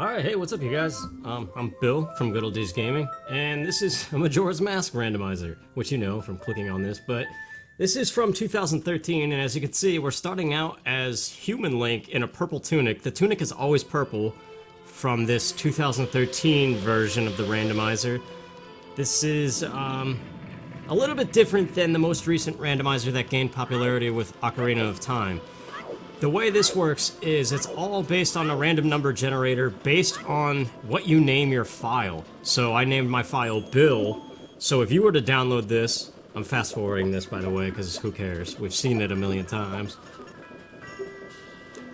Alright, hey, what's up you guys? I'm Bill from Good Old Days Gaming, and this is a Majora's Mask randomizer, which you know from clicking on this, but this is from 2013, and as you can see, we're starting out as Human Link in a purple tunic. The tunic is always purple from this 2013 version of the randomizer. This is, a little bit different than the most recent randomizer that gained popularity with Ocarina of Time. The way this works is it's all based on a random number generator based on what you name your file. So I named my file Bill, so if you were to download this, I'm fast forwarding this by the way because who cares, we've seen it a million times.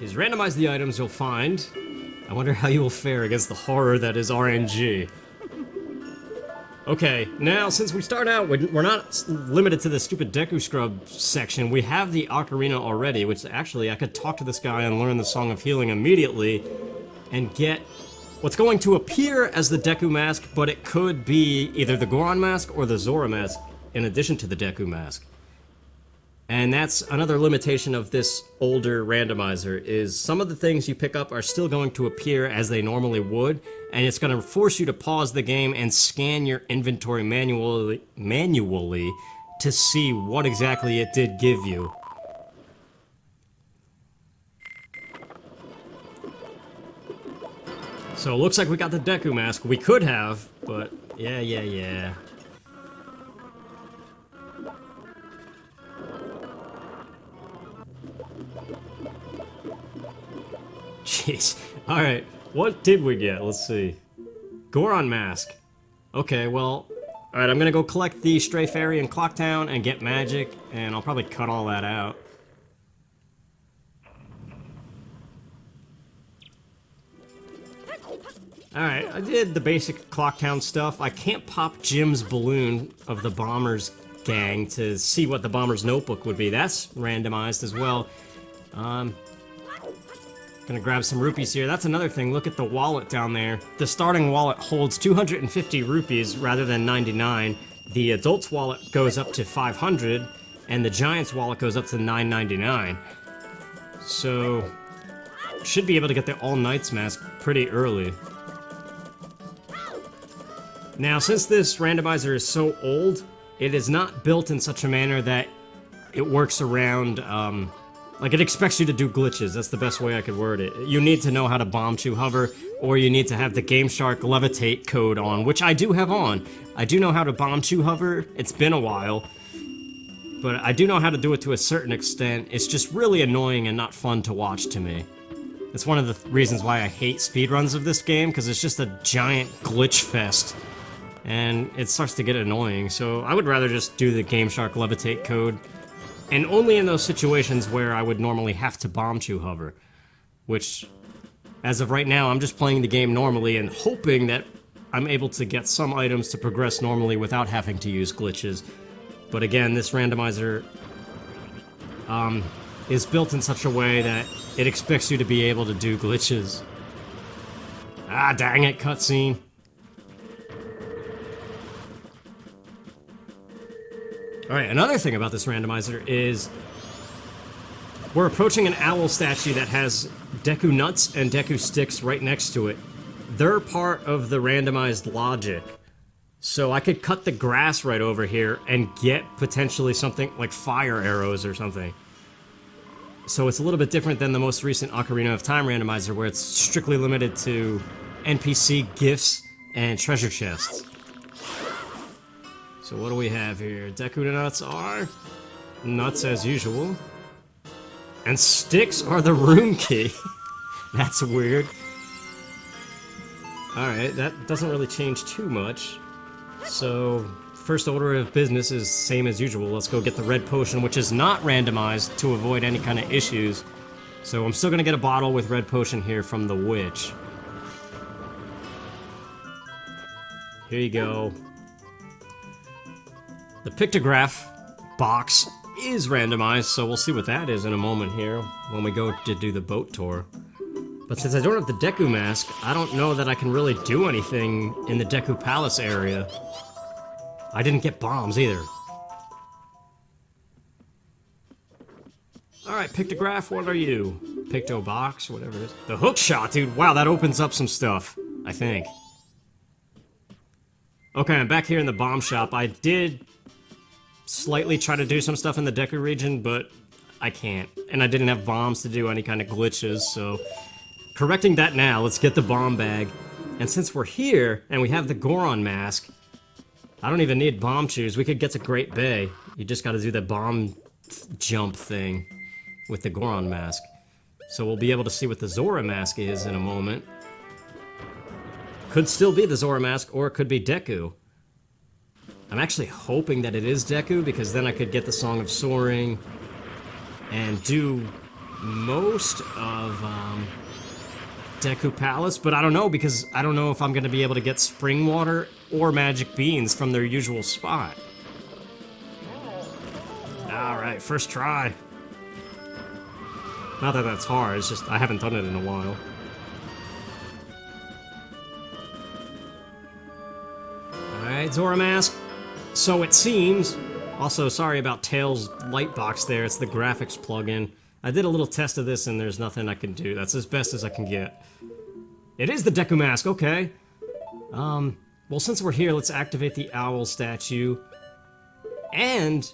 Is randomize the items you'll find. I wonder how you will fare against the horror that is RNG. Okay, now since we start out, we're not limited to the stupid Deku Scrub section. We have the Ocarina already, which actually I could talk to this guy and learn the Song of Healing immediately and get what's going to appear as the Deku Mask, but it could be either the Goron Mask or the Zora Mask in addition to the Deku Mask. And that's another limitation of this older randomizer, is some of the things you pick up are still going to appear as they normally would, and it's going to force you to pause the game and scan your inventory manually to see what exactly it did give you. So it looks like we got the Deku Mask. We could have, but yeah. Jeez. Alright, what did we get? Let's see. Goron Mask. Okay, well... Alright, I'm gonna go collect the Stray Fairy in Clocktown and get magic, and I'll probably cut all that out. Alright, I did the basic Clocktown stuff. I can't pop Jim's balloon of the Bomber's gang to see what the Bomber's notebook would be. That's randomized as well. Gonna grab some rupees here. That's another thing. Look at the wallet down there. The starting wallet holds 250 rupees rather than 99. The adult's wallet goes up to 500, and the giant's wallet goes up to 999. So, should be able to get the All Knights mask pretty early. Now, since this randomizer is so old, it is not built in such a manner that it works around, like, it expects you to do glitches. That's the best way I could word it. You need to know how to Bombchu Hover, or you need to have the Game Shark Levitate code on, which I do have on. I do know how to Bombchu Hover. It's been a while. But I do know how to do it to a certain extent. It's just really annoying and not fun to watch to me. It's one of the reasons why I hate speedruns of this game, because it's just a giant glitch fest. And it starts to get annoying, so I would rather just do the Game Shark Levitate code. And only in those situations where I would normally have to Bombchu Hover. Which, as of right now, I'm just playing the game normally and hoping that I'm able to get some items to progress normally without having to use glitches. But again, this randomizer is built in such a way that it expects you to be able to do glitches. Ah, dang it, cutscene. Alright, another thing about this randomizer is we're approaching an owl statue that has Deku nuts and Deku sticks right next to it. They're part of the randomized logic. So I could cut the grass right over here and get potentially something like fire arrows or something. So it's a little bit different than the most recent Ocarina of Time randomizer where it's strictly limited to NPC gifts and treasure chests. So what do we have here? Deku nuts are nuts as usual. And sticks are the room key. That's weird. Alright, that doesn't really change too much. So, first order of business is same as usual. Let's go get the red potion, which is not randomized to avoid any kind of issues. So I'm still gonna get a bottle with red potion here from the witch. Here you go. The pictograph box is randomized, so we'll see what that is in a moment here when we go to do the boat tour. But since I don't have the Deku Mask, I don't know that I can really do anything in the Deku Palace area. I didn't get bombs either. Alright, Pictograph, what are you? Picto box, whatever it is. The hook shot, dude. Wow, that opens up some stuff, I think. Okay, I'm back here in the bomb shop. I did slightly try to do some stuff in the Deku region, but I can't. And I didn't have bombs to do any kind of glitches, so... Correcting that now, let's get the bomb bag. And since we're here, and we have the Goron mask, I don't even need Bombchus. We could get to Great Bay. You just gotta do the bomb jump thing with the Goron mask. So we'll be able to see what the Zora mask is in a moment. Could still be the Zora mask, or it could be Deku. I'm actually hoping that it is Deku, because then I could get the Song of Soaring and do most of Deku Palace, but I don't know, because I don't know if I'm going to be able to get Spring Water or Magic Beans from their usual spot. Alright, first try. Not that that's hard, it's just I haven't done it in a while. Alright, Zora mask. So it seems... Also, sorry about Tails' light box there, it's the graphics plugin. I did a little test of this and there's nothing I can do. That's as best as I can get. It is the Deku mask, okay. Well, since we're here, let's activate the owl statue. And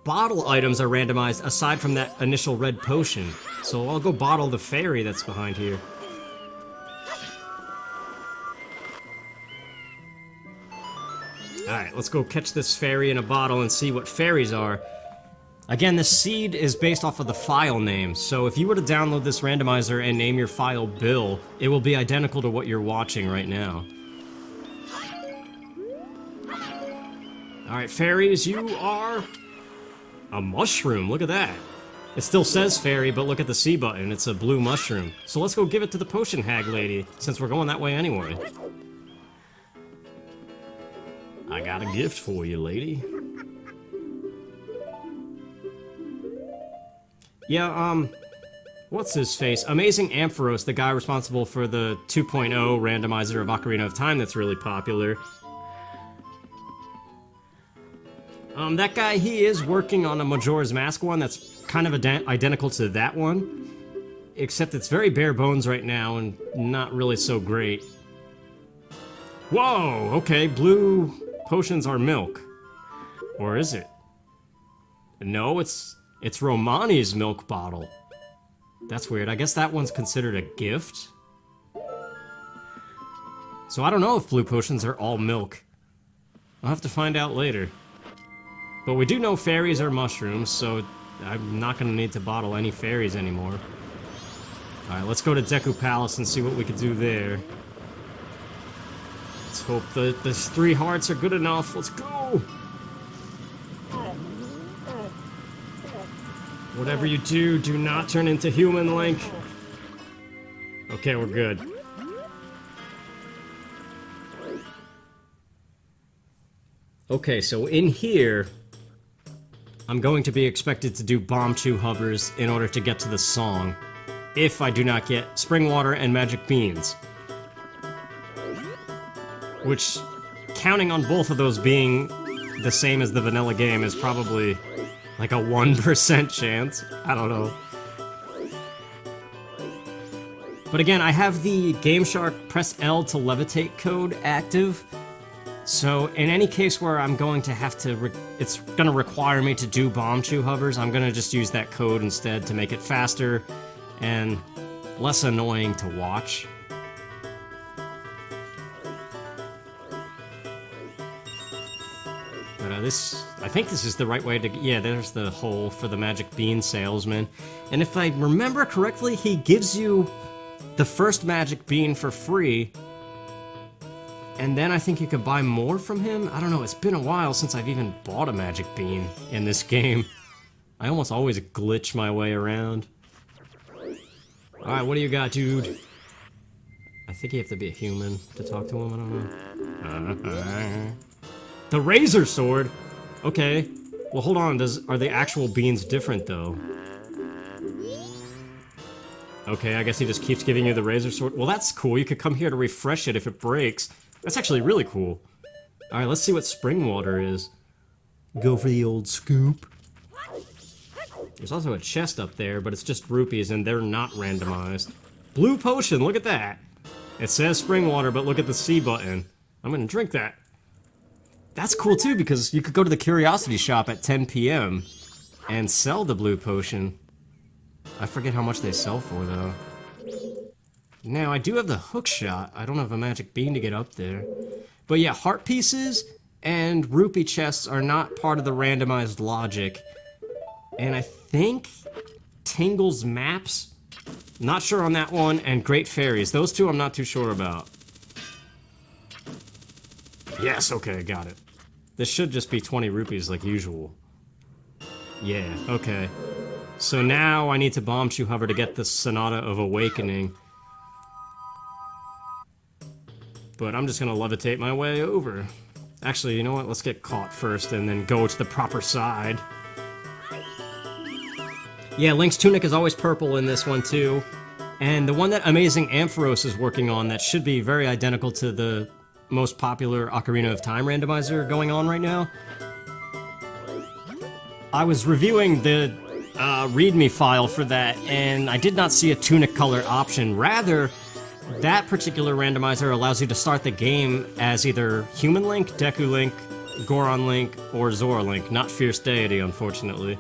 bottle items are randomized aside from that initial red potion. So I'll go bottle the fairy that's behind here. Alright, let's go catch this fairy in a bottle and see what fairies are. Again, this seed is based off of the file name, so if you were to download this randomizer and name your file Bill, it will be identical to what you're watching right now. Alright, fairies, you are a mushroom. Look at that. It still says fairy, but look at the C button. It's a blue mushroom. So let's go give it to the potion hag lady, since we're going that way anyway. I got a gift for you, lady. Yeah, what's his face? Amazing Ampharos, the guy responsible for the 2.0 randomizer of Ocarina of Time that's really popular. That guy, he is working on a Majora's Mask one that's kind of identical to that one, except it's very bare bones right now and not really so great. Whoa, okay, blue potions are milk. Or is it? No, it's Romani's milk bottle. That's weird. I guess that one's considered a gift. So I don't know if blue potions are all milk. I'll have to find out later. But we do know fairies are mushrooms, so I'm not going to need to bottle any fairies anymore. Alright, let's go to Deku Palace and see what we can do there. Let's hope the 3 hearts are good enough. Let's go! Whatever you do, do not turn into human, Link. Okay, we're good. Okay, so in here, I'm going to be expected to do Bombchu Hovers in order to get to the song, if I do not get Spring Water and Magic Beans. Which, counting on both of those being the same as the vanilla game, is probably like a 1% chance. I don't know. But again, I have the Game Shark press L to levitate code active. So in any case where I'm going to have to, it's going to require me to do Bombchu Hovers, I'm going to just use that code instead to make it faster and less annoying to watch. But I think this is the right way to, yeah, there's the hole for the Magic Bean salesman. And if I remember correctly, he gives you the first Magic Bean for free. And then I think you can buy more from him? I don't know, it's been a while since I've even bought a Magic Bean in this game. I almost always glitch my way around. Alright, what do you got, dude? I think you have to be a human to talk to him, I don't know. The Razor Sword? Okay. Well, hold on, are the actual beans different, though? Okay, I guess he just keeps giving you the Razor Sword. Well, that's cool, you could come here to refresh it if it breaks. That's actually really cool. Alright, let's see what Spring Water is. Go for the old scoop. There's also a chest up there, but it's just rupees and they're not randomized. Blue potion, look at that. It says spring water, but look at the C button. I'm gonna drink that. That's cool too, because you could go to the curiosity shop at 10 p.m. and sell the blue potion. I forget how much they sell for though. Now, I do have the hook shot. I don't have a magic bean to get up there. But yeah, heart pieces and rupee chests are not part of the randomized logic. And I think Tingle's maps, not sure on that one, and Great Fairies. Those two I'm not too sure about. Yes, okay, got it. This should just be 20 rupees like usual. Yeah, okay. So now I need to Bombchu Hover to get the Sonata of Awakening. But I'm just gonna levitate my way over. Actually, you know what? Let's get caught first and then go to the proper side. Yeah, Link's tunic is always purple in this one too. And the one that Amazing Ampharos is working on that should be very identical to the most popular Ocarina of Time randomizer going on right now. I was reviewing the README file for that, and I did not see a tunic color option. Rather, that particular randomizer allows you to start the game as either Human Link, Deku Link, Goron Link, or Zora Link, not Fierce Deity, unfortunately.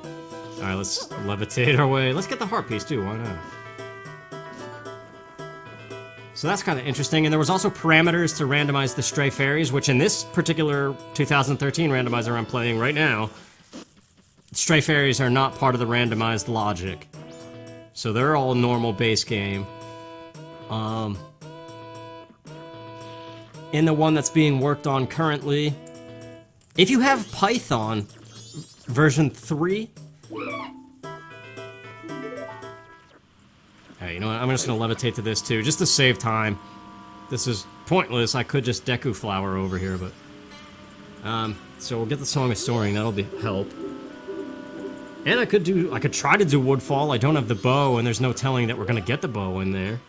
Alright, let's levitate our way. Let's get the heart piece too, why not? So that's kind of interesting, and there was also parameters to randomize the Stray Fairies, which in this particular 2013 randomizer I'm playing right now, Stray Fairies are not part of the randomized logic. So they're all normal base game. In the one that's being worked on currently, if you have Python version 3, hey, you know what, I'm just gonna levitate to this too, just to save time. This is pointless, I could just Deku Flower over here, but... so we'll get the Song of Soaring, that'll be help. And I could try to do Woodfall, I don't have the bow, and there's no telling that we're gonna get the bow in there.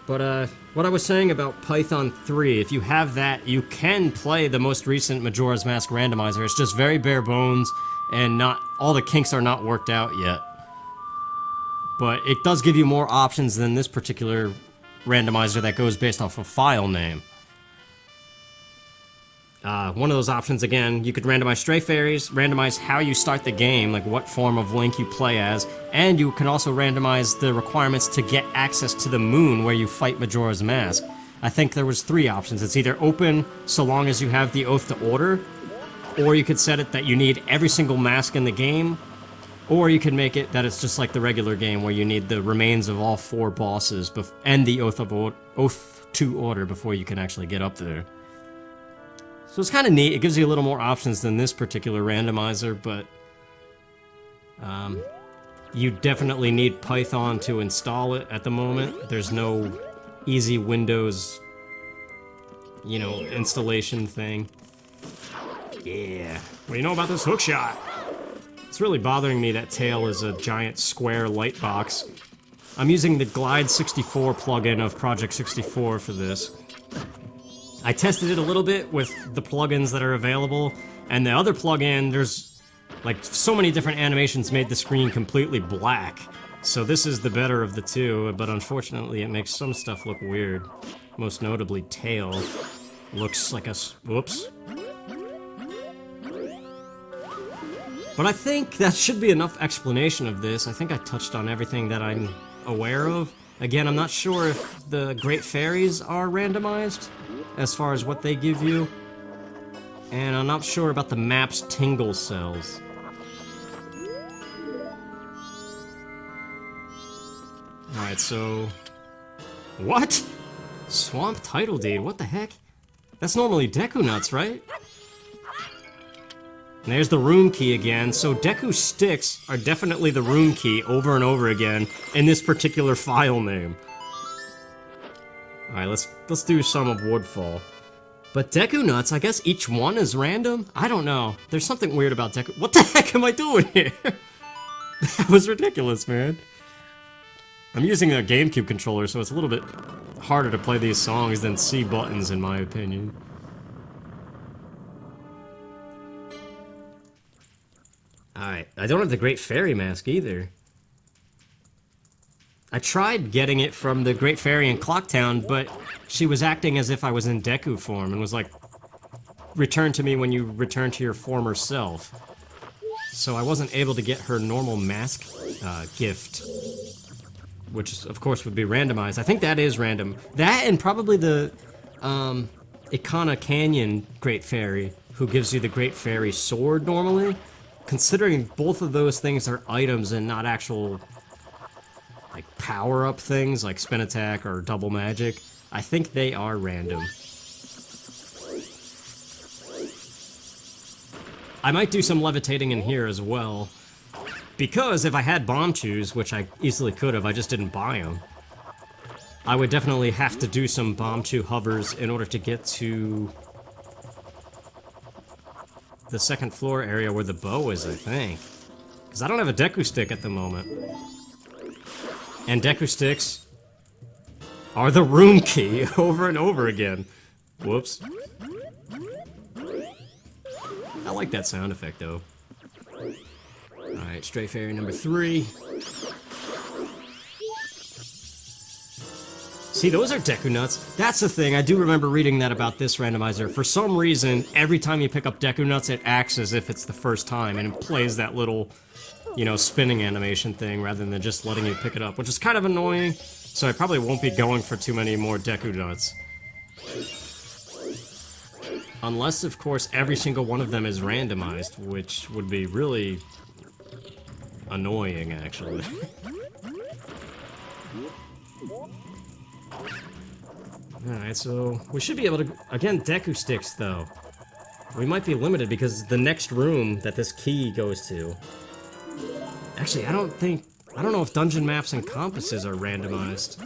But, what I was saying about Python 3, if you have that, you can play the most recent Majora's Mask randomizer. It's just very bare bones, and all the kinks are not worked out yet. But it does give you more options than this particular randomizer that goes based off a file name. One of those options, again, you could randomize Stray Fairies, randomize how you start the game, like what form of Link you play as, and you can also randomize the requirements to get access to the moon where you fight Majora's Mask. I think there was 3 options. It's either open so long as you have the Oath to Order, or you could set it that you need every single mask in the game, or you can make it that it's just like the regular game where you need the remains of all 4 bosses and the Oath to Order before you can actually get up there. So it's kind of neat. It gives you a little more options than this particular randomizer, but you definitely need Python to install it at the moment. There's no easy Windows, you know, installation thing. Yeah. What do you know about this hook shot? It's really bothering me that Tail is a giant square light box. I'm using the Glide 64 plugin of Project 64 for this. I tested it a little bit with the plugins that are available, and the other plugin, there's like so many different animations made the screen completely black. So this is the better of the two, but unfortunately it makes some stuff look weird. Most notably, Tail looks like a... whoops. But I think that should be enough explanation of this. I think I touched on everything that I'm aware of. Again, I'm not sure if the Great Fairies are randomized, as far as what they give you. And I'm not sure about the map's tingle cells. Alright, so... what? Swamp Title Deed, what the heck? That's normally Deku Nuts, right? And there's the room key again, so Deku Sticks are definitely the room key over and over again in this particular file name. Alright, let's do some of Woodfall. But Deku Nuts, I guess each one is random? I don't know. There's something weird about Deku... what the heck am I doing here? That was ridiculous, man. I'm using a GameCube controller, so it's a little bit harder to play these songs than C buttons, in my opinion. Alright, I don't have the Great Fairy Mask either. I tried getting it from the Great Fairy in Clocktown, but she was acting as if I was in Deku form and was like, return to me when you return to your former self. So I wasn't able to get her normal mask gift, which of course would be randomized. I think that is random. That and probably the Ikana Canyon Great Fairy, who gives you the Great Fairy Sword normally. Considering both of those things are items and not actual like power-up things like spin attack or double magic, I think they are random. I might do some levitating in here as well, because if I had Bombchus, which I easily could have, I just didn't buy them, I would definitely have to do some Bombchu Hovers in order to get to the second floor area where the bow is, I think. Because I don't have a Deku Stick at the moment. And Deku Sticks are the room key over and over again. Whoops. I like that sound effect, though. Alright, Stray Fairy number 3. See, those are Deku Nuts. That's the thing, I do remember reading that about this randomizer. For some reason, every time you pick up Deku Nuts, it acts as if it's the first time, and it plays that little, you know, spinning animation thing rather than just letting you pick it up, which is kind of annoying, so I probably won't be going for too many more Deku Nuts. Unless, of course, every single one of them is randomized, which would be really annoying, actually. Alright, so we should be able to... Again, Deku Sticks, though. We might be limited because the next room that this key goes to... Actually, I don't know if dungeon maps and compasses are randomized.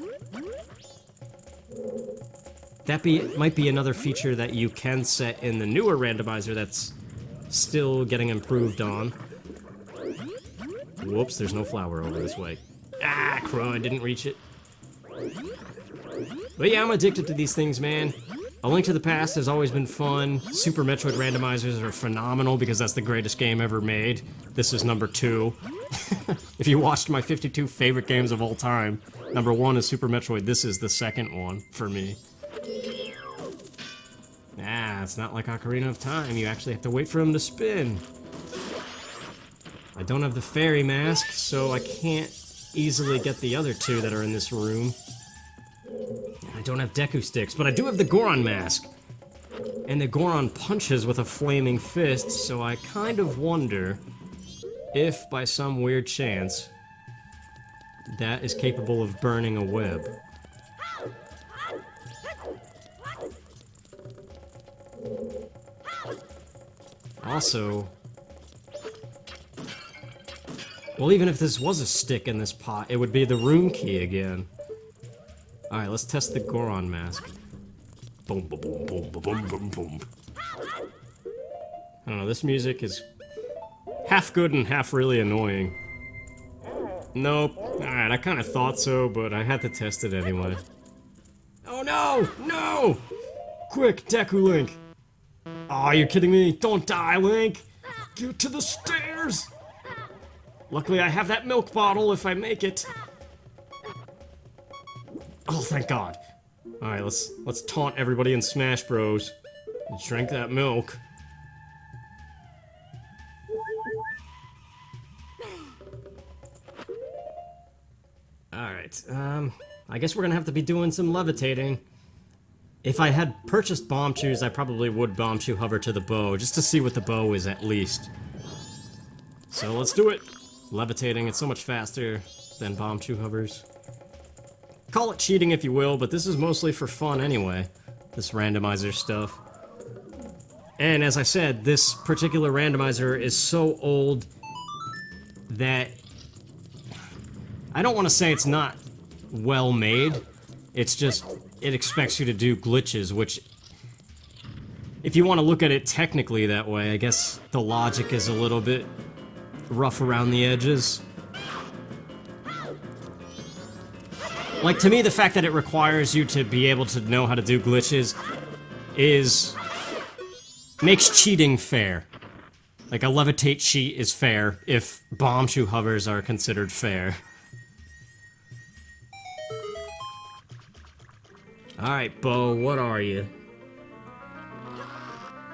That might be another feature that you can set in the newer randomizer that's still getting improved on. Whoops, there's no flower over this way. Ah, crow, I didn't reach it. But yeah, I'm addicted to these things, man. A Link to the Past has always been fun. Super Metroid randomizers are phenomenal because that's the greatest game ever made. This is number 2. If you watched my 52 favorite games of all time, number 1 is Super Metroid. This is the second one for me. Ah, it's not like Ocarina of Time. You actually have to wait for him to spin. I don't have the fairy mask, so I can't easily get the other 2 that are in this room. I don't have Deku Sticks, but I do have the Goron mask. And the Goron punches with a flaming fist, so I kind of wonder if, by some weird chance, that is capable of burning a web. Also... Well, even if this was a stick in this pot, it would be the room key again. Alright, let's test the Goron mask. Boom, boom, boom, boom, boom, boom, boom. I don't know, this music is half good and half really annoying. Nope. Alright, I kind of thought so, but I had to test it anyway. Oh no! No! Quick, Deku Link! Aw, you're kidding me? Don't die, Link! Get to the stairs! Luckily, I have that milk bottle if I make it. Oh, thank God. Alright, let's taunt everybody in Smash Bros. And drink that milk. Alright, I guess we're gonna have to be doing some levitating. If I had purchased Bombchus, I probably would Bombchu Hover to the bow, just to see what the bow is at least. So let's do it! Levitating, it's so much faster than Bombchu Hovers. Call it cheating if you will, but this is mostly for fun anyway, this randomizer stuff. And as I said, this particular randomizer is so old that I don't want to say it's not well made, it's just, it expects you to do glitches, which, if you want to look at it technically that way, I guess the logic is a little bit rough around the edges. Like, to me, the fact that it requires you to be able to know how to do glitches makes cheating fair. Like, a levitate cheat is fair if Bombchu Hovers are considered fair. Alright, Bo, what are you?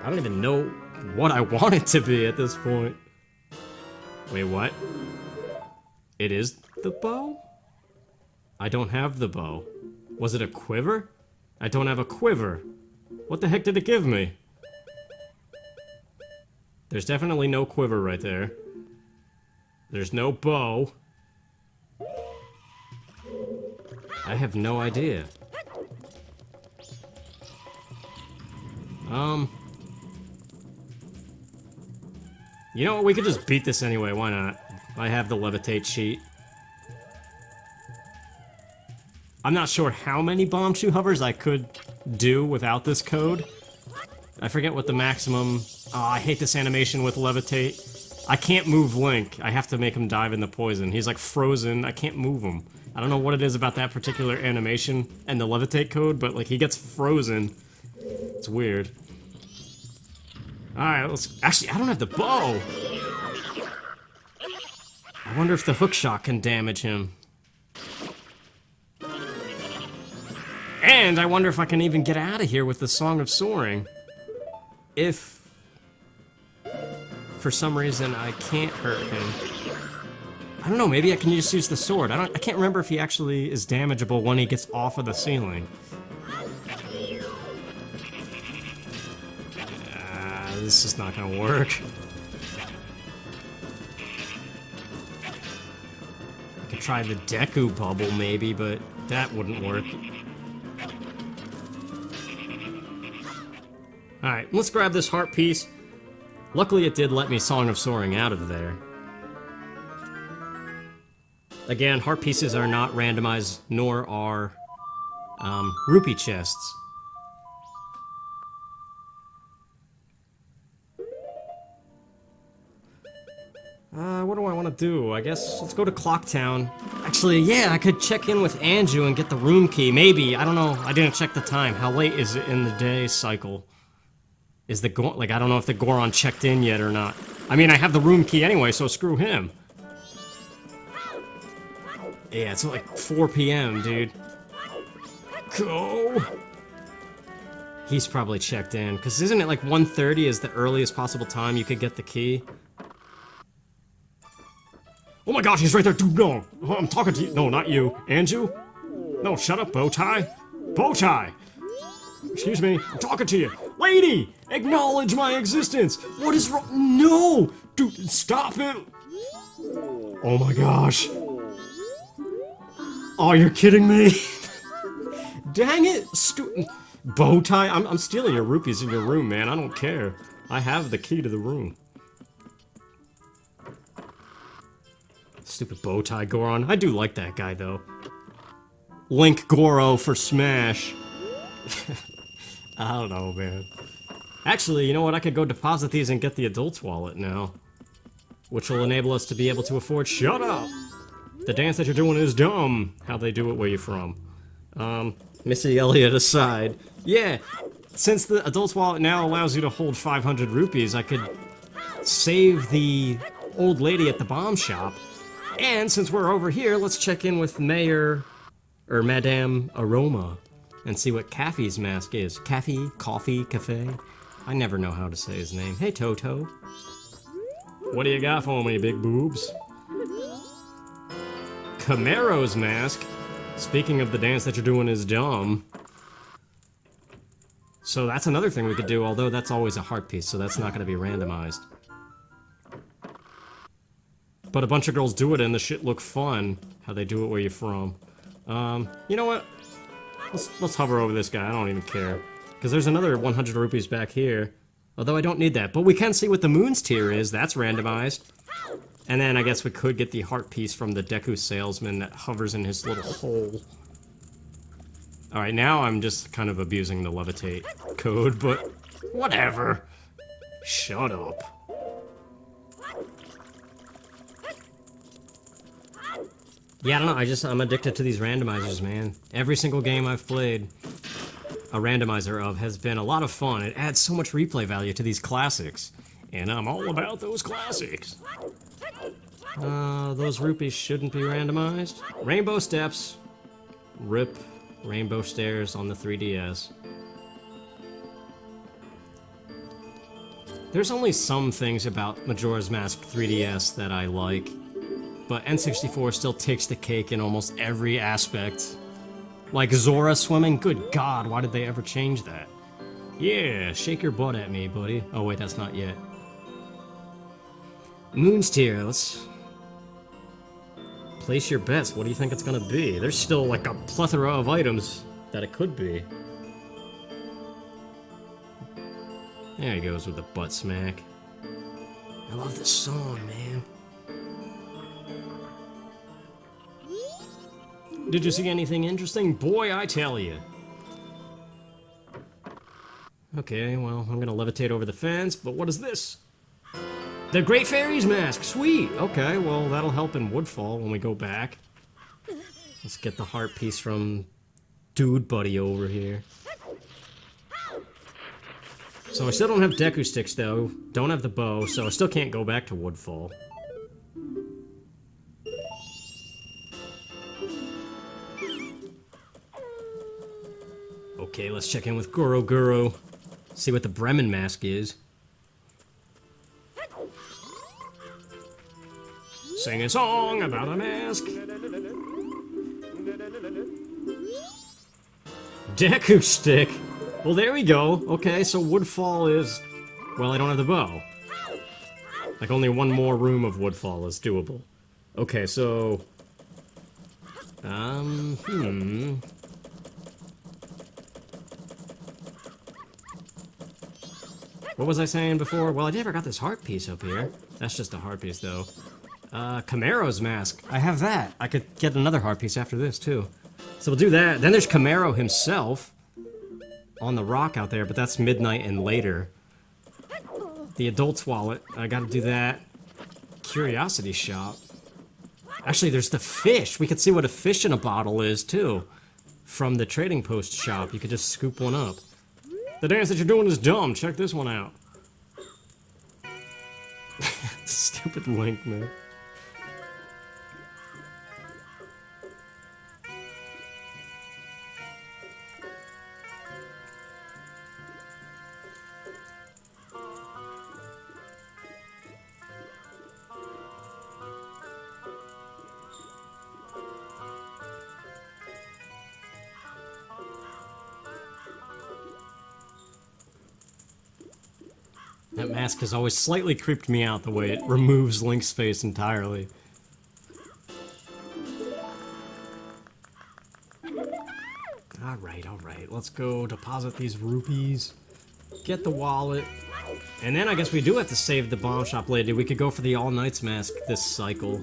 I don't even know what I want it to be at this point. Wait, what? It is the bow? I don't have the bow. Was it a quiver? I don't have a quiver. What the heck did it give me? There's definitely no quiver right there. There's no bow. I have no idea. You know what, we could just beat this anyway, why not? I have the levitate sheet. I'm not sure how many Bombchu Hovers I could do without this code. I forget what the maximum... Oh, I hate this animation with levitate. I can't move Link. I have to make him dive in the poison. He's like frozen. I can't move him. I don't know what it is about that particular animation and the levitate code, but like he gets frozen. It's weird. Alright, let's... Actually, I don't have the bow! I wonder if the hookshot can damage him. And I wonder if I can even get out of here with the Song of Soaring. If... for some reason I can't hurt him. I don't know, maybe I can just use the sword. I can't remember if he actually is damageable when he gets off of the ceiling. This is not gonna work. I could try the Deku bubble maybe, but that wouldn't work. Alright, let's grab this heart piece. Luckily it did let me Song of Soaring out of there. Again, heart pieces are not randomized, nor are rupee chests. What do I want to do? I guess let's go to Clocktown. Actually, yeah, I could check in with Anju and get the room key. Maybe. I don't know. I didn't check the time. How late is it in the day cycle? Is the like, I don't know if the Goron checked in yet or not. I mean, I have the room key anyway, so screw him. Yeah, it's like 4 p.m., dude. Go! He's probably checked in, because isn't it like 1:30 is the earliest possible time you could get the key? Oh my gosh, he's right there, dude, no! I'm talking to you. No, not you. Anju? No, shut up, Bowtie. Bowtie! Excuse me, I'm talking to you. Lady! Acknowledge my existence! What is wrong? No! Dude, stop it! Oh my gosh. Oh, you're kidding me? Dang it! Bowtie, I'm stealing your rupees in your room, man. I don't care. I have the key to the room. Stupid Bowtie Goron. I do like that guy, though. Link Goro for Smash. I don't know, man. Actually, you know what? I could go deposit these and get the adult's wallet now. Which will enable us to be able to afford— Shut up! The dance that you're doing is dumb. How they do it where you from. Missy Elliott aside. Yeah, since the adult's wallet now allows you to hold 500 rupees, I could save the old lady at the bomb shop. And since we're over here, let's check in with Mayor, or Madame Aroma, and see what Caffey's mask is. Caffey? Coffee? Cafe? I never know how to say his name. Hey, Toto. What do you got for me, big boobs? Camaro's mask. Speaking of the dance that you're doing is dumb. So that's another thing we could do, although that's always a heart piece, so that's not going to be randomized. But a bunch of girls do it and the shit look fun. How they do it where you're from. You know what? Let's hover over this guy, I don't even care. Because there's another 100 rupees back here. Although I don't need that. But we can see what the moon's tier is, that's randomized. And then I guess we could get the heart piece from the Deku salesman that hovers in his little hole. Alright, now I'm just kind of abusing the levitate code, but whatever. Shut up. Yeah, I don't know, I'm addicted to these randomizers, man. Every single game I've played a randomizer of has been a lot of fun. It adds so much replay value to these classics. And I'm all about those classics. Those rupees shouldn't be randomized. Rainbow steps. Rip rainbow stairs on the 3DS. There's only some things about Majora's Mask 3DS that I like, but N64 still takes the cake in almost every aspect. Like Zora swimming, good god, why did they ever change that? Yeah, shake your butt at me, buddy. Oh wait, that's not yet. Moon's tier, let's place your bets. What do you think it's gonna be? There's still like a plethora of items that it could be. There he goes with the butt smack. I love this song, man. Did you see anything interesting? Boy, I tell you. Okay, well, I'm gonna levitate over the fence, but what is this? The Great Fairies mask! Sweet! Okay, well, that'll help in Woodfall when we go back. Let's get the heart piece from Dude Buddy over here. So I still don't have Deku sticks, though. Don't have the bow, so I still can't go back to Woodfall. Okay, let's check in with Goro Goro. See what the Bremen mask is. Sing a song about a mask. Deku stick. Well, there we go. Okay, so Woodfall is... Well, I don't have the bow. Like, only one more room of Woodfall is doable. Okay, so... What was I saying before? Well, I never got this heart piece up here. That's just a heart piece, though. Camaro's mask. I have that. I could get another heart piece after this, too. So we'll do that. Then there's Camaro himself on the rock out there, but that's midnight and later. The adult's wallet. I gotta do that. Curiosity shop. Actually, there's the fish. We could see what a fish in a bottle is, too. From the trading post shop. You could just scoop one up. The dance that you're doing is dumb. Check this one out. Stupid Link, man. That mask has always slightly creeped me out the way it removes Link's face entirely. Alright, let's go deposit these rupees, get the wallet, and then I guess we do have to save the bomb shop lady. We could go for the All Knights mask this cycle.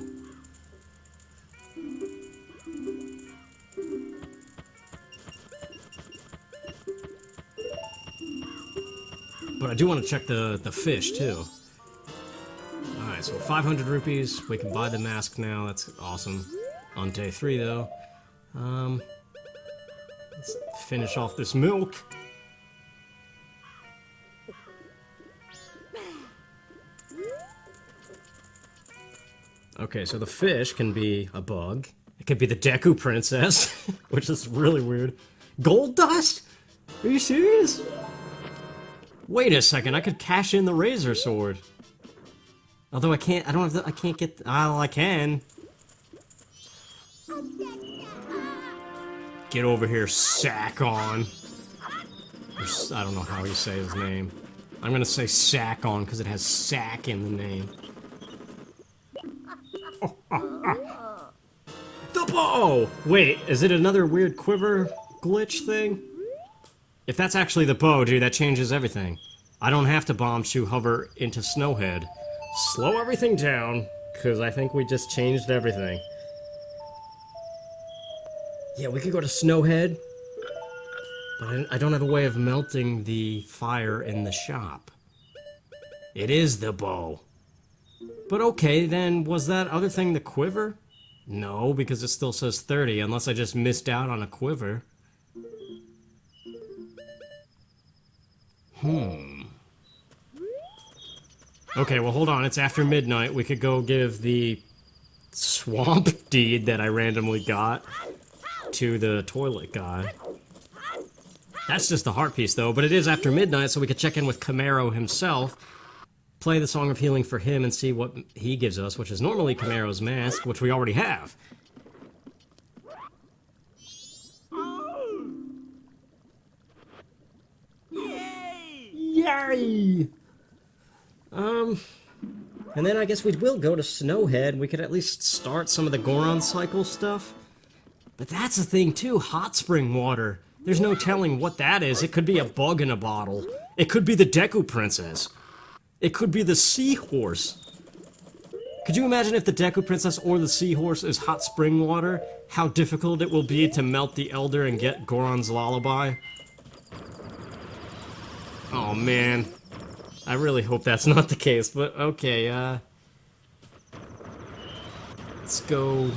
But I do want to check the fish, too. Alright, so 500 rupees. We can buy the mask now. That's awesome. On day 3, though. Let's finish off this milk. Okay, so the fish can be a bug. It could be the Deku Princess, which is really weird. Gold dust? Are you serious? Wait a second, I could cash in the Razor Sword. Although I can't, I can't get, oh, I can. Get over here, Sack-On. I don't know how you say his name. I'm gonna say Sack-On because it has sack in the name. The bow! Wait, is it another weird quiver glitch thing? If that's actually the bow, dude, that changes everything. I don't have to Bombchu Hover into Snowhead. Slow everything down, because I think we just changed everything. Yeah, we could go to Snowhead, but I don't have a way of melting the fire in the shop. It is the bow. But okay, then, was that other thing the quiver? No, because it still says 30, unless I just missed out on a quiver. Okay, well, hold on. It's after midnight. We could go give the swamp deed that I randomly got to the toilet guy. That's just the heart piece, though. But it is after midnight, so we could check in with Camaro himself, play the Song of Healing for him, and see what he gives us, which is normally Camaro's mask, which we already have. Yay! And then I guess we will go to Snowhead. We could at least start some of the Goron cycle stuff. But that's the thing, too. Hot spring water. There's no telling what that is. It could be a bug in a bottle. It could be the Deku Princess. It could be the Seahorse. Could you imagine if the Deku Princess or the Seahorse is hot spring water? How difficult it will be to melt the Elder and get Goron's lullaby? Oh, man. I really hope that's not the case, but okay, let's go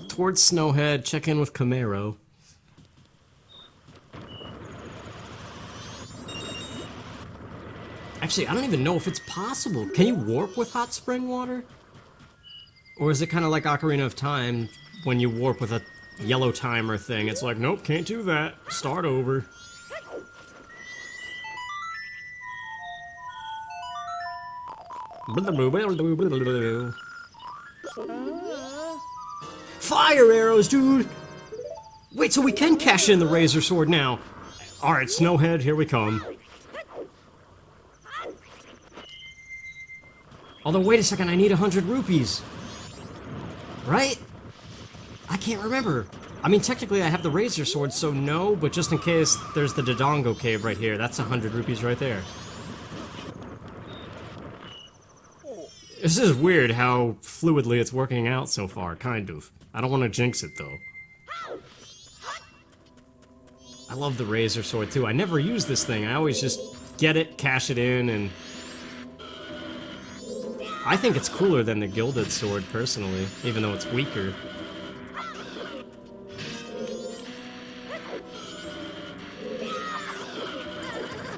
towards Snowhead, check in with Camaro. Actually, I don't even know if it's possible. Can you warp with hot spring water? Or is it kind of like Ocarina of Time, when you warp with a yellow timer thing? It's like, nope, can't do that. Start over. Fire arrows, dude! Wait, so we can cash in the Razor Sword now. Alright, Snowhead, here we come. Although, wait a second, I need 100 rupees. Right? I can't remember. I mean, technically I have the Razor Sword, so no, but just in case, there's the Dodongo Cave right here. That's 100 rupees right there. This is weird how fluidly it's working out so far, kind of. I don't want to jinx it, though. I love the Razor Sword, too. I never use this thing. I always just get it, cash it in, and... I think it's cooler than the Gilded Sword, personally, even though it's weaker.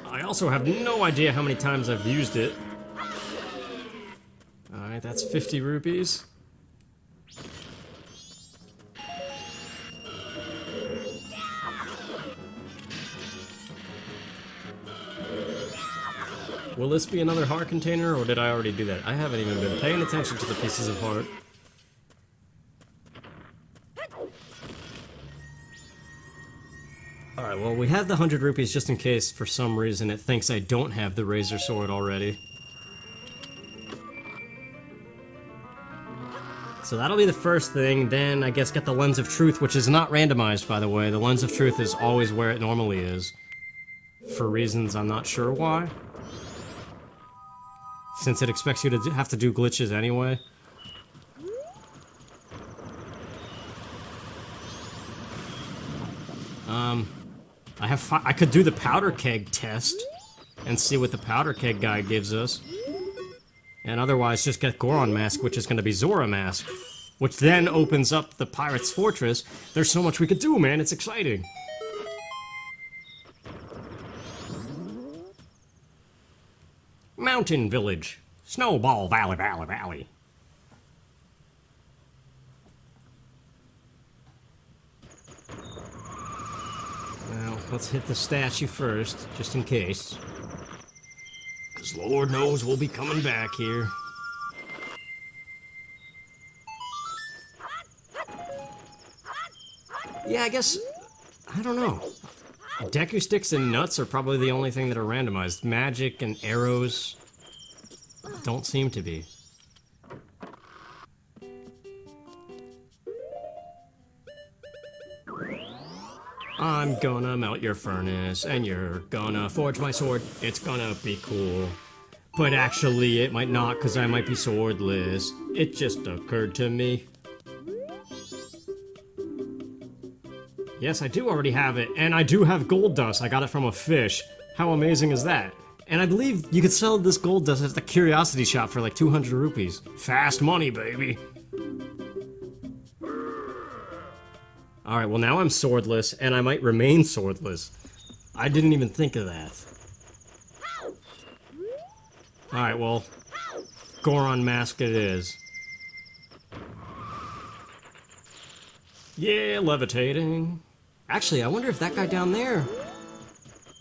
I also have no idea how many times I've used it. Alright, that's 50 rupees. Will this be another heart container, or did I already do that? I haven't even been paying attention to the pieces of heart. Alright, well, we have the 100 rupees just in case, for some reason, it thinks I don't have the Razor Sword already. So that'll be the first thing, then I guess get the Lens of Truth, which is not randomized, by the way. The Lens of Truth is always where it normally is. For reasons I'm not sure why. Since it expects you to have to do glitches anyway. I could do the powder keg test and see what the powder keg guy gives us. And otherwise just get Goron Mask, which is going to be Zora Mask. Which then opens up the Pirate's Fortress. There's so much we could do, man. It's exciting. Mountain Village. Snowball Valley, Valley, Valley. Well, let's hit the statue first, just in case. Because Lord knows we'll be coming back here. Yeah, I guess... I don't know. Deku Sticks and Nuts are probably the only thing that are randomized. Magic and arrows don't seem to be. I'm gonna melt your furnace, and you're gonna forge my sword. It's gonna be cool. But actually, it might not, because I might be swordless. It just occurred to me. Yes, I do already have it, and I do have gold dust. I got it from a fish. How amazing is that? And I believe you could sell this gold dust at the Curiosity Shop for like 200 rupees. Fast money, baby! Alright, well now I'm swordless, and I might remain swordless. I didn't even think of that. Alright, well, Goron mask it is. Yeah, levitating. Actually, I wonder if that guy down there...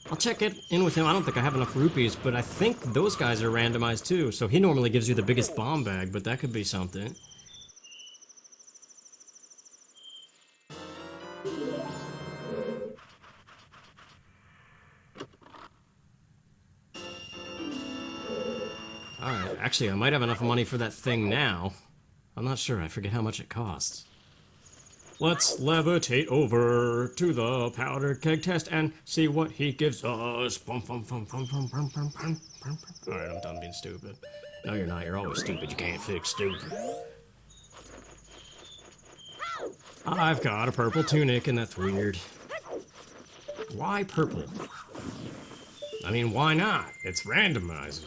I'll check it in with him. I don't think I have enough rupees, but I think those guys are randomized too. So he normally gives you the biggest bomb bag, but that could be something. Alright, actually I might have enough money for that thing now. I'm not sure, I forget how much it costs. Let's levitate over to the powder keg test and see what he gives us. Alright, I'm done being stupid. No, you're not. You're always stupid. You can't fix stupid. I've got a purple tunic, and that's weird. Why purple? I mean, why not? It's randomized.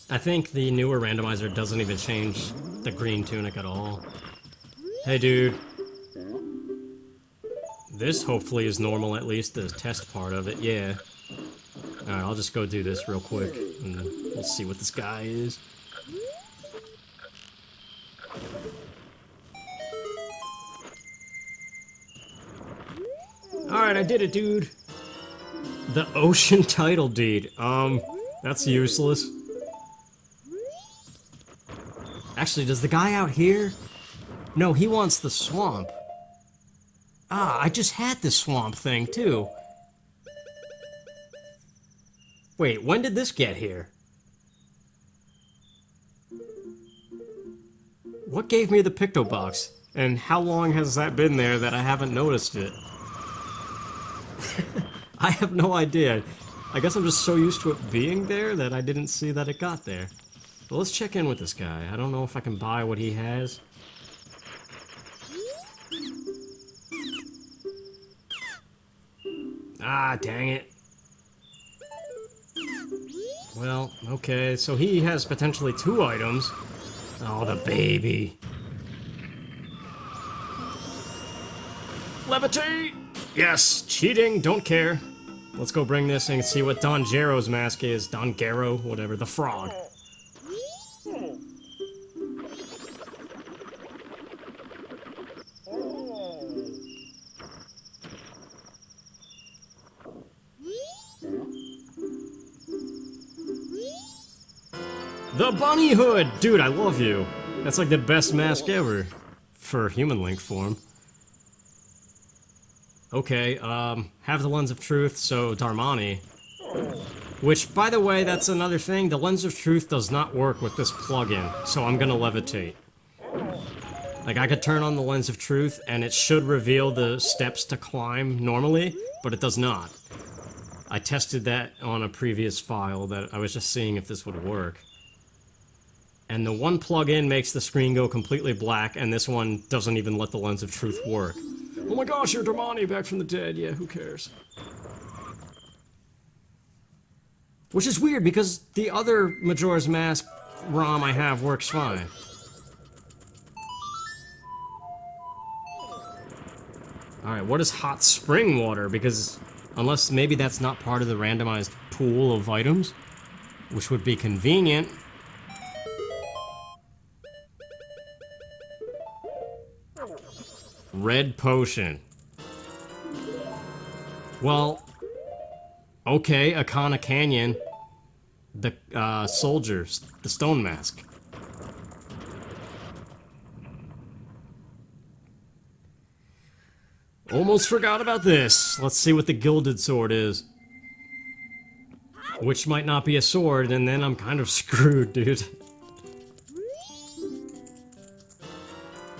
I think the newer randomizer doesn't even change the green tunic at all. Hey, dude. This hopefully is normal, at least the test part of it, yeah. Alright, I'll just go do this real quick, and we'll see what this guy is. Alright, I did it, dude. The ocean title deed. That's useless. Actually, does the guy out here? No, he wants the swamp. Ah, I just had this swamp thing, too. Wait, when did this get here? What gave me the Picto Box? And how long has that been there that I haven't noticed it? I have no idea. I guess I'm just so used to it being there that I didn't see that it got there. Well, let's check in with this guy. I don't know if I can buy what he has. Ah, dang it. Well, okay, so he has potentially 2 items. Oh, the baby. Levitate! Yes, cheating, don't care. Let's go bring this and see what Don Gero's mask is. Don Gero, whatever, the frog. The bunny hood! Dude, I love you. That's like the best mask ever. For human Link form. Okay, have the Lens of Truth, so Darmani. Which, by the way, that's another thing. The Lens of Truth does not work with this plugin, so I'm gonna levitate. Like, I could turn on the Lens of Truth, and it should reveal the steps to climb normally, but it does not. I tested that on a previous file that I was just seeing if this would work. And the one plugin makes the screen go completely black, and this one doesn't even let the Lens of Truth work. Oh my gosh, you're Darmani back from the dead. Yeah, who cares? Which is weird, because the other Majora's Mask ROM I have works fine. Alright, what is hot spring water? Because, unless maybe that's not part of the randomized pool of items, which would be convenient. Red potion. Well, okay, Akana Canyon. The, soldiers. The stone mask. Almost forgot about this. Let's see what the Gilded Sword is. Which might not be a sword, and then I'm kind of screwed, dude.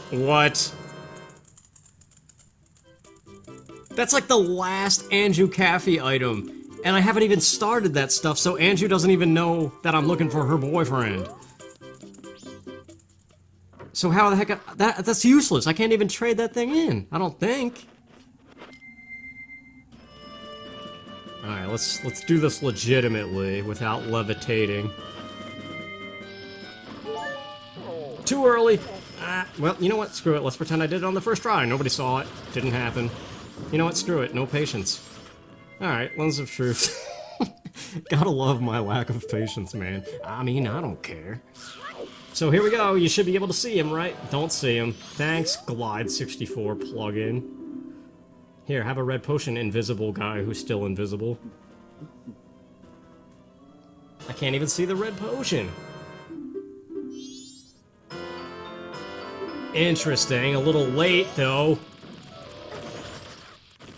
What? That's like the last Anju Cafe item, and I haven't even started that stuff, so Anju doesn't even know that I'm looking for her boyfriend. So how the heck... That's useless. I can't even trade that thing in. I don't think. Alright, let's do this legitimately, without levitating. Too early. Well, you know what? Screw it. Let's pretend I did it on the first try. Nobody saw it. Didn't happen. You know what? Screw it. No patience. Alright, Lens of Truth. Gotta love my lack of patience, man. I mean, I don't care. So here we go, you should be able to see him, right? Don't see him. Thanks, Glide64 plugin. Here, have a red potion, invisible guy who's still invisible. I can't even see the red potion. Interesting, a little late though.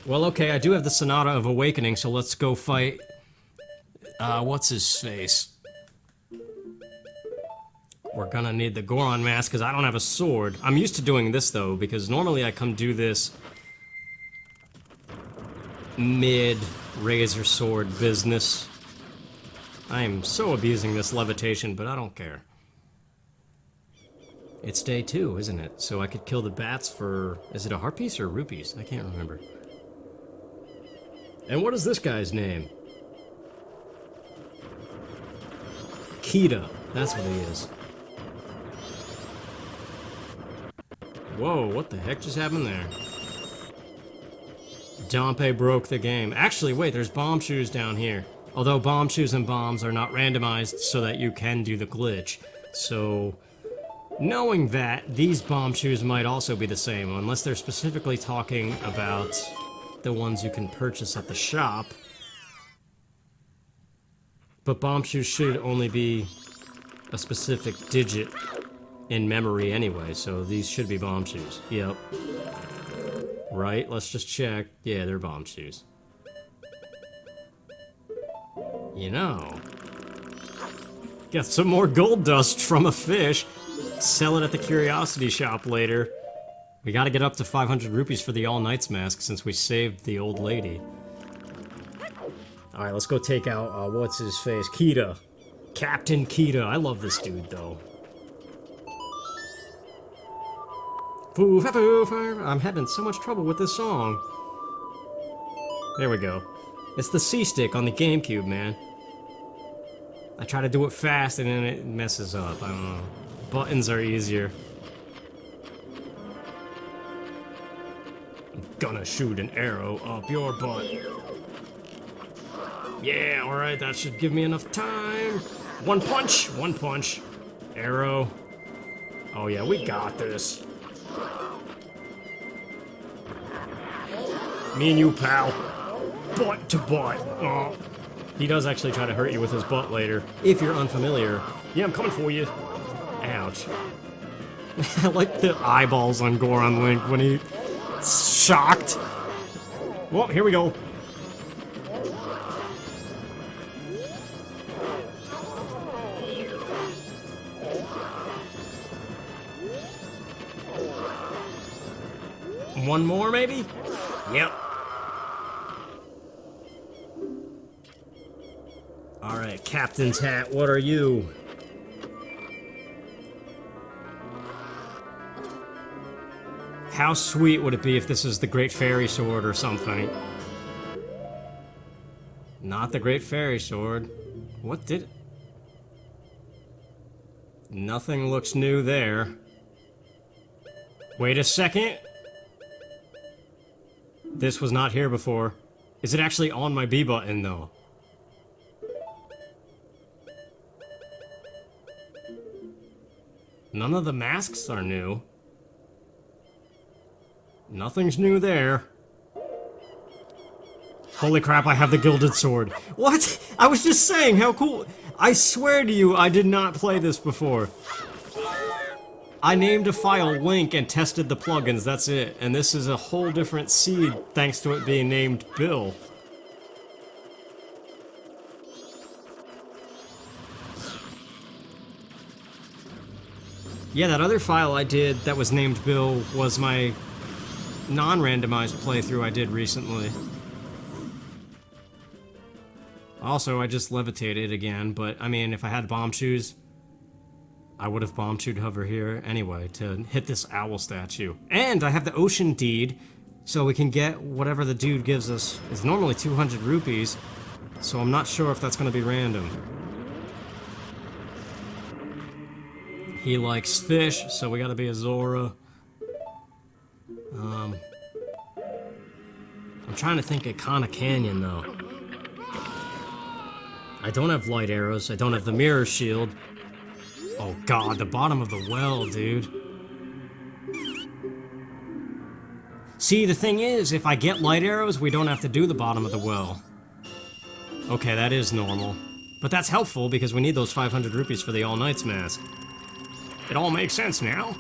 Well, okay, I do have the Sonata of Awakening, so let's go fight... what's his face? We're gonna need the Goron mask, because I don't have a sword. I'm used to doing this, though, because normally I come do this... mid-razor sword business. I am so abusing this levitation, but I don't care. It's day 2, isn't it? So I could kill the bats for... Is it a heart piece or rupees? I can't remember. And what is this guy's name? Kita. That's what he is. Whoa, what the heck just happened there? Dompe broke the game. Actually, wait, there's Bombchus down here. Although Bombchus and bombs are not randomized so that you can do the glitch. So, knowing that, these Bombchus might also be the same, unless they're specifically talking about the ones you can purchase at the shop. But Bombchus should only be a specific digit in memory anyway, so these should be Bombchus. Yep. Right, let's just check. Yeah, they're Bombchus. You know, get some more gold dust from a fish. Sell it at the curiosity shop later. We gotta get up to 500 rupees for the All Knights mask since we saved the old lady. Alright, let's go take out, what's his face? Kita. Captain Kita. I love this dude, though. I'm having so much trouble with this song. There we go. It's the C-stick on the GameCube, man. I try to do it fast and then it messes up. I don't know. Buttons are easier. I'm gonna shoot an arrow up your butt. Yeah, alright, that should give me enough time. One punch! One punch. Arrow. Oh yeah, we got this. Me and you, pal. Butt to butt. Oh. He does actually try to hurt you with his butt later, if you're unfamiliar. Yeah, I'm coming for you. Ouch. I like the eyeballs on Goron Link when he's shocked. Well, here we go. One more, maybe? Yep. Alright, Captain's hat, what are you? How sweet would it be if this is the Great Fairy Sword or something? Not the Great Fairy Sword. What did... Nothing looks new there. Wait a second. This was not here before. Is it actually on my B button, though? None of the masks are new. Nothing's new there. Holy crap, I have the Gilded Sword. What? I was just saying, how cool. I swear to you, I did not play this before. I named a file Link and tested the plugins, that's it. And this is a whole different seed thanks to it being named Bill. Yeah, that other file I did that was named Bill was my non-randomized playthrough I did recently. Also, I just levitated again, but I mean, if I had Bombchus, I would have Bombchu Hover here anyway to hit this owl statue. And I have the Ocean Deed, so we can get whatever the dude gives us. It's normally 200 rupees, so I'm not sure if that's going to be random. He likes fish, so we gotta be a Zora. I'm trying to think of Kana Canyon, though. I don't have light arrows. I don't have the mirror shield. Oh god, the bottom of the well, dude. See, the thing is, if I get light arrows, we don't have to do the bottom of the well. Okay, that is normal. But that's helpful because we need those 500 rupees for the All Knights mask. It all makes sense now.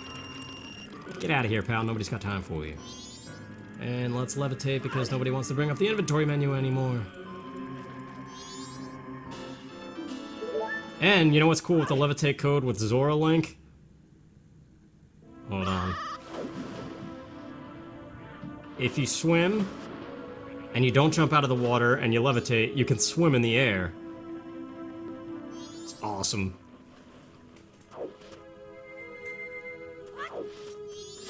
Get out of here, pal. Nobody's got time for you. And let's levitate because nobody wants to bring up the inventory menu anymore. And you know what's cool with the levitate code with Zora Link? Hold on. If you swim, and you don't jump out of the water, and you levitate, you can swim in the air. It's awesome.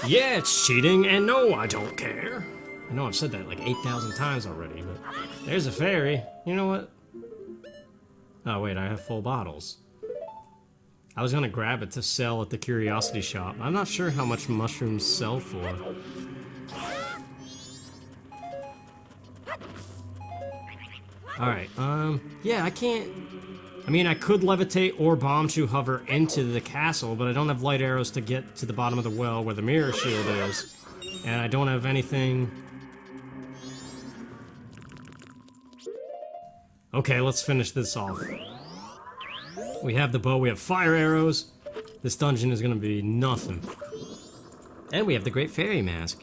Yeah, it's cheating, and no, I don't care. I know I've said that like 8,000 times already, but there's a fairy. You know what? Oh wait, I have full bottles. I was gonna grab it to sell at the curiosity shop. I'm not sure how much mushrooms sell for. Alright, yeah, I can't... I mean, I could levitate or Bombchu Hover into the castle, but I don't have light arrows to get to the bottom of the well where the mirror shield is. And I don't have anything... Okay, let's finish this off. We have the bow, we have fire arrows. This dungeon is gonna be nothing. And we have the Great Fairy Mask.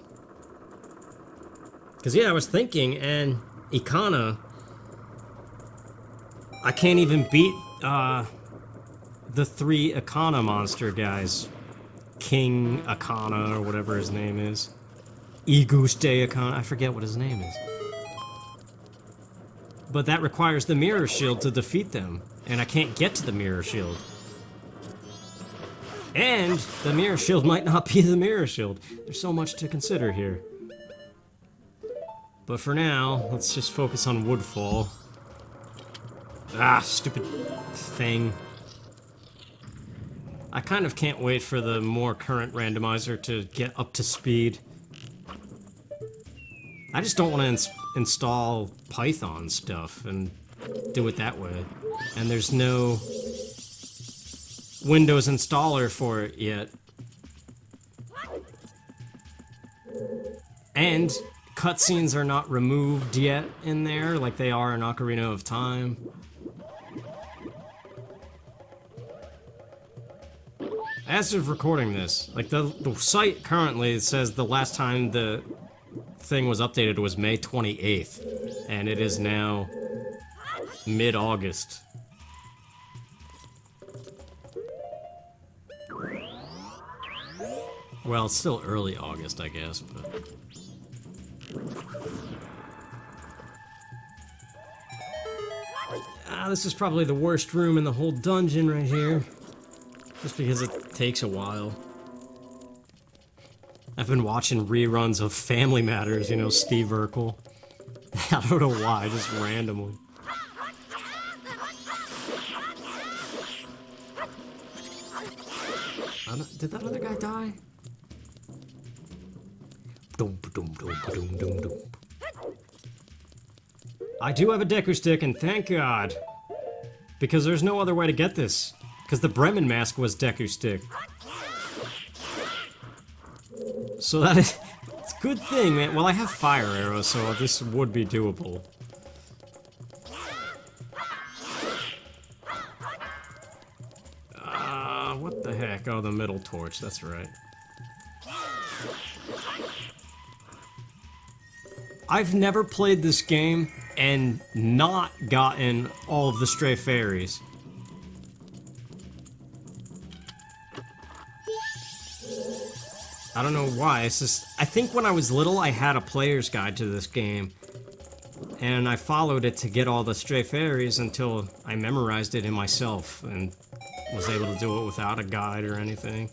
Because, yeah, I was thinking, and Ikana... I can't even beat, the 3 Ikana monster guys. King Ikana, or whatever his name is. Iguste Ikana, I forget what his name is. But that requires the mirror shield to defeat them, and I can't get to the mirror shield. And the mirror shield might not be the mirror shield. There's so much to consider here. But for now, let's just focus on Woodfall. Ah, stupid thing. I kind of can't wait for the more current randomizer to get up to speed. I just don't want to install Python stuff and do it that way. And there's no Windows installer for it yet. And cutscenes are not removed yet in there like they are in Ocarina of Time. As of recording this, like the site currently says the last time the thing was updated was May 28th, and it is now mid-August. Well, it's still early August, I guess, but... this is probably the worst room in the whole dungeon right here. Just because it takes a while. I've been watching reruns of Family Matters, you know, Steve Urkel. I don't know why, just randomly. Did that other guy die? I do have a Deku stick, and thank God. Because there's no other way to get this. Because the Bremen mask was Deku stick. So that is... It's a good thing, man. Well, I have fire arrows, so this would be doable. What the heck? Oh, the middle torch. That's right. I've never played this game and not gotten all of the stray fairies. I don't know why, it's just... I think when I was little, I had a player's guide to this game. And I followed it to get all the stray fairies until I memorized it in myself and was able to do it without a guide or anything.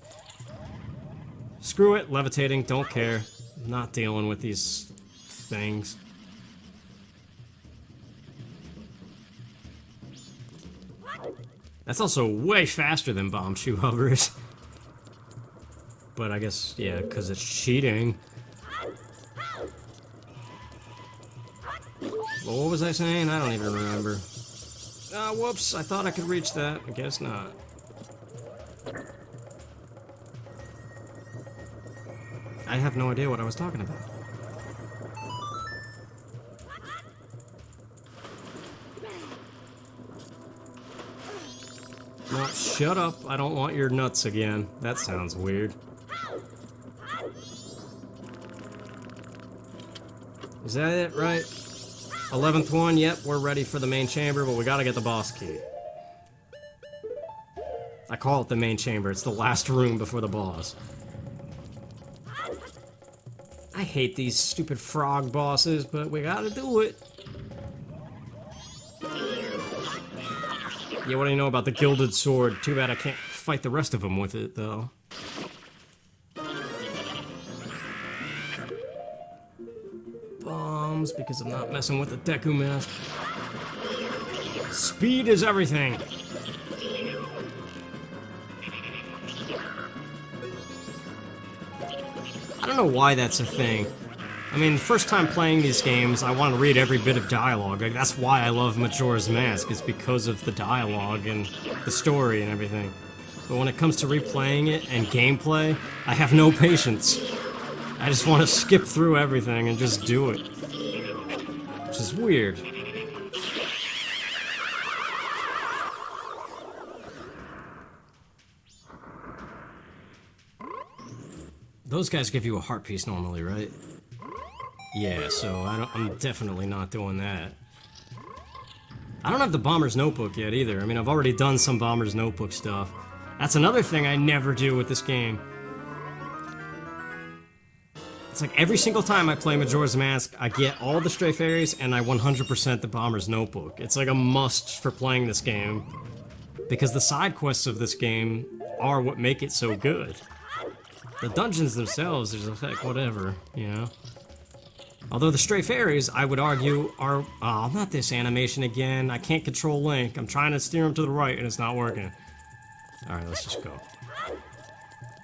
Screw it, levitating, don't care. I'm not dealing with these things. That's also way faster than Bombchu Hovers. But I guess, yeah, because it's cheating. Well, what was I saying? I don't even remember. Whoops, I thought I could reach that. I guess not. I have no idea what I was talking about. No, shut up. I don't want your nuts again. That sounds weird. Is that it, right? 11th one, yep, we're ready for the main chamber, but we gotta get the boss key. I call it the main chamber, it's the last room before the boss. I hate these stupid frog bosses, but we gotta do it. Yeah, what do you know about the Gilded Sword? Too bad I can't fight the rest of them with it, though. Bombs, because I'm not messing with the Deku mask. Speed is everything! I don't know why that's a thing. I mean, the first time playing these games, I want to read every bit of dialogue. Like, that's why I love Majora's Mask, is because of the dialogue and the story and everything. But when it comes to replaying it and gameplay, I have no patience. I just want to skip through everything and just do it. Which is weird. Those guys give you a heart piece normally, right? Yeah, so I'm definitely not doing that. I don't have the Bomber's Notebook yet either. I mean, I've already done some Bomber's Notebook stuff. That's another thing I never do with this game. It's like every single time I play Majora's Mask, I get all the Stray Fairies and I 100% the Bomber's Notebook. It's like a must for playing this game. Because the side quests of this game are what make it so good. The dungeons themselves are just like, whatever, you know? Although the Stray Fairies, I would argue, are... Oh, not this animation again. I can't control Link. I'm trying to steer him to the right, and it's not working. Alright, let's just go.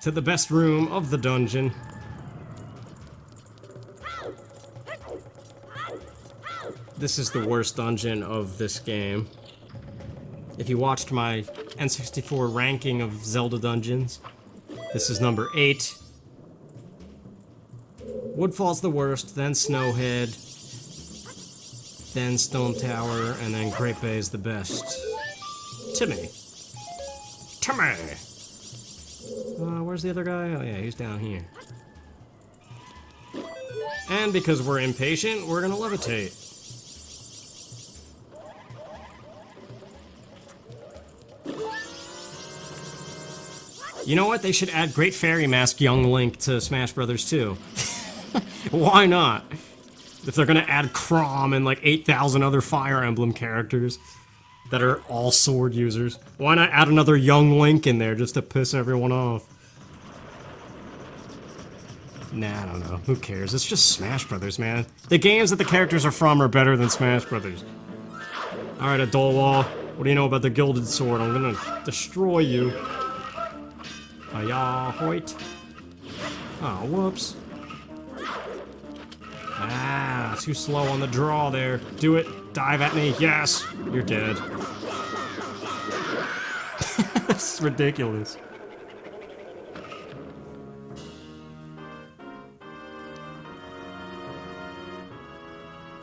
To the best room of the dungeon. This is the worst dungeon of this game. If you watched my N64 ranking of Zelda dungeons, this is number 8. Woodfall's the worst, then Snowhead, then Stone Tower, and then Great Bay is the best. Timmy. Where's the other guy? Oh yeah, he's down here. And because we're impatient, we're gonna levitate. You know what? They should add Great Fairy Mask Young Link to Smash Brothers 2. Why not? If they're gonna add Chrom and like 8,000 other Fire Emblem characters that are all sword users, why not add another Young Link in there just to piss everyone off? Nah, I don't know. Who cares? It's just Smash Brothers, man. The games that the characters are from are better than Smash Brothers. Alright, Adolwa. What do you know about the Gilded Sword? I'm gonna destroy you. Hiya, hoit. Oh, whoops. Ah, too slow on the draw there. Do it. Dive at me. Yes. You're dead. This is ridiculous.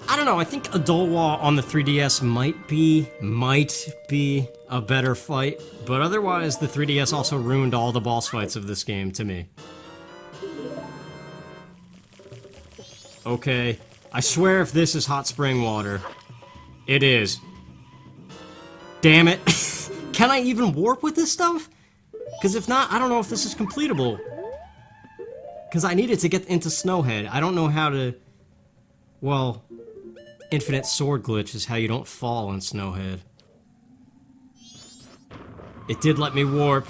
I don't know, I think Adolwa on the 3DS might be a better fight, but otherwise the 3DS also ruined all the boss fights of this game to me. Okay, I swear if this is hot spring water, it is. Damn it. Can I even warp with this stuff? Because if not, I don't know if this is completable. Because I needed to get into Snowhead. I don't know how to... Well, infinite sword glitch is how you don't fall on Snowhead. It did let me warp.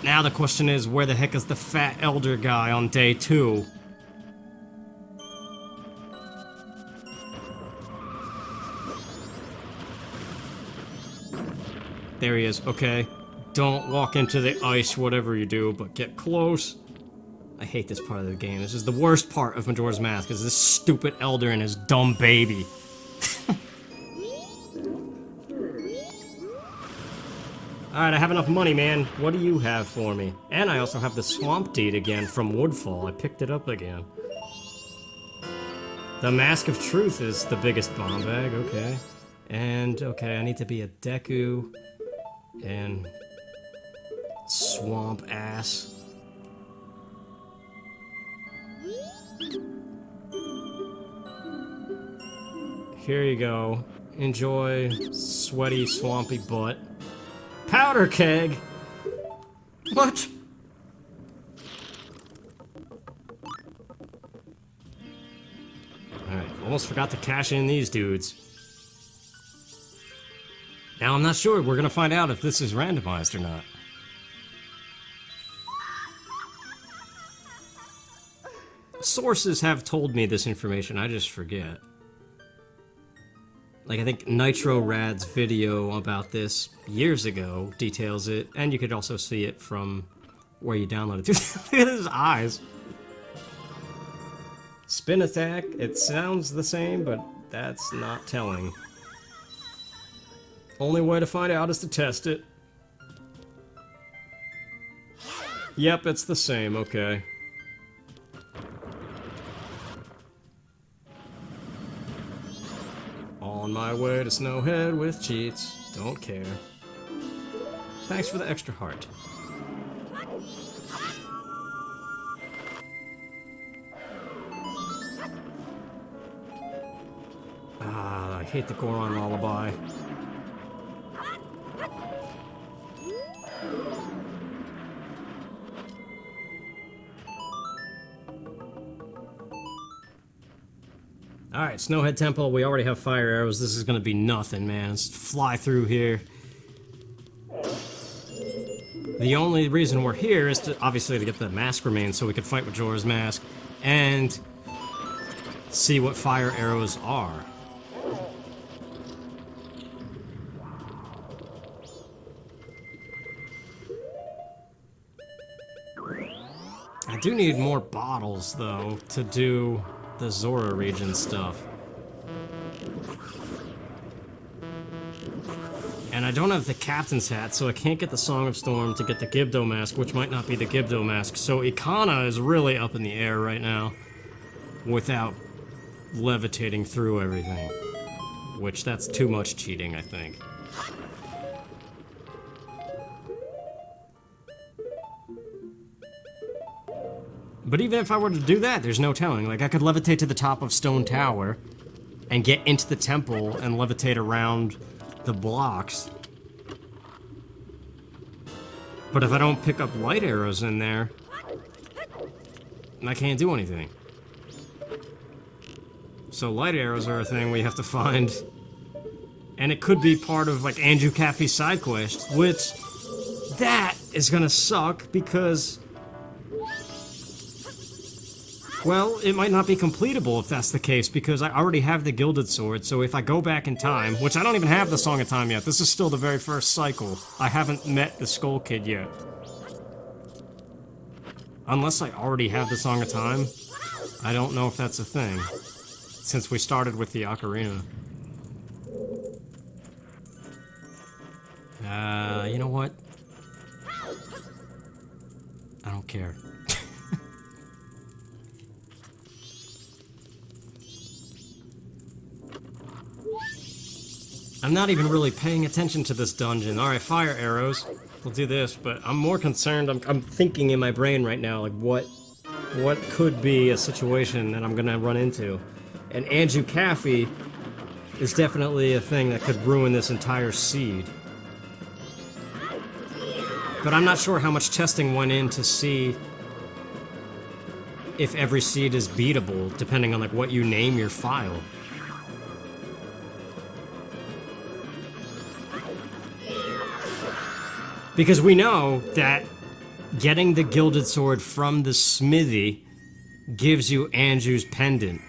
Now the question is, where the heck is the fat elder guy on day 2? There he is, okay. Don't walk into the ice, whatever you do, but get close. I hate this part of the game. This is the worst part of Majora's Mask, is this stupid elder and his dumb baby. Alright, I have enough money, man. What do you have for me? And I also have the Swamp Deed again from Woodfall. I picked it up again. The Mask of Truth is the biggest bomb bag, okay. And, okay, I need to be a Deku and Swamp Ass. Here you go. Enjoy sweaty, swampy butt. Powder keg? What? Alright, almost forgot to cash in these dudes. Now I'm not sure, we're gonna find out if this is randomized or not. Sources have told me this information, I just forget. Like, I think Nitro Rad's video about this years ago details it, and you could also see it from where you downloaded it. Look at his eyes. Spin attack, it sounds the same, but that's not telling. Only way to find out is to test it. Yep, it's the same, okay. On my way to Snowhead with cheats. Don't care. Thanks for the extra heart. Ah, I hate the Goron lullaby. Alright, Snowhead Temple, we already have fire arrows. This is gonna be nothing, man. Let's fly through here. The only reason we're here is to, obviously, to get the mask remains so we could fight Majora's Mask and see what fire arrows are. I do need more bottles, though, to do the Zora region stuff. And I don't have the captain's hat, so I can't get the Song of Storm to get the Gibdo mask, which might not be the Gibdo mask. So Ikana is really up in the air right now without levitating through everything. Which, that's too much cheating, I think. But even if I were to do that, there's no telling. Like, I could levitate to the top of Stone Tower and get into the temple and levitate around the blocks. But if I don't pick up light arrows in there, I can't do anything. So light arrows are a thing we have to find. And it could be part of, like, Andrew Caffey's side quest, which, that is gonna suck because, well, it might not be completable if that's the case, because I already have the Gilded Sword, so if I go back in time, which I don't even have the Song of Time yet, this is still the very first cycle. I haven't met the Skull Kid yet. Unless I already have the Song of Time, I don't know if that's a thing, since we started with the Ocarina. You know what? I don't care. I'm not even really paying attention to this dungeon. Alright, fire arrows. We'll do this, but I'm more concerned, I'm thinking in my brain right now, like, what could be a situation that I'm gonna run into? And Andrew Caffey is definitely a thing that could ruin this entire seed. But I'm not sure how much testing went in to see if every seed is beatable, depending on, like, what you name your file. Because we know that getting the Gilded Sword from the smithy gives you Andrew's pendant.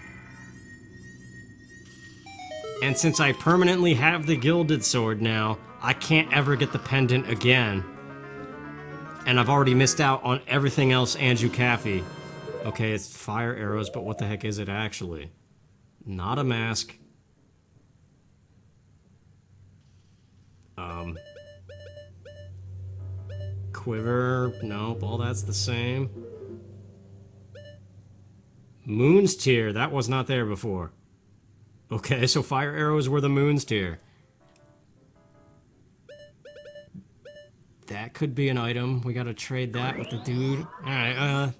And since I permanently have the Gilded Sword now, I can't ever get the pendant again. And I've already missed out on everything else Andrew Caffey. Okay, it's fire arrows, but what the heck is it actually? Not a mask. quiver. Nope, all that's the same. Moon's tier. That was not there before. Okay, so fire arrows were the moon's tier. That could be an item. We gotta trade that with the dude. Alright,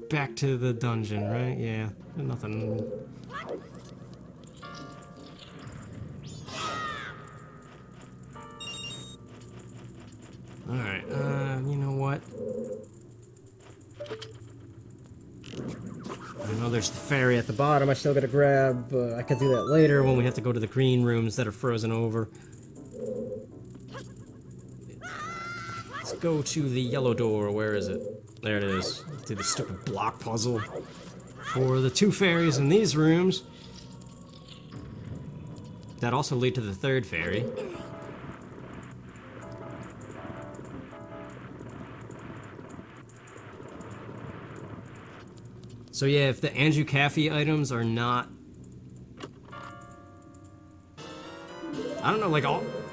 back to the dungeon, right? Yeah, nothing. Alright, you know what? I know there's the fairy at the bottom I still gotta grab, but I could do that later when we have to go to the green rooms that are frozen over. Let's go to the yellow door. Where is it? There it is. Do the stupid block puzzle for the 2 fairies in these rooms. That also lead to the 3rd fairy. So yeah, if the Anju Cafe items are not... I don't know, like,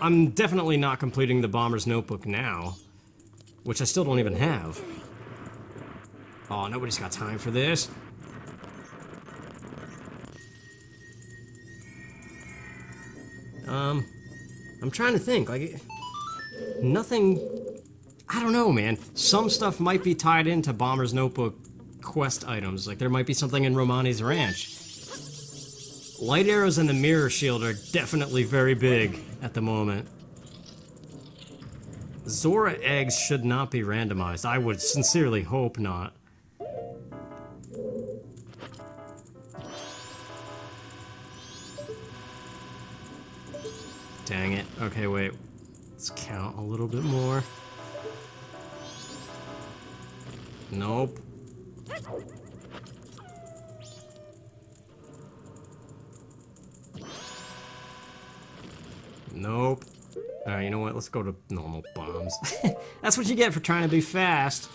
I'm definitely not completing the Bomber's Notebook now. Which I still don't even have. Oh, nobody's got time for this. I'm trying to think, like, nothing... I don't know, man. Some stuff might be tied into Bomber's Notebook quest items. Like, there might be something in Romani's Ranch. Light arrows and the mirror shield are definitely very big at the moment. Zora Eggs should not be randomized. I would sincerely hope not. Dang it. Okay, wait. Let's count a little bit more. Nope. Nope. Alright, you know what? Let's go to normal bombs. That's what you get for trying to be fast.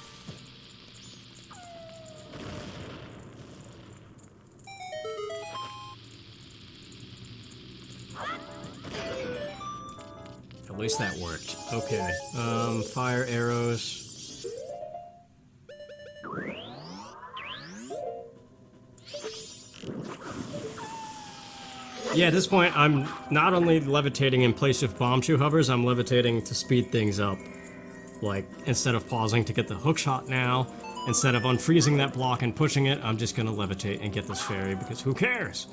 At least that worked. Okay. Fire arrows. Yeah, at this point, I'm not only levitating in place of Bombchu Hovers, I'm levitating to speed things up. Like, instead of pausing to get the hook shot now, instead of unfreezing that block and pushing it, I'm just gonna levitate and get this fairy, because who cares?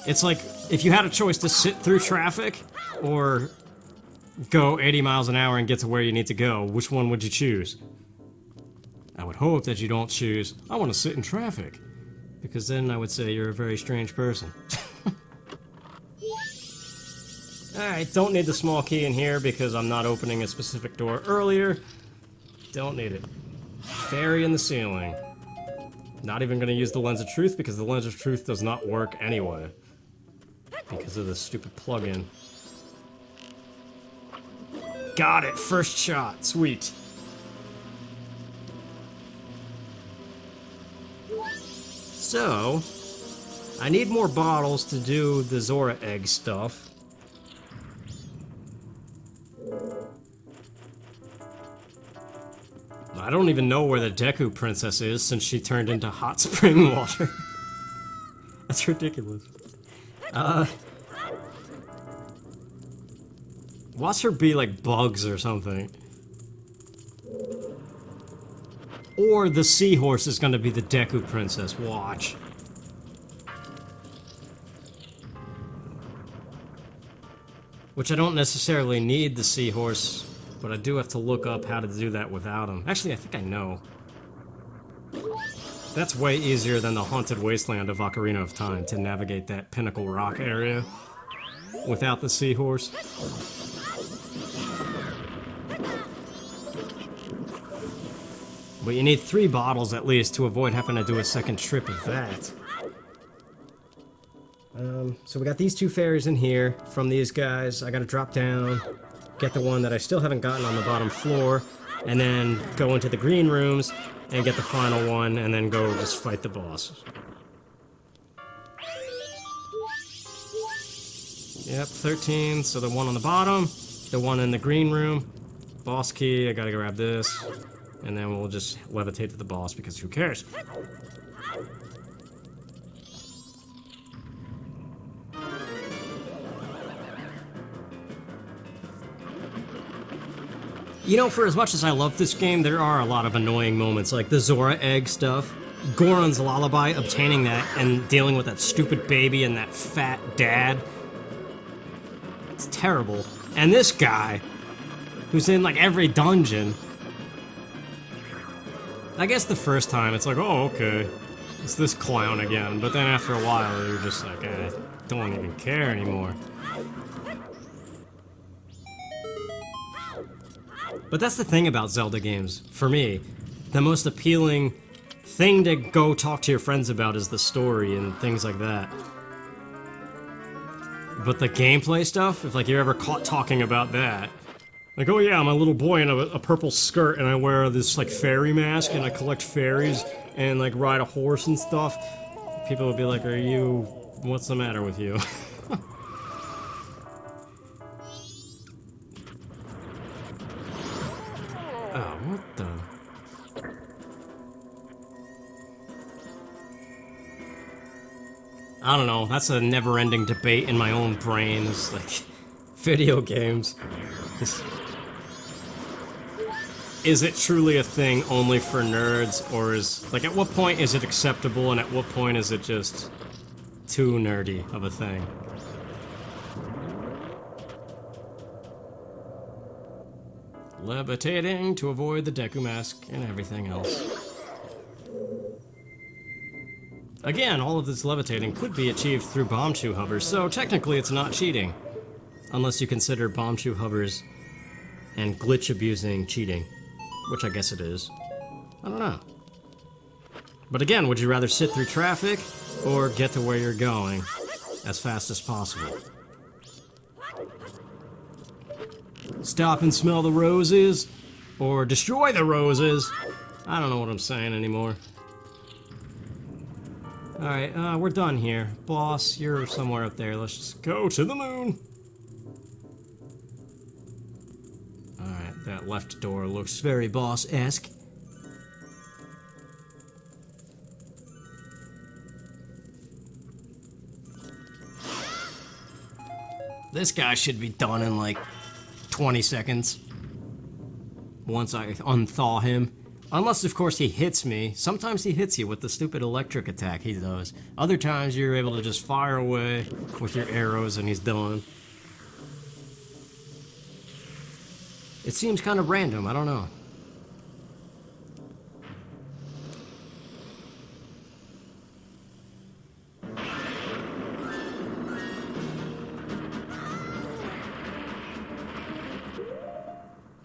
It's like, if you had a choice to sit through traffic, or go 80 miles an hour and get to where you need to go, which one would you choose? I would hope that you don't choose, I want to sit in traffic, because then I would say you're a very strange person. Alright, don't need the small key in here because I'm not opening a specific door earlier. Don't need it. Fairy in the ceiling. Not even going to use the Lens of Truth because the Lens of Truth does not work anyway. Because of this stupid plugin. Got it! First shot! Sweet. So, I need more bottles to do the Zora Egg stuff. I don't even know where the Deku Princess is since she turned into hot spring water. That's ridiculous. Watch her be like bugs or something. Or the seahorse is gonna be the Deku Princess. Watch. Which I don't necessarily need the seahorse, but I do have to look up how to do that without him. Actually, I think I know. That's way easier than the Haunted Wasteland of Ocarina of Time to navigate that Pinnacle Rock area without the seahorse. But you need 3 bottles at least to avoid having to do a second trip of that. So we got these 2 fairies in here from these guys. I gotta drop down, get the one that I still haven't gotten on the bottom floor, and then go into the green rooms and get the final one, and then go just fight the boss. Yep, 13, so the one on the bottom, the one in the green room, boss key, I gotta grab this, and then we'll just levitate to the boss because who cares? You know, for as much as I love this game, there are a lot of annoying moments, like the Zora Egg stuff, Goron's lullaby, obtaining that, and dealing with that stupid baby and that fat dad. It's terrible. And this guy, who's in like every dungeon. I guess the first time it's like, oh, okay, it's this clown again. But then after a while, you're just like, I don't even care anymore. But that's the thing about Zelda games, for me. The most appealing thing to go talk to your friends about is the story and things like that. But the gameplay stuff, if like you're ever caught talking about that, like, oh yeah, I'm a little boy in a purple skirt and I wear this like fairy mask and I collect fairies and like ride a horse and stuff, people would be like, what's the matter with you? Oh, what the? I don't know, that's a never-ending debate in my own brain. It's like, video games. Is it truly a thing only for nerds, or like, at what point is it acceptable, and at what point is it just too nerdy of a thing? Levitating to avoid the Deku mask and everything else. Again, all of this levitating could be achieved through Bombchu Hovers, so technically it's not cheating. Unless you consider Bombchu Hovers and glitch abusing cheating. Which I guess it is. I don't know. But again, would you rather sit through traffic or get to where you're going as fast as possible? Stop and smell the roses, or destroy the roses. I don't know what I'm saying anymore. Alright, we're done here. Boss, you're somewhere up there. Let's just go to the moon. Alright, that left door looks very boss-esque. This guy should be done in like 20 seconds. Once I unthaw him. Unless, of course, he hits me. Sometimes he hits you with the stupid electric attack he does. Other times you're able to just fire away with your arrows and he's done. It seems kind of random, I don't know.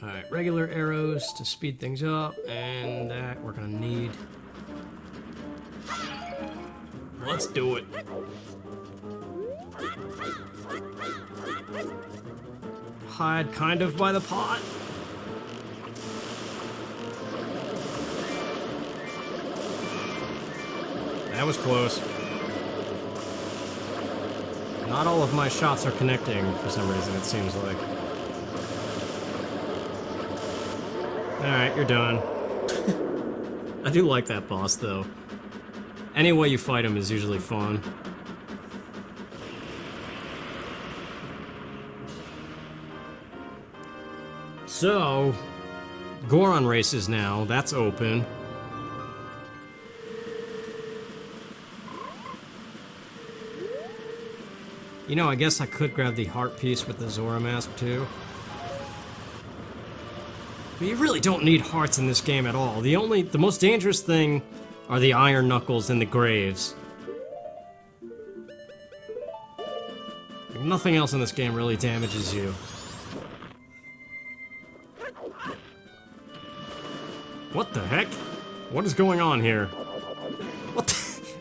Alright, regular arrows to speed things up, and that we're gonna need. Let's do it. Hide kind of by the pot. That was close. Not all of my shots are connecting for some reason, it seems like. Alright, you're done. I do like that boss, though. Any way you fight him is usually fun. So, Goron races now, that's open. You know, I guess I could grab the heart piece with the Zora mask, too. But you really don't need hearts in this game at all. The most dangerous thing are the iron knuckles and the graves. Like, nothing else in this game really damages you. What the heck? What is going on here?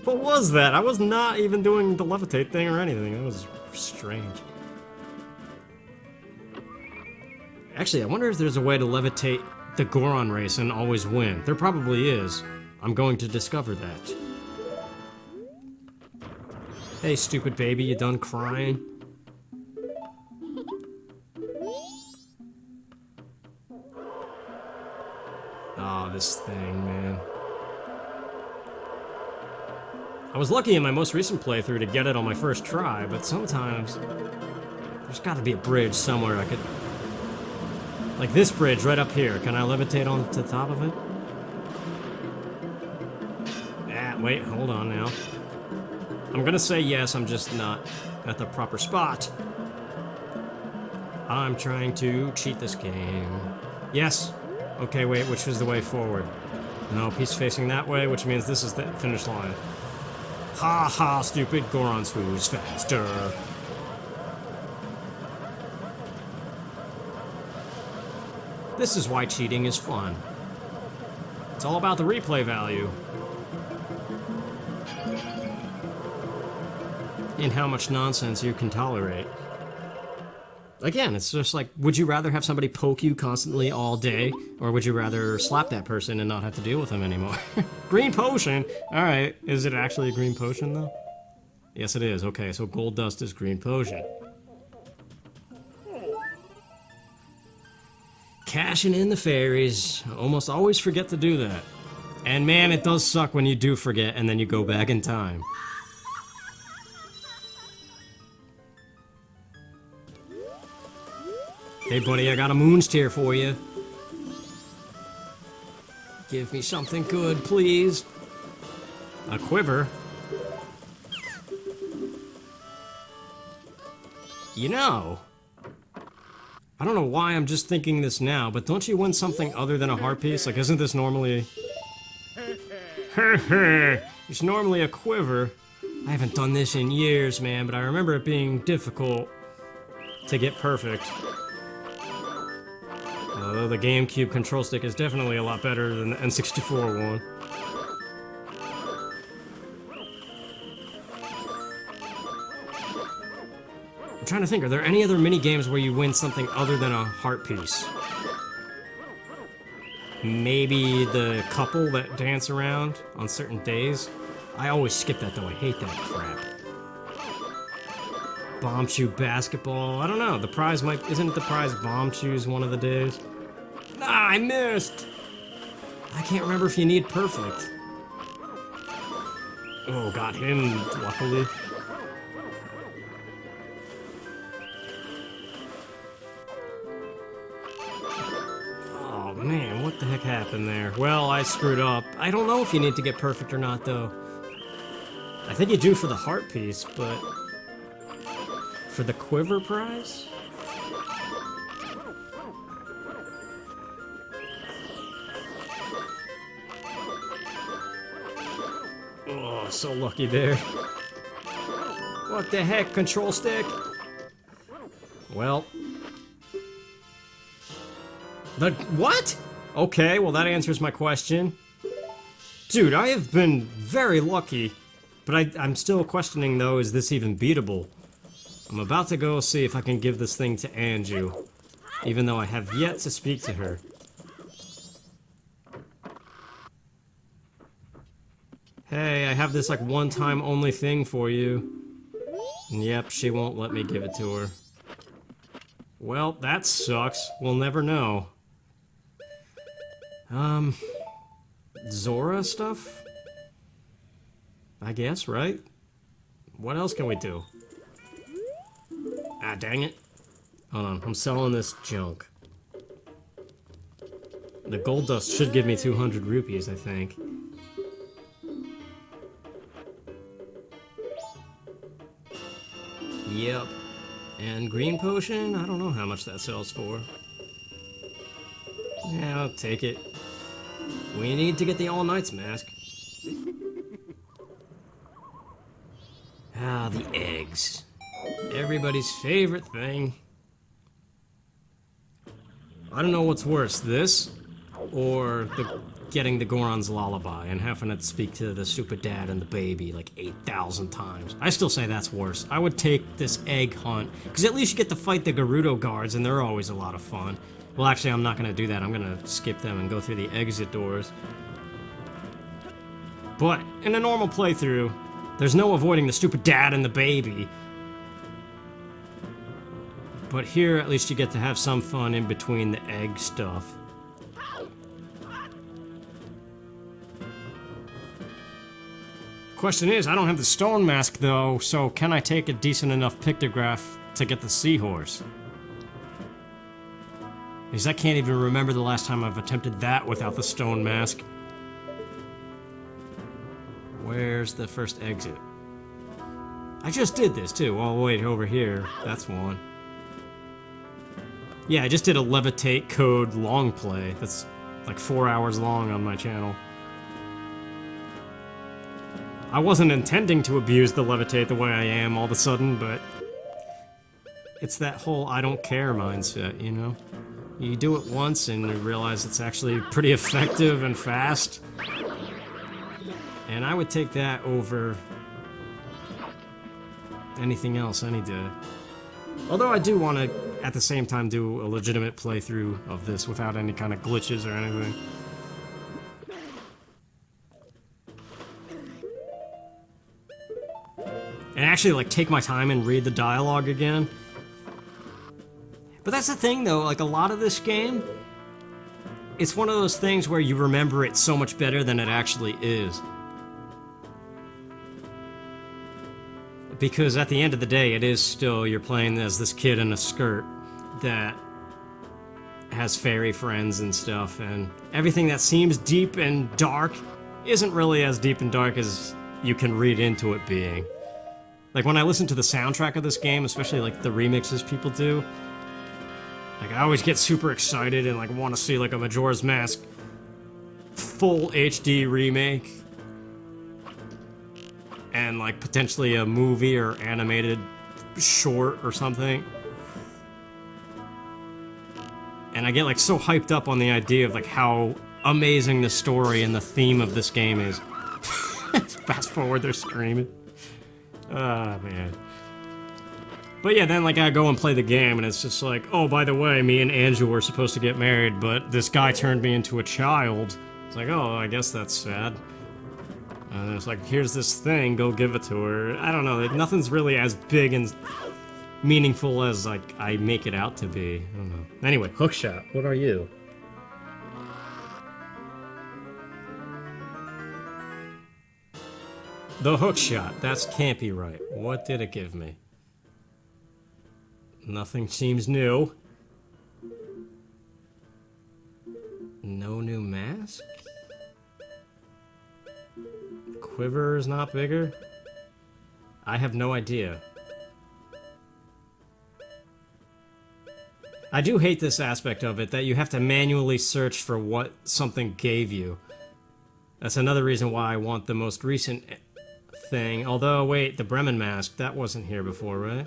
What was that? I was not even doing the levitate thing or anything. That was strange. Actually, I wonder if there's a way to levitate the Goron race and always win. There probably is. I'm going to discover that. Hey, stupid baby, you done crying? Oh, this thing, man. I was lucky in my most recent playthrough to get it on my first try, but sometimes there's got to be a bridge somewhere I could... Like this bridge right up here. Can I levitate on to the top of it? Ah, wait, hold on now. I'm gonna say yes, I'm just not at the proper spot. I'm trying to cheat this game. Yes. Okay, wait, which is the way forward? Nope, he's facing that way, which means this is the finish line. Ha ha, stupid Gorons, who's faster? This is why cheating is fun. It's all about the replay value. And how much nonsense you can tolerate. Again, it's just like, would you rather have somebody poke you constantly all day, or would you rather slap that person and not have to deal with them anymore? Green potion! Alright, is it actually a green potion, though? Yes, it is. Okay, so gold dust is green potion. Cashing in the fairies. Almost always forget to do that. And man, it does suck when you do forget and then you go back in time. Hey buddy, I got a moon's tear for you. Give me something good, please. A quiver? You know, I don't know why I'm just thinking this now, but don't you win something other than a heart piece? Like, isn't this normally... It's normally a quiver. I haven't done this in years, man, but I remember it being difficult to get perfect. Although the GameCube control stick is definitely a lot better than the N64 one. I'm trying to think, are there any other mini games where you win something other than a heart piece? Maybe the couple that dance around on certain days? I always skip that though, I hate that crap. Bombchu basketball, I don't know, the prize might... Isn't the prize Bombchus one of the days? Ah, I missed! I can't remember if you need perfect. Oh, got him, luckily. Oh man, what the heck happened there? Well, I screwed up. I don't know if you need to get perfect or not, though. I think you do for the heart piece, but... For the quiver prize? Oh, so lucky there. What the heck, control stick? Well. What? Okay, well that answers my question. Dude, I have been very lucky, but I'm still questioning though, is this even beatable? I'm about to go see if I can give this thing to Anju, even though I have yet to speak to her. Hey, I have this like one-time only thing for you. And yep, she won't let me give it to her. Well, that sucks. We'll never know. Zora stuff? I guess, right? What else can we do? Ah, dang it. Hold on, I'm selling this junk. The gold dust should give me 200 rupees, I think. Yep. And green potion? I don't know how much that sells for. Yeah, I'll take it. We need to get the All Knights mask. Ah, the eggs. Everybody's favorite thing. I don't know what's worse, this or getting the Goron's lullaby and having to speak to the stupid dad and the baby like 8,000 times. I still say that's worse. I would take this egg hunt, because at least you get to fight the Gerudo guards and they're always a lot of fun. Well, actually, I'm not going to do that. I'm going to skip them and go through the exit doors. But in a normal playthrough, there's no avoiding the stupid dad and the baby. But here, at least you get to have some fun in between the egg stuff. Question is, I don't have the stone mask though, so can I take a decent enough pictograph to get the seahorse? Because I can't even remember the last time I've attempted that without the stone mask. Where's the first exit? I just did this too. Oh wait, over here. That's one. Yeah, I just did a levitate code long play. That's like 4 hours long on my channel. I wasn't intending to abuse the levitate the way I am all of a sudden, but it's that whole I don't care mindset, you know? You do it once and you realize it's actually pretty effective and fast. And I would take that over anything else any day. Although I do want to, at the same time, do a legitimate playthrough of this without any kind of glitches or anything. And actually, like, take my time and read the dialogue again. But that's the thing, though, like, a lot of this game, it's one of those things where you remember it so much better than it actually is. Because at the end of the day, it is still, you're playing as this kid in a skirt that has fairy friends and stuff, and everything that seems deep and dark isn't really as deep and dark as you can read into it being. Like, when I listen to the soundtrack of this game, especially, like, the remixes people do, like, I always get super excited and, like, want to see, like, a Majora's Mask full HD remake. And, like, potentially a movie or animated short or something. And I get, like, so hyped up on the idea of, like, how amazing the story and the theme of this game is. Fast forward, they're screaming. Ah, man. But yeah, then, like, I go and play the game, and it's just like, oh, by the way, me and Anju were supposed to get married, but this guy turned me into a child. It's like, oh, I guess that's sad. And it's like, here's this thing, go give it to her. I don't know, like, nothing's really as big and meaningful as, like, I make it out to be. I don't know. Anyway, Hookshot, what are you? The Hookshot, that's can't be right. What did it give me? Nothing seems new. No new mask? Quiver is not bigger? I have no idea. I do hate this aspect of it, that you have to manually search for what something gave you. That's another reason why I want the most recent thing. Although, wait, the Bremen mask, that wasn't here before, right?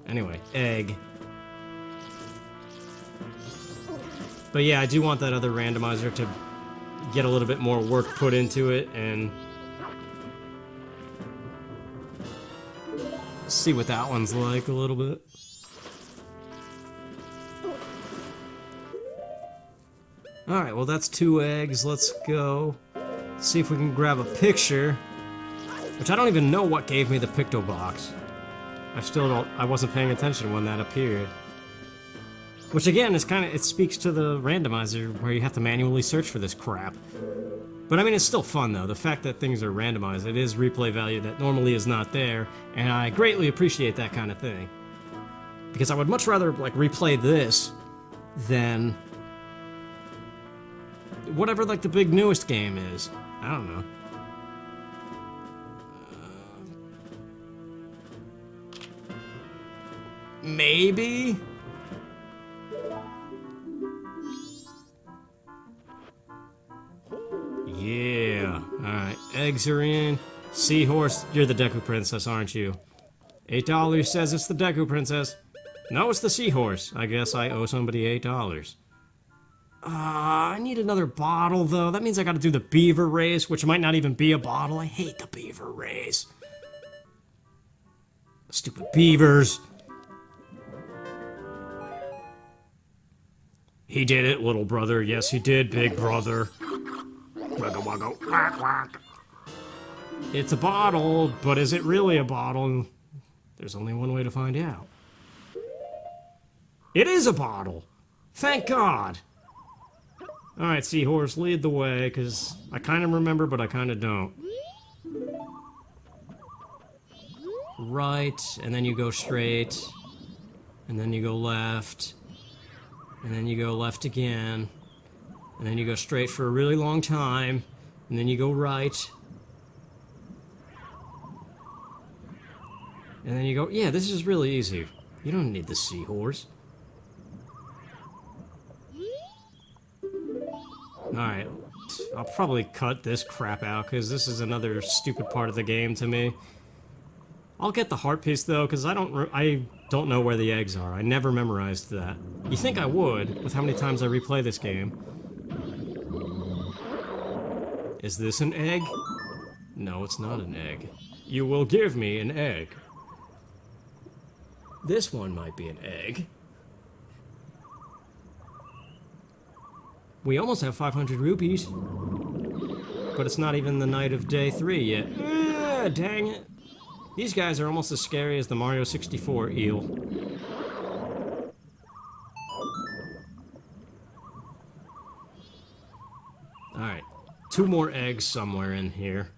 Anyway, egg. But yeah, I do want that other randomizer to get a little bit more work put into it and see what that one's like a little bit. Alright, well that's 2 eggs, let's go. See if we can grab a picture. Which I don't even know what gave me the Picto Box. I wasn't paying attention when that appeared. Which again is it speaks to the randomizer where you have to manually search for this crap. But I mean, it's still fun though. The fact that things are randomized, it is replay value that normally is not there, and I greatly appreciate that kind of thing. Because I would much rather, like, replay this than whatever, like, the big newest game is. I don't know. Maybe? Yeah. Alright, eggs are in. Seahorse, you're the Deku Princess, aren't you? $8 says it's the Deku Princess. No, it's the Seahorse. I guess I owe somebody $8. I need another bottle, though. That means I gotta do the beaver race, which might not even be a bottle. I hate the beaver race. Stupid beavers. He did it, little brother. Yes, he did, big brother. Wugga wugga, quack quack. It's a bottle, but is it really a bottle? There's only one way to find out. It is a bottle! Thank God! Alright, Seahorse, lead the way, because I kind of remember, but I kind of don't. right, and then you go straight, and then you go left, and then you go left again, and then you go straight for a really long time, and then you go right, and then you go, yeah, this is really easy. You don't need the seahorse. Alright, I'll probably cut this crap out, because this is another stupid part of the game to me. I'll get the heart piece, though, because I don't know where the eggs are. I never memorized that. You think I would, with how many times I replay this game. Is this an egg? No, it's not an egg. You will give me an egg. This one might be an egg. We almost have 500 rupees. But it's not even the night of day 3 yet. Ah, dang it. These guys are almost as scary as the Mario 64 eel. Alright. 2 more eggs somewhere in here.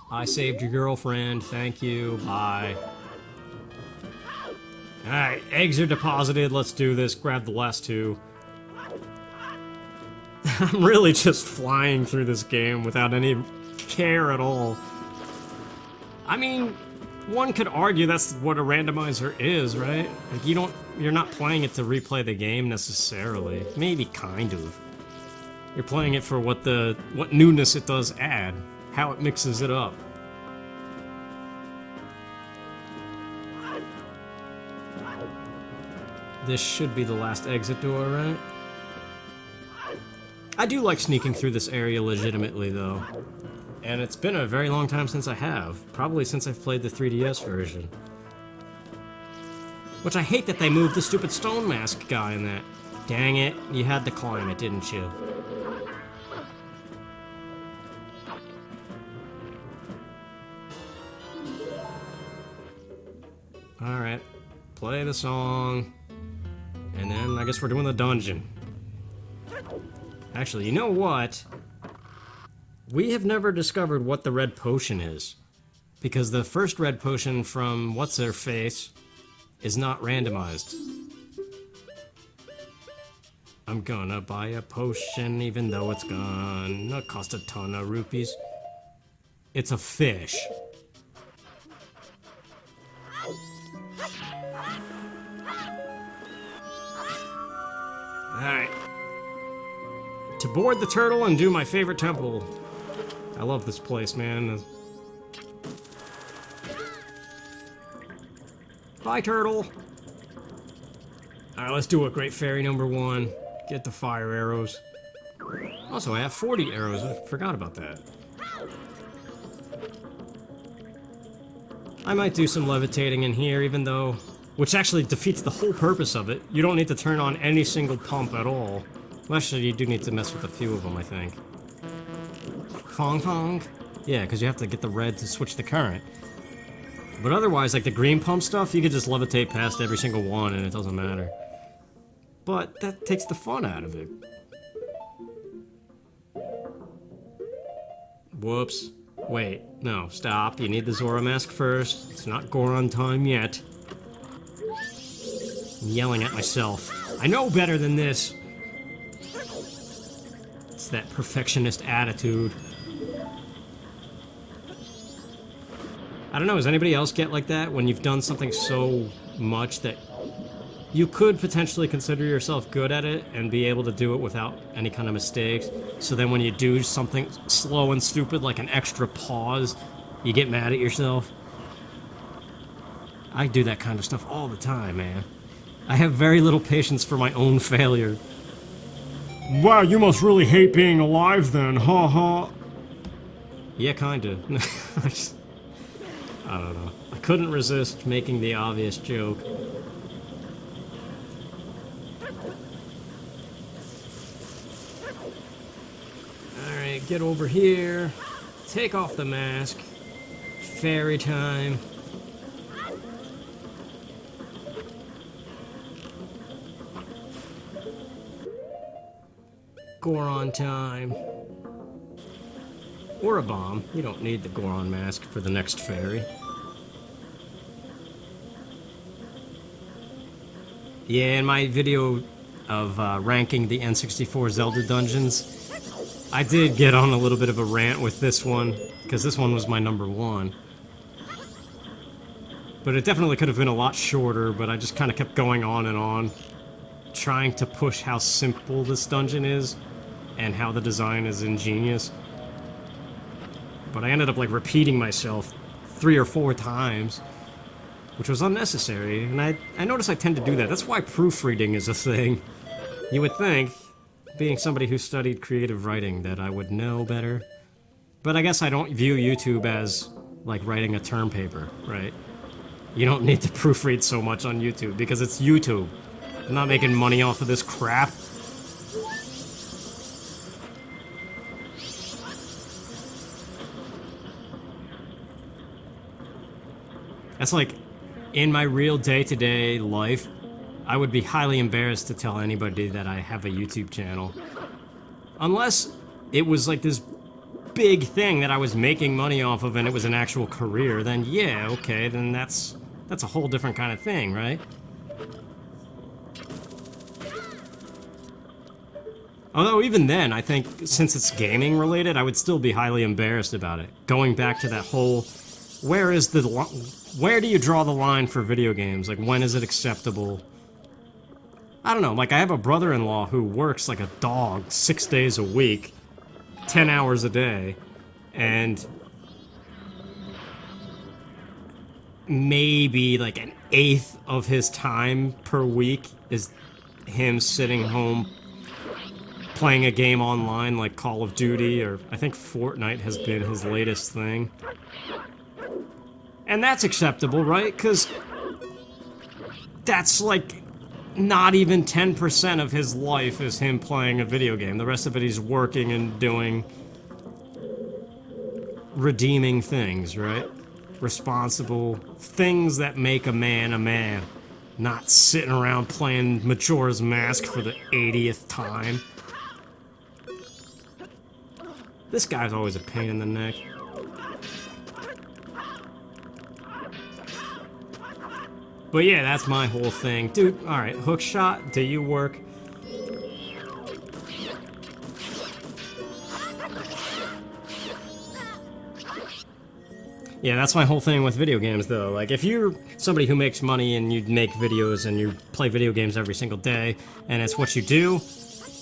I saved your girlfriend. Thank you. Bye. Alright, eggs are deposited. Let's do this. Grab the last 2. I'm really just flying through this game without any care at all. I mean, one could argue that's what a randomizer is, right? Like, you're not playing it to replay the game necessarily. Maybe kind of. You're playing it for what newness it does add, how it mixes it up. This should be the last exit door, right? I do like sneaking through this area legitimately, though. And it's been a very long time since I have. Probably since I've played the 3DS version. Which I hate that they moved the stupid stone mask guy in that. Dang it, you had to climb it, didn't you? Alright, play the song. And then I guess we're doing the dungeon. Actually, you know what? We have never discovered what the red potion is. Because the first red potion from What's-Her-Face is not randomized. I'm gonna buy a potion even though it's gonna cost a ton of rupees. It's a fish. Alright. To board the turtle and do my favorite temple. I love this place, man. Bye, turtle. Alright, let's do it. Great fairy number 1. Get the fire arrows. Also, I have 40 arrows. I forgot about that. I might do some levitating in here, even though... Which actually defeats the whole purpose of it. You don't need to turn on any single pump at all. Well, actually, you do need to mess with a few of them, I think. Fong fong. Yeah, because you have to get the red to switch the current. But otherwise, like the green pump stuff, you could just levitate past every single one and it doesn't matter. But that takes the fun out of it. Whoops. Wait, no, stop. You need the Zora mask first. It's not Goron time yet. I'm yelling at myself. I know better than this. It's that perfectionist attitude. I don't know, does anybody else get like that when you've done something so much that you could potentially consider yourself good at it and be able to do it without any kind of mistakes? So then when you do something slow and stupid like an extra pause, you get mad at yourself? I do that kind of stuff all the time, man. I have very little patience for my own failure. Wow, you must really hate being alive then, ha ha. Yeah, kinda. I don't know. I couldn't resist making the obvious joke. Alright, get over here. Take off the mask. Fairy time. Goron time. Or a bomb. You don't need the Goron mask for the next fairy. Yeah, in my video of ranking the N64 Zelda dungeons, I did get on a little bit of a rant with this one, because this one was my #1. But it definitely could have been a lot shorter, but I just kind of kept going on, trying to push how simple this dungeon is, and how the design is ingenious. But I ended up, like, repeating myself 3 or 4 times, which was unnecessary, and I notice I tend to do that. That's why proofreading is a thing. You would think, being somebody who studied creative writing, that I would know better. But I guess I don't view YouTube as, like, writing a term paper, right? You don't need to proofread so much on YouTube, because it's YouTube. I'm not making money off of this crap. That's like, in my real day-to-day life, I would be highly embarrassed to tell anybody that I have a YouTube channel. Unless it was like this big thing that I was making money off of and it was an actual career, then yeah, okay, then that's a whole different kind of thing, right? Although even then, I think, since it's gaming related, I would still be highly embarrassed about it. Going back to that whole, where do you draw the line for video games? Like, when is it acceptable? I don't know, like, I have a brother-in-law who works like a dog 6 days a week, 10 hours a day, and maybe like an eighth of his time per week is him sitting home playing a game online like Call of Duty, or I think Fortnite has been his latest thing. And that's acceptable, right? Because that's like not even 10% of his life is him playing a video game. The rest of it he's working and doing redeeming things, right? Responsible things that make a man, not sitting around playing Majora's Mask for the 80th time. This guy's always a pain in the neck. But yeah, that's my whole thing. Dude, alright, hook shot, do you work? Yeah, that's my whole thing with video games, though. Like, if you're somebody who makes money and you make videos and you play video games every single day, and it's what you do,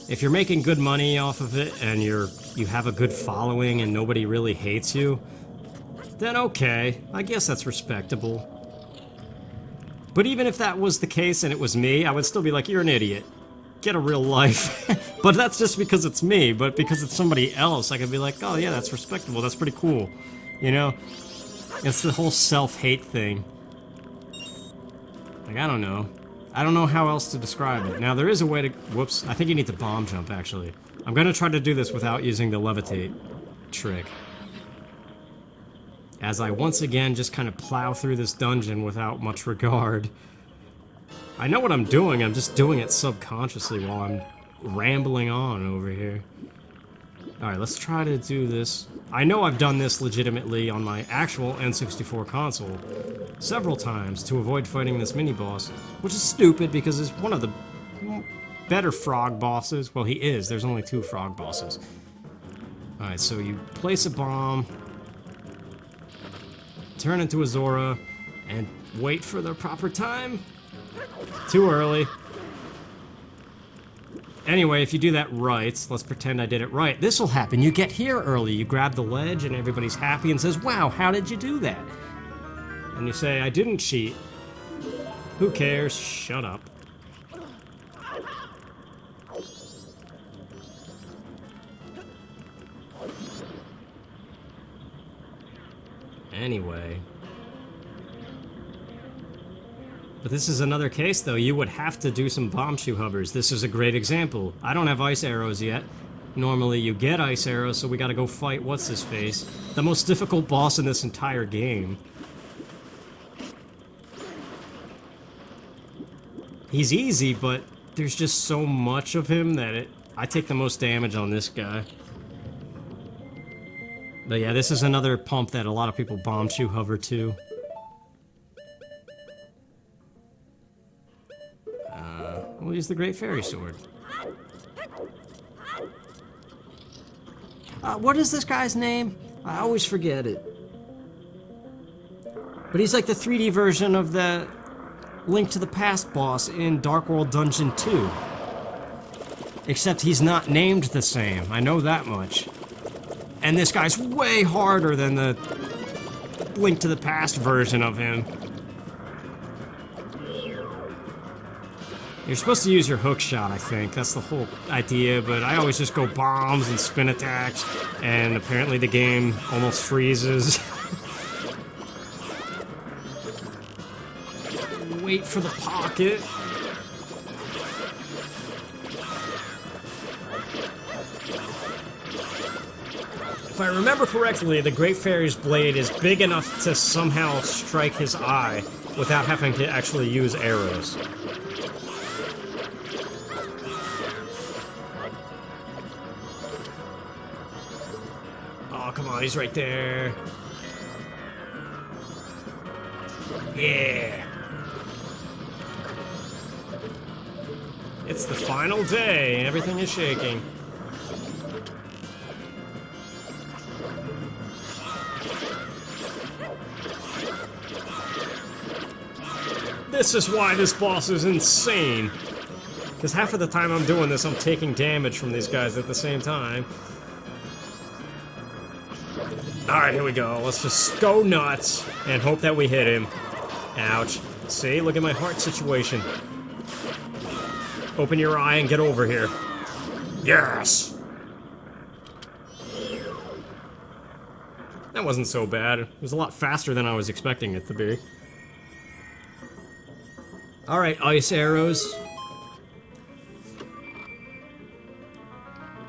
if you're making good money off of it and you have a good following and nobody really hates you, then okay, I guess that's respectable. But even if that was the case and it was me, I would still be like, you're an idiot. Get a real life. But that's just because it's me, but because it's somebody else, I could be like, oh yeah, that's respectable, that's pretty cool. You know? It's the whole self-hate thing. Like, I don't know. I don't know how else to describe it. Now, there is a way to... Whoops. I think you need to bomb jump, actually. I'm gonna try to do this without using the levitate trick. As I once again just kind of plow through this dungeon without much regard. I know what I'm doing, I'm just doing it subconsciously while I'm rambling on over here. Alright, let's try to do this. I know I've done this legitimately on my actual N64 console several times to avoid fighting this mini-boss, which is stupid because it's one of the better frog bosses. Well, he is. There's only 2 frog bosses. Alright, so you place a bomb, turn into a Zora, and wait for the proper time. Too early. Anyway, if you do that right, let's pretend I did it right, this'll happen. You get here early, you grab the ledge, and everybody's happy and says, wow, how did you do that? And you say, I didn't cheat. Who cares? Shut up. Anyway. But this is another case, though. You would have to do some Bombchu Hovers. This is a great example. I don't have ice arrows yet. Normally you get ice arrows, so we gotta go fight what's-his-face. The most difficult boss in this entire game. He's easy, but there's just so much of him that I take the most damage on this guy. But yeah, this is another pump that a lot of people Bombchu hover to. We'll use the Great Fairy Sword. What is this guy's name? I always forget it. But he's like the 3D version of the Link to the Past boss in Dark World Dungeon 2. Except he's not named the same, I know that much. And this guy's way harder than the Link to the Past version of him. You're supposed to use your hook shot, I think. That's the whole idea, but I always just go bombs and spin attacks, and apparently the game almost freezes. Wait for the pocket. If I remember correctly, the Great Fairy's blade is big enough to somehow strike his eye without having to actually use arrows. Oh, come on, he's right there. Yeah. It's the final day, and everything is shaking. This is why this boss is insane. Because half of the time I'm doing this, I'm taking damage from these guys at the same time. Alright, here we go. Let's just go nuts and hope that we hit him. Ouch. See? Look at my heart situation. Open your eye and get over here. Yes! That wasn't so bad. It was a lot faster than I was expecting it to be. Alright, ice arrows.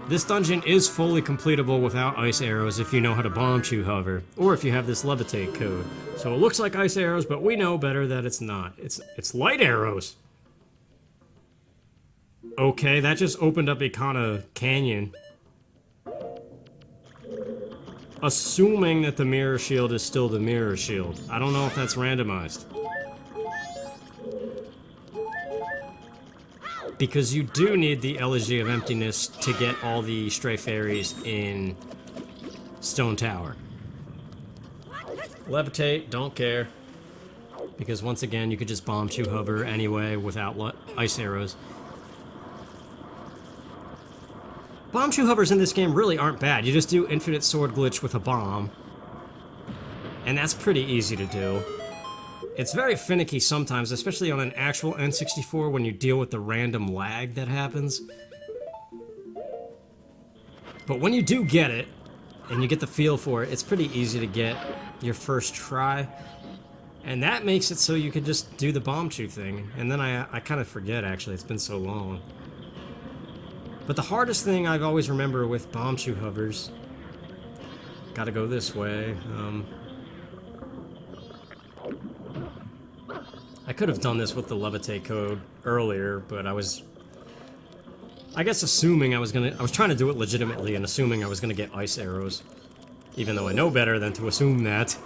This dungeon is fully completable without ice arrows if you know how to Bombchu hover, or if you have this levitate code. So it looks like ice arrows, but we know better that it's not. It's light arrows. Okay, that just opened up a kind of canyon. Assuming that the mirror shield is still the mirror shield. I don't know if that's randomized. Because you do need the Elegy of Emptiness to get all the stray fairies in Stone Tower. Levitate, don't care. Because once again, you could just Bombchu hover anyway without ice arrows. Bombchu hovers in this game really aren't bad. You just do infinite sword glitch with a bomb. And that's pretty easy to do. It's very finicky sometimes, especially on an actual N64 when you deal with the random lag that happens. But when you do get it, and you get the feel for it, it's pretty easy to get your first try. And that makes it so you could just do the Bombchu thing. And then I kind of forget, actually, it's been so long. But the hardest thing I've always remember with Bombchu hovers... Gotta go this way, I could have done this with the levitate code earlier, but I guess assuming I was trying to do it legitimately and assuming I was gonna get ice arrows. Even though I know better than to assume that.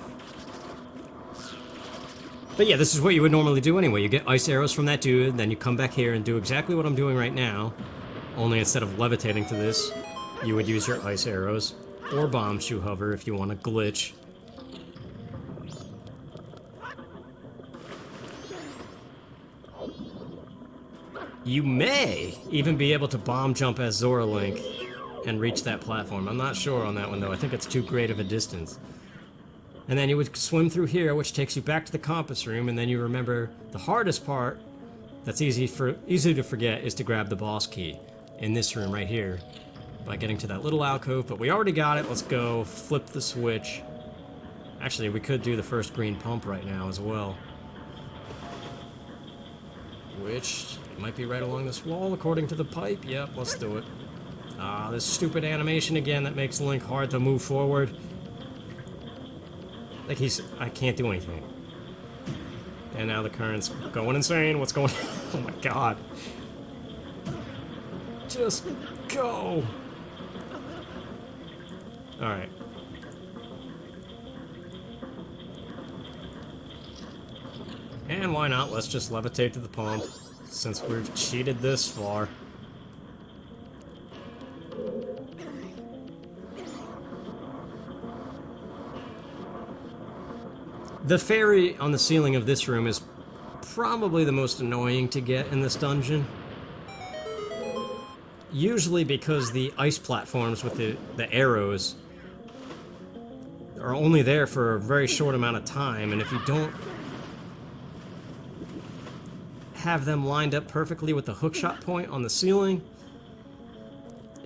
But yeah, this is what you would normally do anyway. You get ice arrows from that dude, then you come back here and do exactly what I'm doing right now. Only instead of levitating to this, you would use your ice arrows. Or Bombchu hover if you want to glitch. You may even be able to bomb jump as Zora Link and reach that platform. I'm not sure on that one though. I think it's too great of a distance. And then you would swim through here, which takes you back to the compass room, and then you remember the hardest part that's easy to forget is to grab the boss key in this room right here by getting to that little alcove, but we already got it. Let's go flip the switch. Actually, we could do the first green pump right now as well. Which might be right along this wall, according to the pipe. Yep, let's do it. Ah, this stupid animation again that makes Link hard to move forward. Like I can't do anything. And now the current's going insane. What's going on? Oh my god. Just go. Alright. And why not? Let's just levitate to the pump, since we've cheated this far. The fairy on the ceiling of this room is probably the most annoying to get in this dungeon. Usually because the ice platforms with the arrows are only there for a very short amount of time, and if you don't have them lined up perfectly with the hookshot point on the ceiling,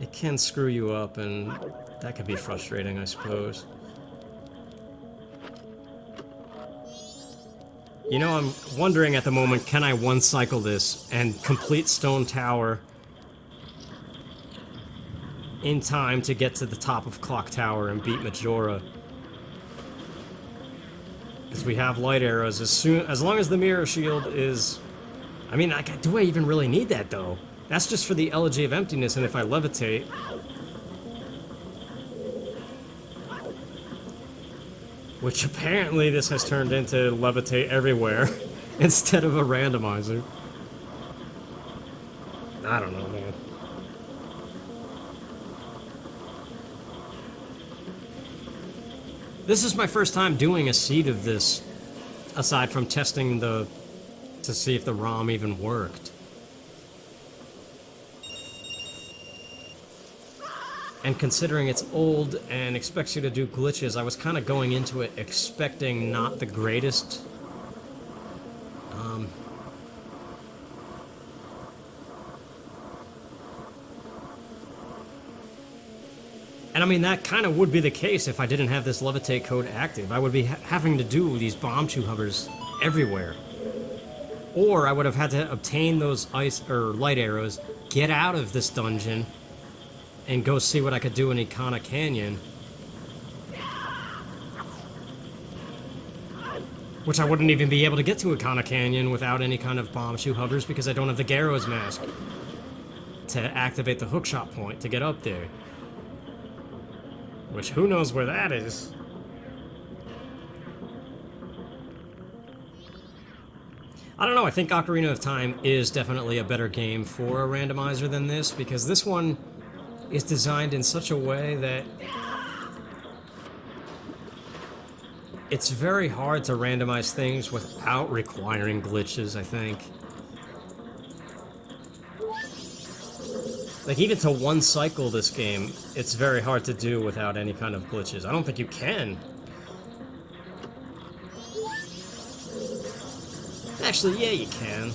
it can screw you up, and that can be frustrating, I suppose. You know, I'm wondering at the moment, can I one-cycle this and complete Stone Tower in time to get to the top of Clock Tower and beat Majora? Because we have light arrows. As long as the mirror shield is... I mean, do I even really need that, though? That's just for the Elegy of Emptiness, and if I levitate... Which apparently this has turned into levitate everywhere instead of a randomizer. I don't know, man. This is my first time doing a seed of this, aside from testing to see if the ROM even worked. And considering it's old and expects you to do glitches, I was kind of going into it expecting not the greatest. And I mean, that kind of would be the case if I didn't have this levitate code active. I would be having to do these Bombchu Hovers everywhere. Or I would have had to obtain those ice or light arrows, get out of this dungeon, and go see what I could do in Ikana Canyon. Which I wouldn't even be able to get to Ikana Canyon without any kind of Bombchu Hovers because I don't have the Garrow's Mask to activate the hookshot point to get up there. Which, who knows where that is? I don't know, I think Ocarina of Time is definitely a better game for a randomizer than this, because this one is designed in such a way that it's very hard to randomize things without requiring glitches, I think. Like, even to one-cycle this game, it's very hard to do without any kind of glitches. I don't think you can. Actually, yeah, you can.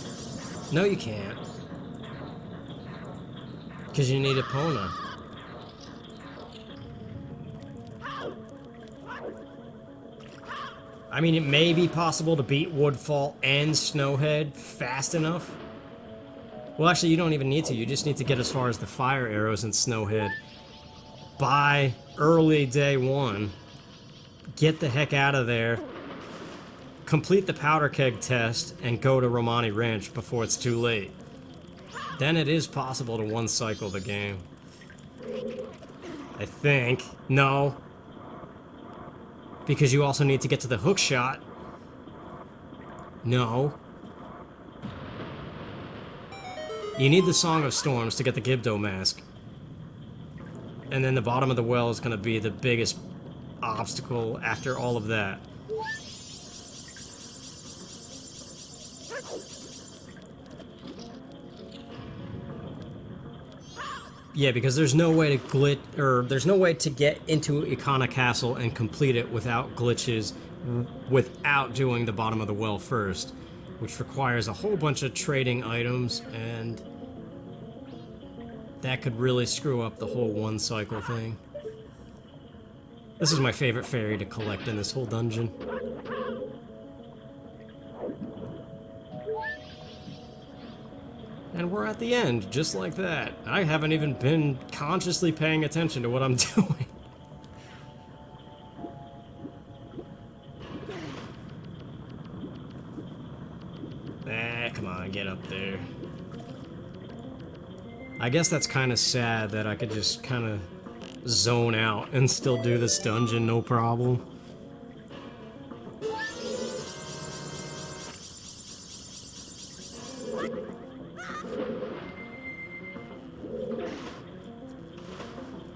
No, you can't. Because you need Epona. I mean, it may be possible to beat Woodfall and Snowhead fast enough. Well, actually, you don't even need to. You just need to get as far as the fire arrows in Snowhead by early day one. Get the heck out of there. Complete the powder keg test and go to Romani Ranch before it's too late. Then it is possible to one-cycle the game. I think. No. Because you also need to get to the hook shot. No. You need the Song of Storms to get the Gibdo mask. And then the bottom of the well is going to be the biggest obstacle after all of that. Yeah, because there's no way to glitch, or there's no way to get into Ikana Castle and complete it without glitches, without doing the bottom of the well first, which requires a whole bunch of trading items, and that could really screw up the whole one-cycle thing. This is my favorite fairy to collect in this whole dungeon. And we're at the end, just like that. I haven't even been consciously paying attention to what I'm doing. Come on, get up there. I guess that's kind of sad that I could just kind of zone out and still do this dungeon, no problem.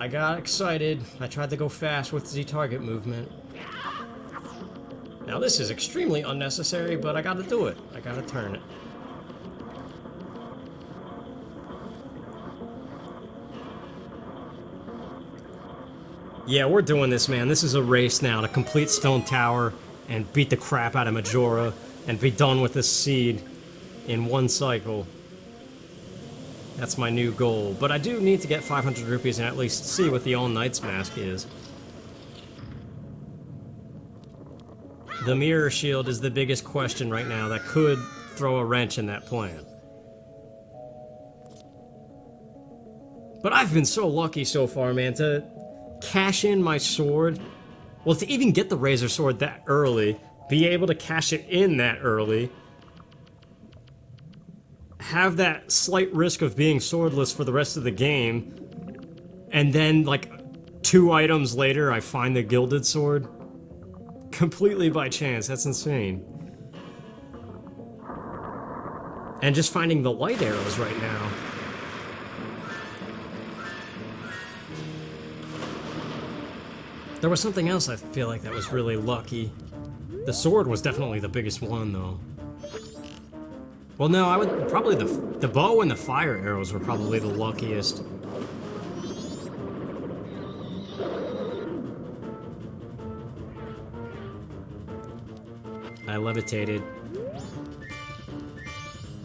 I got excited. I tried to go fast with Z target movement. Now this is extremely unnecessary, but I gotta do it. I gotta turn it. Yeah, we're doing this, man. This is a race now to complete Stone Tower and beat the crap out of Majora and be done with this seed in one cycle. That's my new goal. But I do need to get 500 rupees and at least see what the All Knight's Mask is. The Mirror Shield is the biggest question right now that could throw a wrench in that plan. But I've been so lucky so far, man, to cash in my sword. Well, to even get the Razor Sword that early, be able to cash it in that early, have that slight risk of being swordless for the rest of the game, and then, like, 2 items later, I find the Gilded Sword. Completely by chance, that's insane. And just finding the light arrows right now. There was something else I feel like that was really lucky. The sword was definitely the biggest one, though. Well, no, I would probably the bow and the fire arrows were probably the luckiest. I levitated.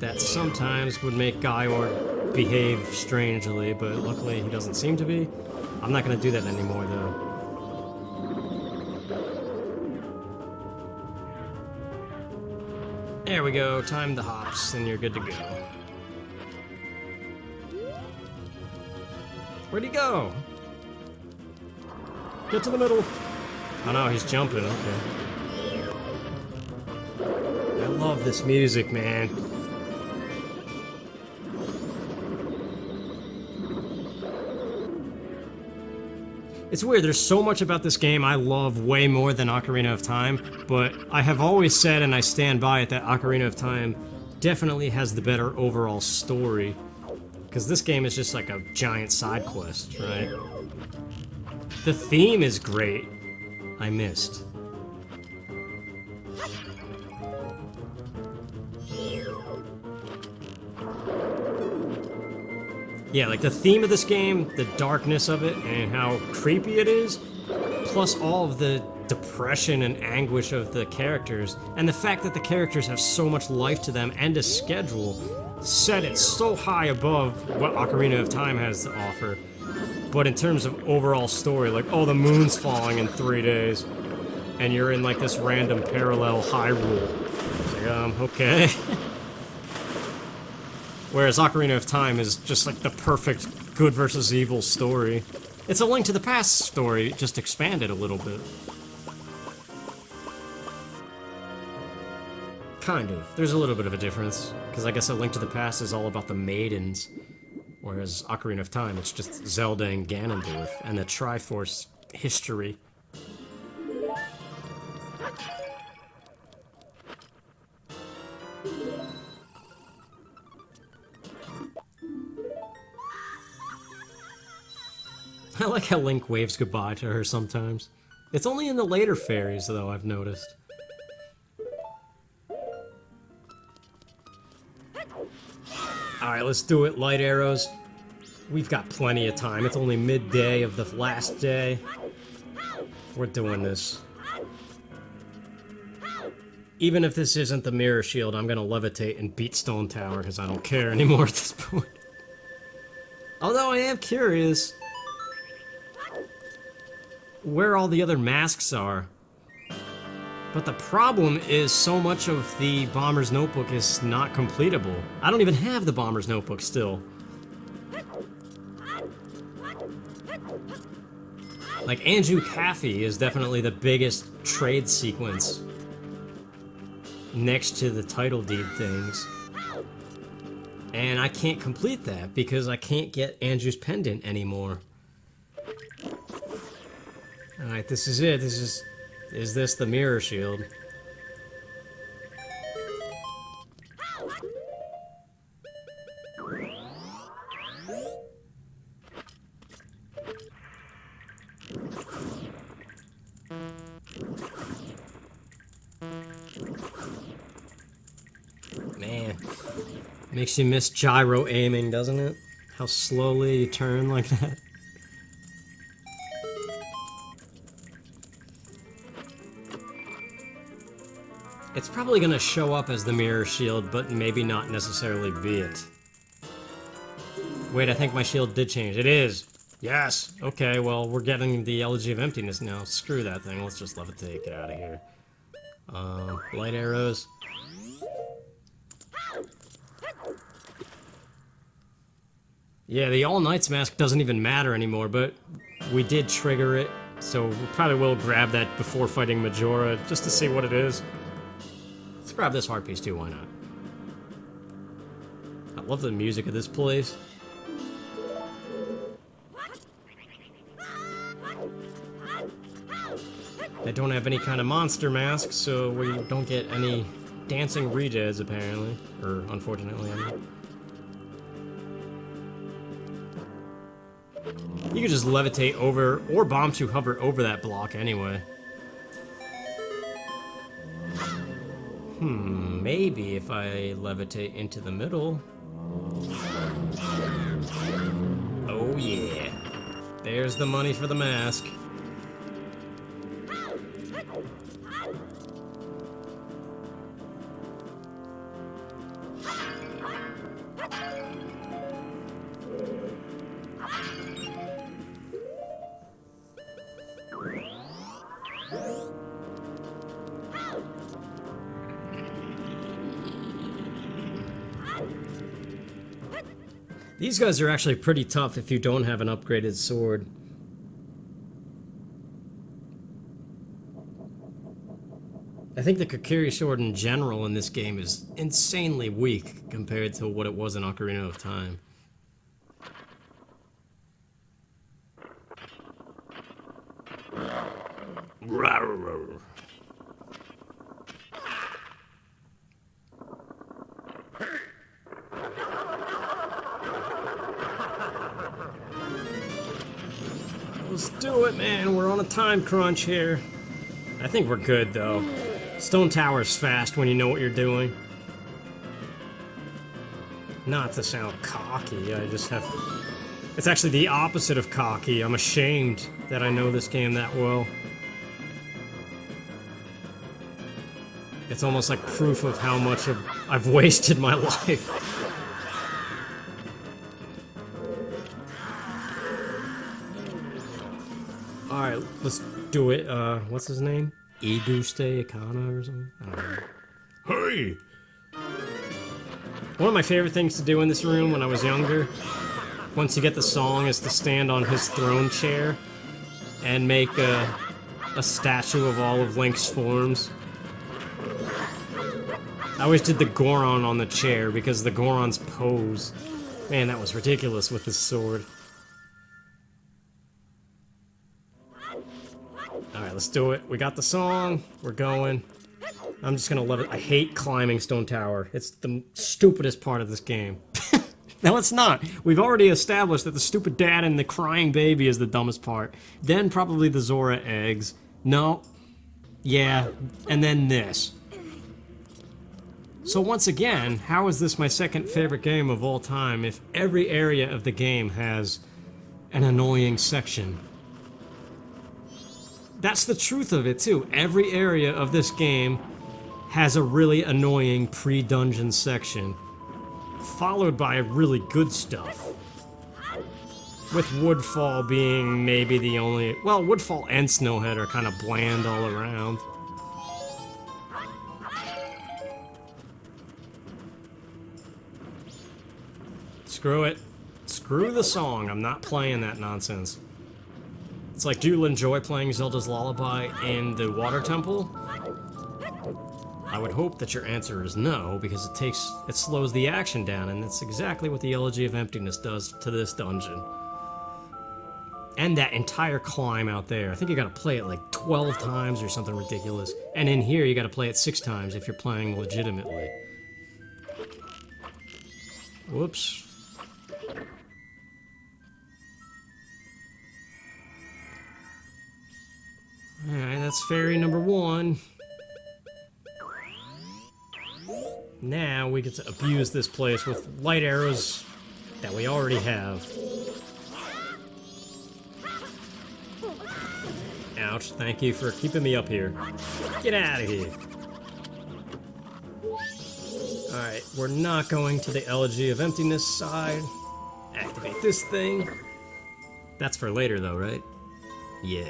That sometimes would make Gaior behave strangely, but luckily he doesn't seem to be. I'm not gonna do that anymore, though. There we go, time the hops, and you're good to go. Where'd he go? Get to the middle. Oh no, he's jumping, okay. I love this music, man. It's weird, there's so much about this game I love way more than Ocarina of Time, but I have always said, and I stand by it, that Ocarina of Time definitely has the better overall story. Because this game is just like a giant side quest, right? The theme is great. I missed. Yeah, like the theme of this game, the darkness of it, and how creepy it is, plus all of the depression and anguish of the characters, and the fact that the characters have so much life to them and a schedule, set it so high above what Ocarina of Time has to offer. But in terms of overall story, like, oh, the moon's falling in 3 days, and you're in like this random parallel Hyrule. It's like, okay. Whereas Ocarina of Time is just like the perfect good versus evil story. It's a Link to the Past story, just expanded a little bit. Kind of. There's a little bit of a difference, because I guess A Link to the Past is all about the maidens, whereas Ocarina of Time, it's just Zelda and Ganondorf, and the Triforce history. I like how Link waves goodbye to her sometimes. It's only in the later Fairies, though, I've noticed. Alright, let's do it, light arrows. We've got plenty of time. It's only midday of the last day. We're doing this. Even if this isn't the Mirror Shield, I'm gonna levitate and beat Stone Tower, because I don't care anymore at this point. Although I am curious where all the other masks are. But the problem is so much of the Bomber's Notebook is not completable. I don't even have the Bomber's Notebook still. Like, Anju Cafe is definitely the biggest trade sequence next to the title deed things. And I can't complete that because I can't get Anju's pendant anymore. Alright, this is it. Is this the Mirror Shield? Makes you miss gyro aiming, doesn't it? How slowly you turn like that. It's probably gonna show up as the mirror shield, but maybe not necessarily be it. Wait, I think my shield did change. It is! Yes! Okay, well, we're getting the Elegy of Emptiness now. Screw that thing. Let's just levitate. Get out of here. Light arrows. Yeah, the All Knights mask doesn't even matter anymore, but we did trigger it, so we probably will grab that before fighting Majora, just to see what it is. Let's grab this heart piece too, why not? I love the music of this place. I don't have any kind of monster mask, so we don't get any dancing redes, apparently. Or, unfortunately, I mean. You could just levitate over, or Bombchu Hover over that block anyway. Maybe if I levitate into the middle. Oh yeah. There's the money for the mask. These guys are actually pretty tough if you don't have an upgraded sword. I think the Kokiri Sword in general in this game is insanely weak compared to what it was in Ocarina of Time. Let's do it, man. We're on a time crunch here. I think we're good, though. Stone Tower's fast when you know what you're doing. Not to sound cocky, I just have... It's actually the opposite of cocky. I'm ashamed that I know this game that well. It's almost like proof of how much I've wasted my life. Alright, let's do it. What's his name? Iguste Ikana or something? I don't know. Hey! One of my favorite things to do in this room when I was younger, once you get the song, is to stand on his throne chair and make a statue of all of Link's forms. I always did the Goron on the chair because the Goron's pose. Man, that was ridiculous with this sword. Alright, let's do it. We got the song. We're going. I'm just gonna love it. I hate climbing Stone Tower. It's the stupidest part of this game. No, it's not. We've already established that the stupid dad and the crying baby is the dumbest part. Then probably the Zora Eggs. No. Yeah. And then this. So once again, how is this my second favorite game of all time if every area of the game has an annoying section? That's the truth of it, too. Every area of this game has a really annoying pre-dungeon section, followed by really good stuff. With Woodfall being maybe the only... Well, Woodfall and Snowhead are kind of bland all around. Screw it. Screw the song. I'm not playing that nonsense. It's like, do you enjoy playing Zelda's Lullaby in the Water Temple? I would hope that your answer is no, because it slows the action down, and that's exactly what the Elegy of Emptiness does to this dungeon. And that entire climb out there. I think you gotta play it like 12 times or something ridiculous. And in here, you gotta play it 6 times if you're playing legitimately. Whoops. Alright, that's fairy number 1. Now we get to abuse this place with light arrows that we already have. Ouch, thank you for keeping me up here. Get out of here. Alright, we're not going to the Elegy of Emptiness side. Activate this thing. That's for later though, right? Yeah.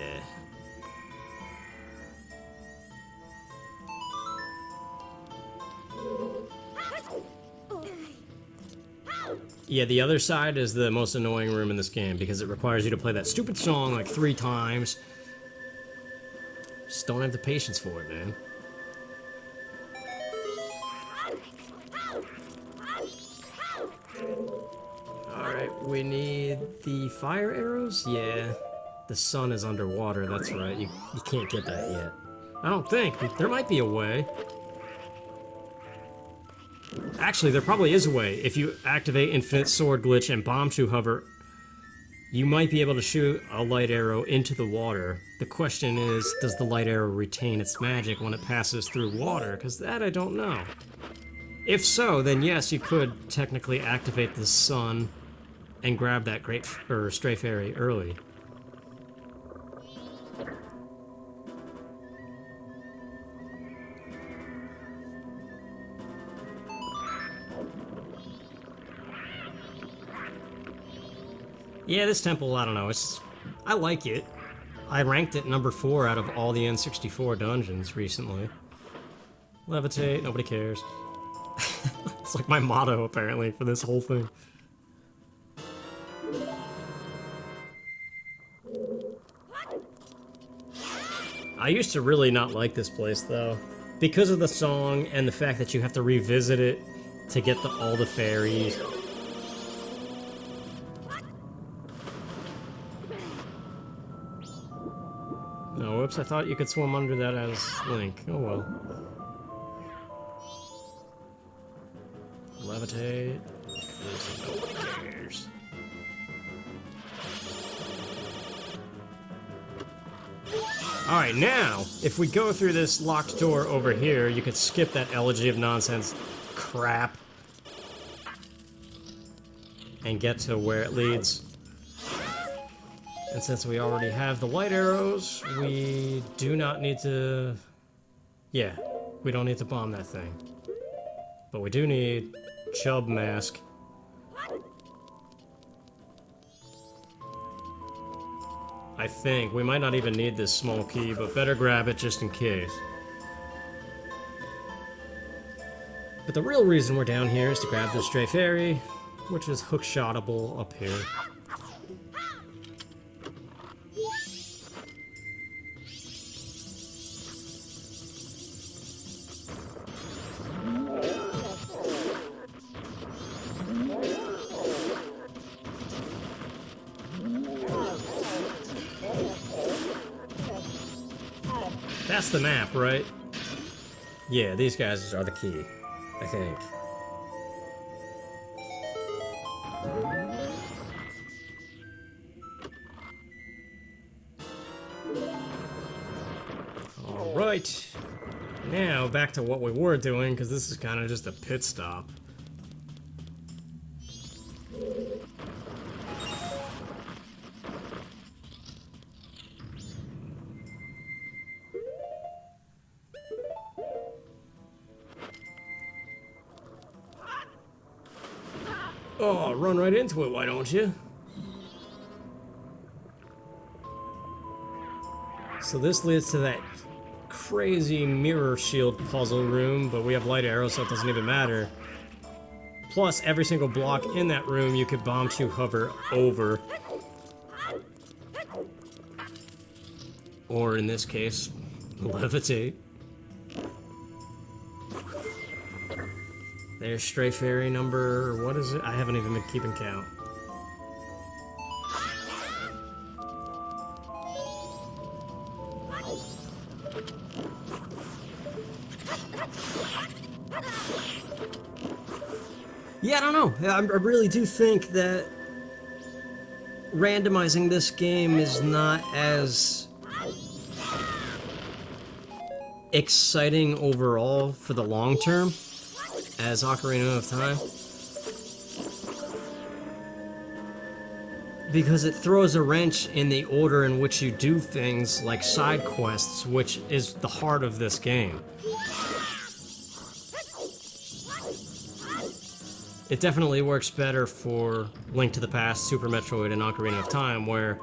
Yeah, the other side is the most annoying room in this game because it requires you to play that stupid song like 3 times. Just don't have the patience for it, man. Alright, we need the fire arrows? Yeah. The sun is underwater, that's right. You can't get that yet. I don't think. There might be a way. Actually, there probably is a way. If you activate Infinite Sword Glitch and Bombchu Hover, you might be able to shoot a light arrow into the water. The question is, does the light arrow retain its magic when it passes through water? Because that I don't know. If so, then yes, you could technically activate the sun and grab that stray fairy early. Yeah, this temple, I don't know, I like it. I ranked it number 4 out of all the N64 dungeons recently. Levitate, nobody cares. It's like my motto, apparently, for this whole thing. I used to really not like this place, though. Because of the song and the fact that you have to revisit it to get all the fairies. Oh, whoops, I thought you could swim under that as Link. Oh well. Levitate. Nobody cares. Alright, now, if we go through this locked door over here, you could skip that Elegy of Nonsense crap and get to where it leads. And since we already have the light arrows, we do not need to... Yeah, we don't need to bomb that thing. But we do need Chub Mask. I think. We might not even need this small key, but better grab it just in case. But the real reason we're down here is to grab the stray fairy, which is hookshotable up here. That's the map, right? Yeah, these guys are the key, I think. Alright. Now, back to what we were doing, because this is kind of just a pit stop. Oh, run right into it, why don't you? So this leads to that crazy mirror shield puzzle room, but we have light arrows, so it doesn't even matter. Plus, every single block in that room you could Bombchu Hover over. Or in this case, levitate. There's stray fairy number, what is it? I haven't even been keeping count. Yeah, I don't know. I really do think that randomizing this game is not as exciting overall for the long term. as Ocarina of Time. Because it throws a wrench in the order in which you do things like side quests, which is the heart of this game. It definitely works better for Link to the Past, Super Metroid, and Ocarina of Time, where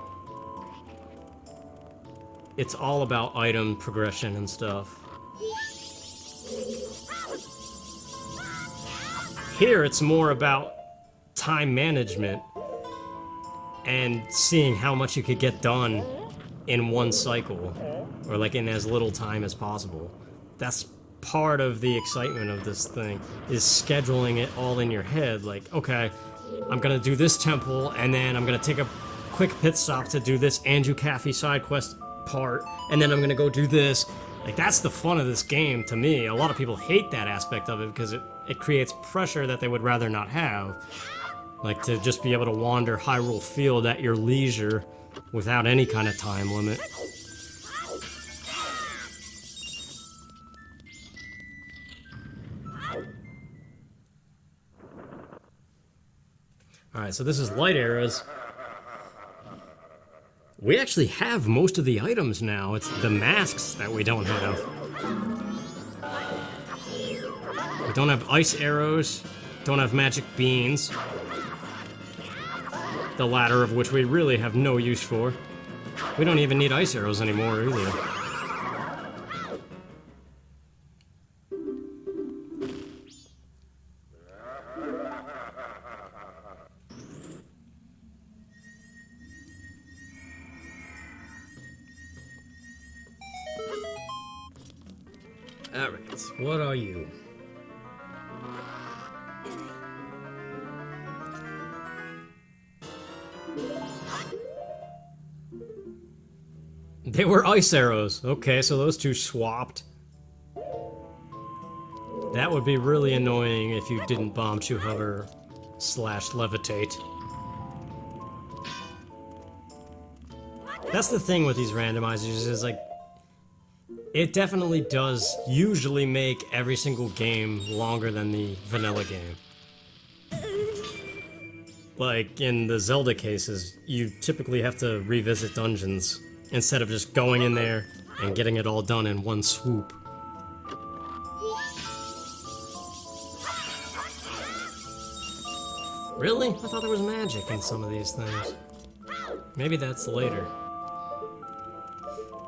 it's all about item progression and stuff. Here, it's more about time management and seeing how much you could get done in one cycle, or like in as little time as possible. That's part of the excitement of this thing, is scheduling it all in your head. Like, okay, I'm gonna do this temple, and then I'm gonna take a quick pit stop to do this Andrew Caffey side quest part, and then I'm gonna go do this. Like, that's the fun of this game to me. A lot of people hate that aspect of it because it creates pressure that they would rather not have. Like, to just be able to wander Hyrule Field at your leisure without any kind of time limit. Alright, so this is light arrows. We actually have most of the items now. It's the masks that we don't have. We don't have ice arrows, don't have magic beans. The latter of which we really have no use for. We don't even need ice arrows anymore, either. Alright, what are you? They were ice arrows. Okay, so those two swapped. That would be really annoying if you didn't Bombchu Hover / levitate. That's the thing with these randomizers, is like, it definitely does usually make every single game longer than the vanilla game. Like in the Zelda cases, you typically have to revisit dungeons instead of just going in there and getting it all done in one swoop. Really? I thought there was magic in some of these things. Maybe that's later.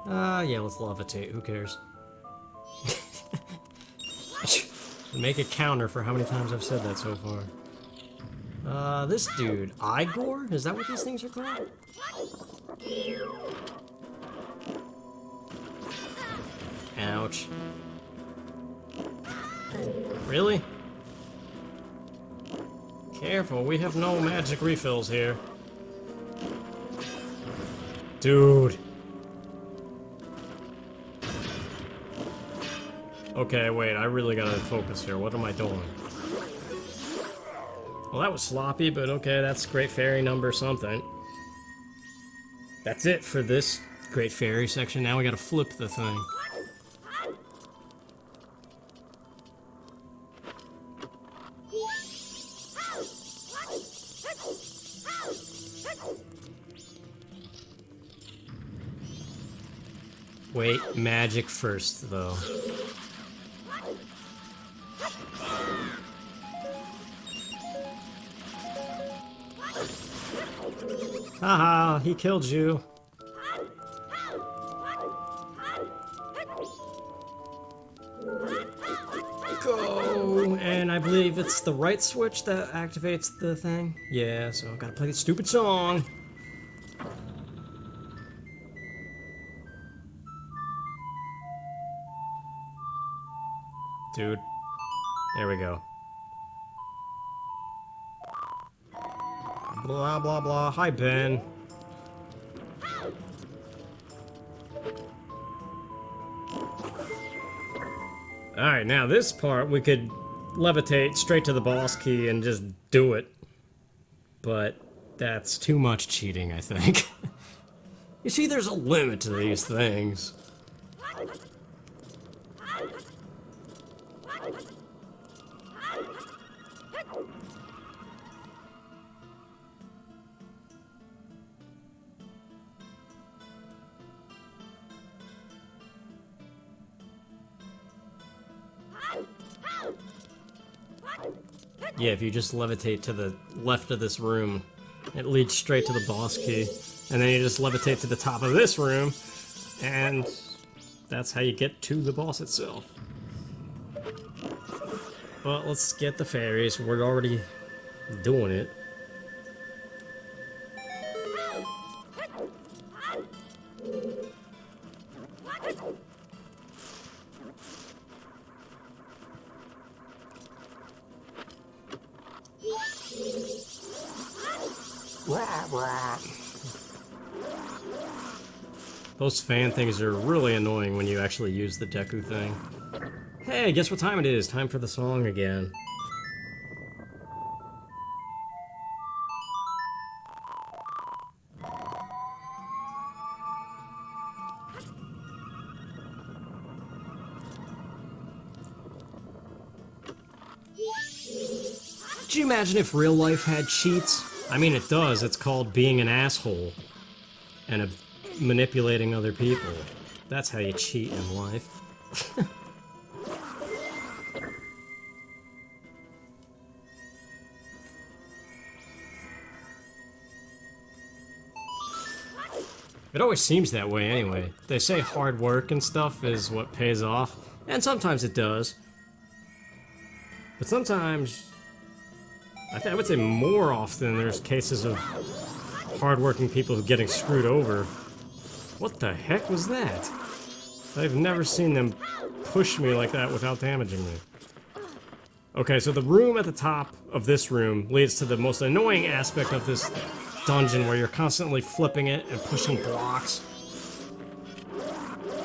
Yeah, let's levitate, who cares? Make a counter for how many times I've said that so far. This dude, Igor? Is that what these things are called? Ouch. Really? Careful, we have no magic refills here. Dude. Okay, wait, I really gotta focus here. What am I doing? Well, that was sloppy, but okay, that's Great Fairy number something. That's it for this Great Fairy section. Now we gotta flip the thing. Wait, magic first, though. Haha, he killed you. Go! And I believe it's the right switch that activates the thing. Yeah, so I gotta play this stupid song. Dude. There we go. Blah, blah, blah. Hi, Ben. Alright, now this part we could levitate straight to the boss key and just do it. But that's too much cheating, I think. You see, there's a limit to these things. Yeah, if you just levitate to the left of this room, it leads straight to the boss key. And then you just levitate to the top of this room, and that's how you get to the boss itself. Well, let's get the fairies. We're already doing it. Those fan things are really annoying when you actually use the Deku thing. Hey, guess what time it is? Time for the song again. Could you imagine if real life had cheats? I mean, it does. It's called being an asshole. And manipulating other people. That's how you cheat in life. It always seems that way anyway. They say hard work and stuff is what pays off, and sometimes it does. But sometimes, I would say more often, there's cases of hardworking people who are getting screwed over. What the heck was that? I've never seen them push me like that without damaging me. Okay, so the room at the top of this room leads to the most annoying aspect of this dungeon, where you're constantly flipping it and pushing blocks.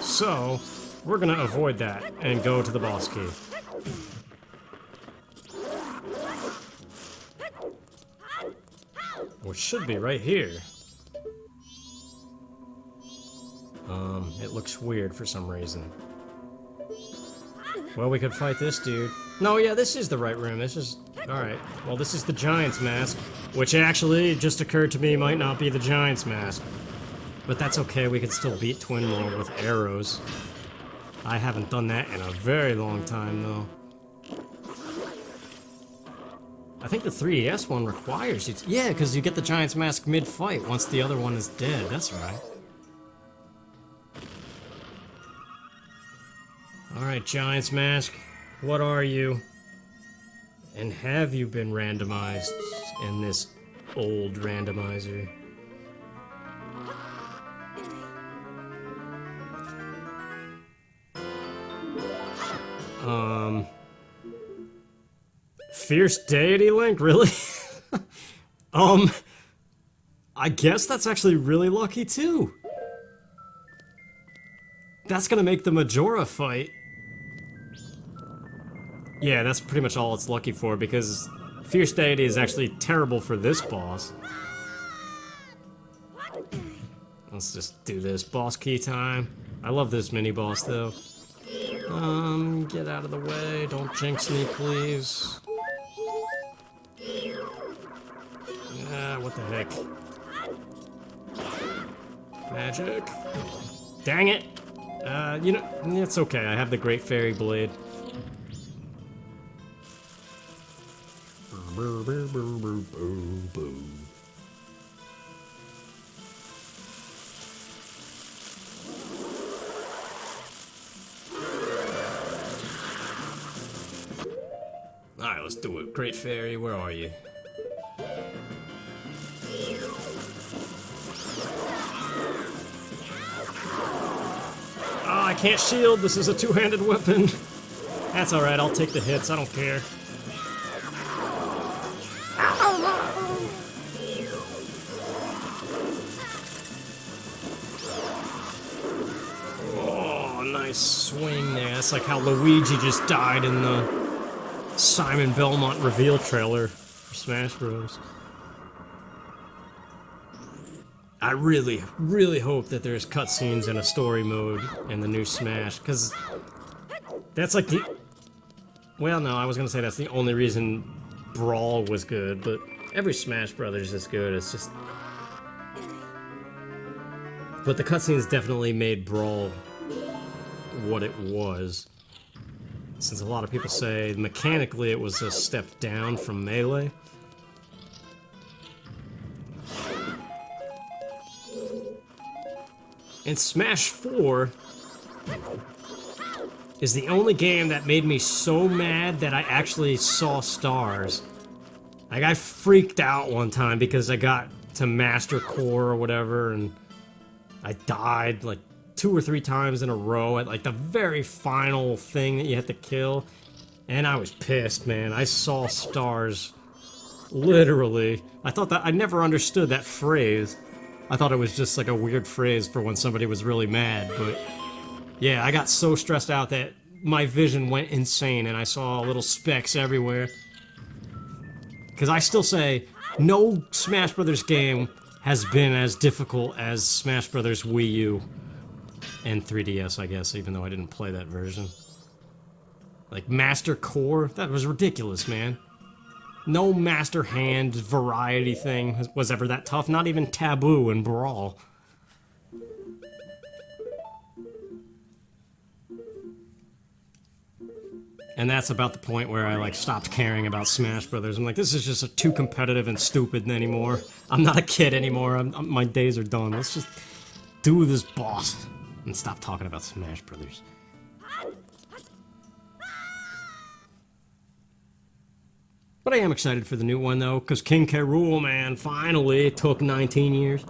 So, we're gonna avoid that and go to the boss key. Which should be right here. It looks weird for some reason. Well, we could fight this dude. No, yeah, this is the right room. This is... Alright. Well, this is the Giant's Mask, which actually, just occurred to me, might not be the Giant's Mask. But that's okay, we could still beat Twin World with arrows. I haven't done that in a very long time, though. I think the 3DS one requires you to... Yeah, because you get the Giant's Mask mid-fight once the other one is dead. That's right. Alright, Giant's Mask. What are you? And have you been randomized in this old randomizer? Fierce Deity Link? Really? I guess that's actually really lucky too. That's gonna make the Majora fight. Yeah, that's pretty much all it's lucky for, because Fierce Deity is actually terrible for this boss. Let's just do this. Boss key time. I love this mini-boss, though. Get out of the way. Don't jinx me, please. What the heck? Magic. Dang it! You know, it's okay. I have the Great Fairy Blade. Alright, let's do it. Great Fairy, where are you? Oh, I can't shield. This is a two-handed weapon. That's alright, I'll take the hits. I don't care. Oh, nice swing there. That's like how Luigi just died in the Simon Belmont reveal trailer for Smash Bros. I really, really hope that there's cutscenes in a story mode in the new Smash, because that's like the... Well, no, I was gonna say that's the only reason Brawl was good, but every Smash Brothers is good, it's just... But the cutscenes definitely made Brawl what it was. since a lot of people say mechanically it was a step down from Melee. And Smash 4 is the only game that made me so mad that I actually saw stars. Like, I freaked out one time because I got to Master Core or whatever, and I died like 2 or 3 times in a row at like the very final thing that you had to kill. And I was pissed, man. I saw stars. Literally. I thought that, I never understood that phrase. I thought it was just like a weird phrase for when somebody was really mad, but yeah, I got so stressed out that my vision went insane and I saw little specks everywhere. Because I still say, no Smash Brothers game has been as difficult as Smash Brothers Wii U and 3DS, I guess, even though I didn't play that version. Like, Master Core? That was ridiculous, man. No Master Hand variety thing was ever that tough, not even Taboo and Brawl. And that's about the point where I, like, stopped caring about Smash Brothers. I'm like, this is just too competitive and stupid anymore. I'm not a kid anymore. My days are done. Let's just do this boss and stop talking about Smash Brothers. But I am excited for the new one, though, because King K. Rool, man, finally, it took 19 years.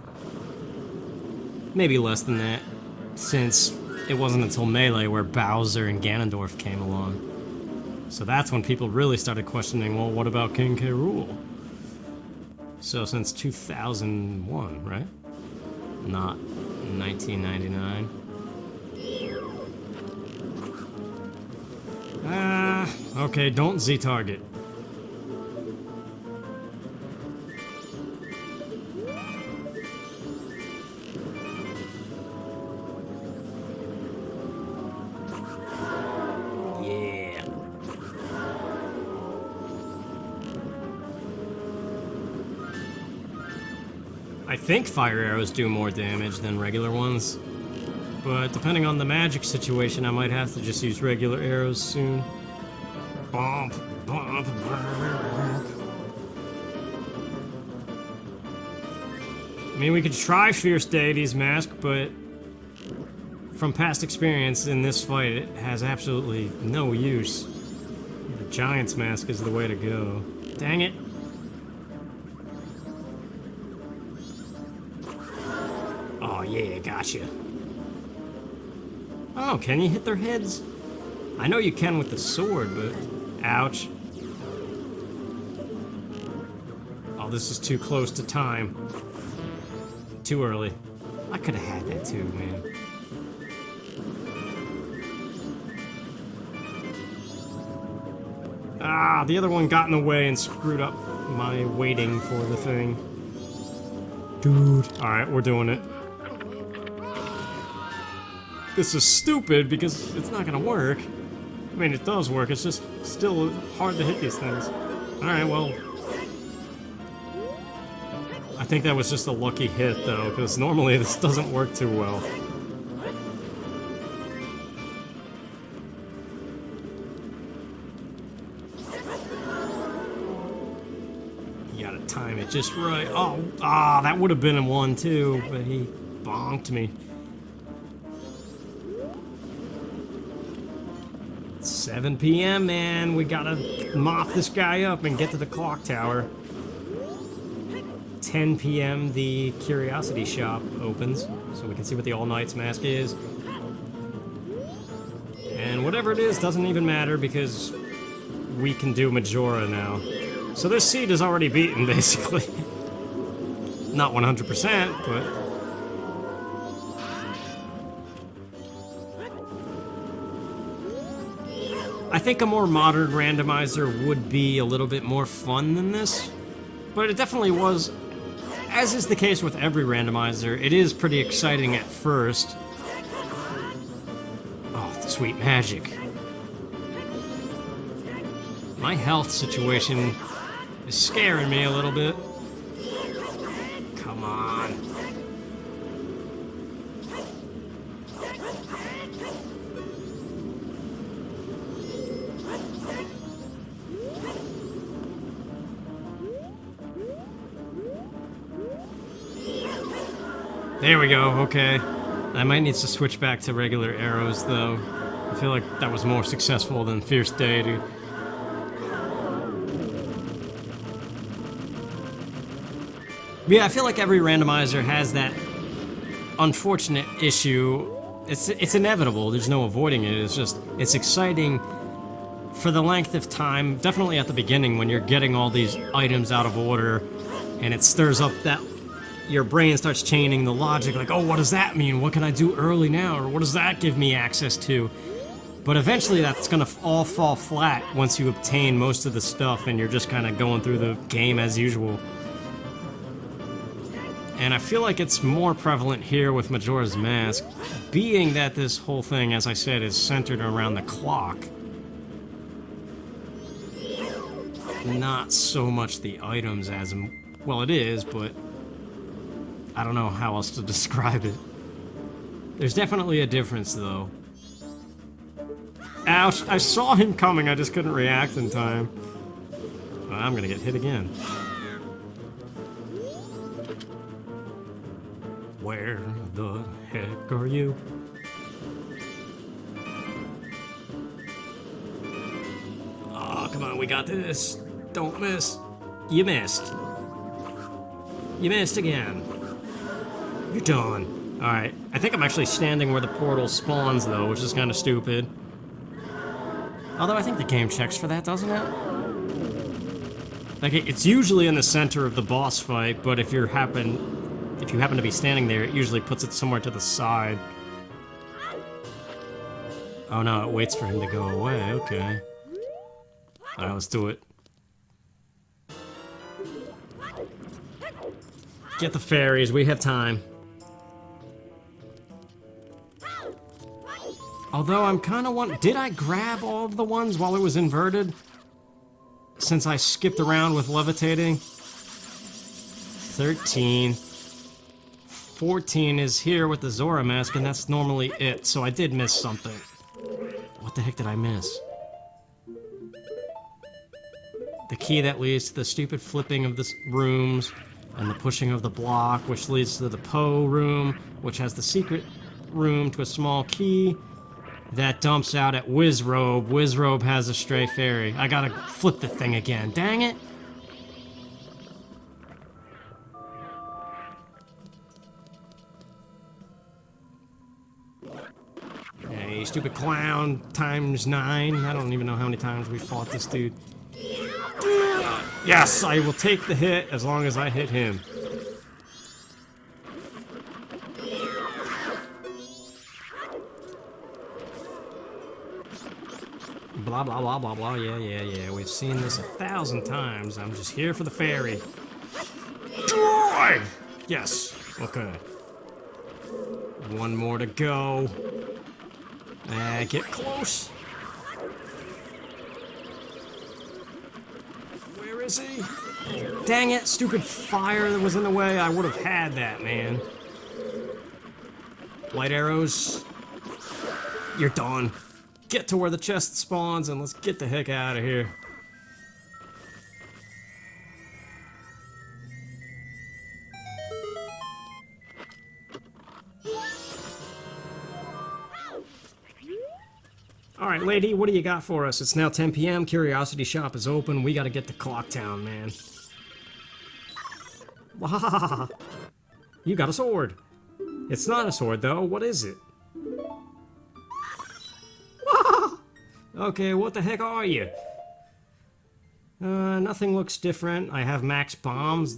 Maybe less than that, since it wasn't until Melee where Bowser and Ganondorf came along. So that's when people really started questioning, well, what about King K. Rool? So since 2001, right? Not 1999. Okay, don't Z-target. I think fire arrows do more damage than regular ones, but depending on the magic situation, I might have to just use regular arrows soon. Bump, bump, bump. I mean, we could try Fierce Deity's Mask, but from past experience in this fight, it has absolutely no use. The Giant's Mask is the way to go. Dang it. Oh yeah, gotcha. Oh, can you hit their heads? I know you can with the sword, but... Ouch. Oh, this is too close to time. Too early. I could have had that too, man. Ah, the other one got in the way and screwed up my waiting for the thing. Dude. Alright, we're doing it. This is stupid because it's not gonna work. I mean, it does work, it's just still hard to hit these things. Alright, well... I think that was just a lucky hit, though, because normally this doesn't work too well. You gotta time it just right. Oh, that would have been a one, too, but he bonked me. 7 p.m., man. We gotta mop this guy up and get to the clock tower. 10 p.m. the Curiosity Shop opens, so we can see what the All Knight's Mask is. And whatever it is doesn't even matter because we can do Majora now. So this seed is already beaten, basically. Not 100%, but... I think a more modern randomizer would be a little bit more fun than this, but it definitely was, as is the case with every randomizer, it is pretty exciting at first. Oh, sweet magic. My health situation is scaring me a little bit. Come on. There we go, okay. I might need to switch back to regular arrows, though. I feel like that was more successful than Fierce Deity. Yeah, I feel like every randomizer has that unfortunate issue. It's inevitable, there's no avoiding it, it's exciting for the length of time, definitely at the beginning when you're getting all these items out of order, and it stirs up that your brain starts chaining the logic, like, oh, what does that mean? What can I do early now? Or what does that give me access to? But eventually that's gonna all fall flat once you obtain most of the stuff and you're just kind of going through the game as usual. And I feel like it's more prevalent here with Majora's Mask, being that this whole thing, as I said, is centered around the clock. Not so much the items as... well, it is, but I don't know how else to describe it. There's definitely a difference, though. Ouch! I saw him coming, I just couldn't react in time. Well, I'm gonna get hit again. Where the heck are you? Oh, come on, we got this. Don't miss. You missed. You missed again. You're done. Alright, I think I'm actually standing where the portal spawns, though, which is kind of stupid. Although I think the game checks for that, doesn't it? Like, it's usually in the center of the boss fight, but if you happen to be standing there, it usually puts it somewhere to the side. Oh no, it waits for him to go away, okay. Alright, let's do it. Get the fairies, we have time. Although I'm kind of wondering, did I grab all of the ones while it was inverted? Since I skipped around with levitating? 13. 14 is here with the Zora mask, and that's normally it, so I did miss something. What the heck did I miss? The key that leads to the stupid flipping of the rooms, and the pushing of the block, which leads to the Poe room, which has the secret room to a small key that dumps out at Wizrobe. Wizrobe has a stray fairy. I gotta flip the thing again. Dang it! Hey, stupid clown, times 9. I don't even know how many times we fought this dude. Yes, I will take the hit as long as I hit him. Blah, blah, blah, blah, blah, yeah. We've seen this 1,000 times. I'm just here for the fairy. Joy! Yes, okay. One more to go. Get close. Where is he? Dang it, stupid fire that was in the way. I would have had that, man. Light arrows. You're done. Get to where the chest spawns and let's get the heck out of here. Alright, lady, what do you got for us? It's now 10 p.m. Curiosity Shop is open. We gotta get to Clocktown, man. Wahahaha. You got a sword. It's not a sword, though. What is it? Okay, what the heck are you? Nothing looks different. I have max bombs.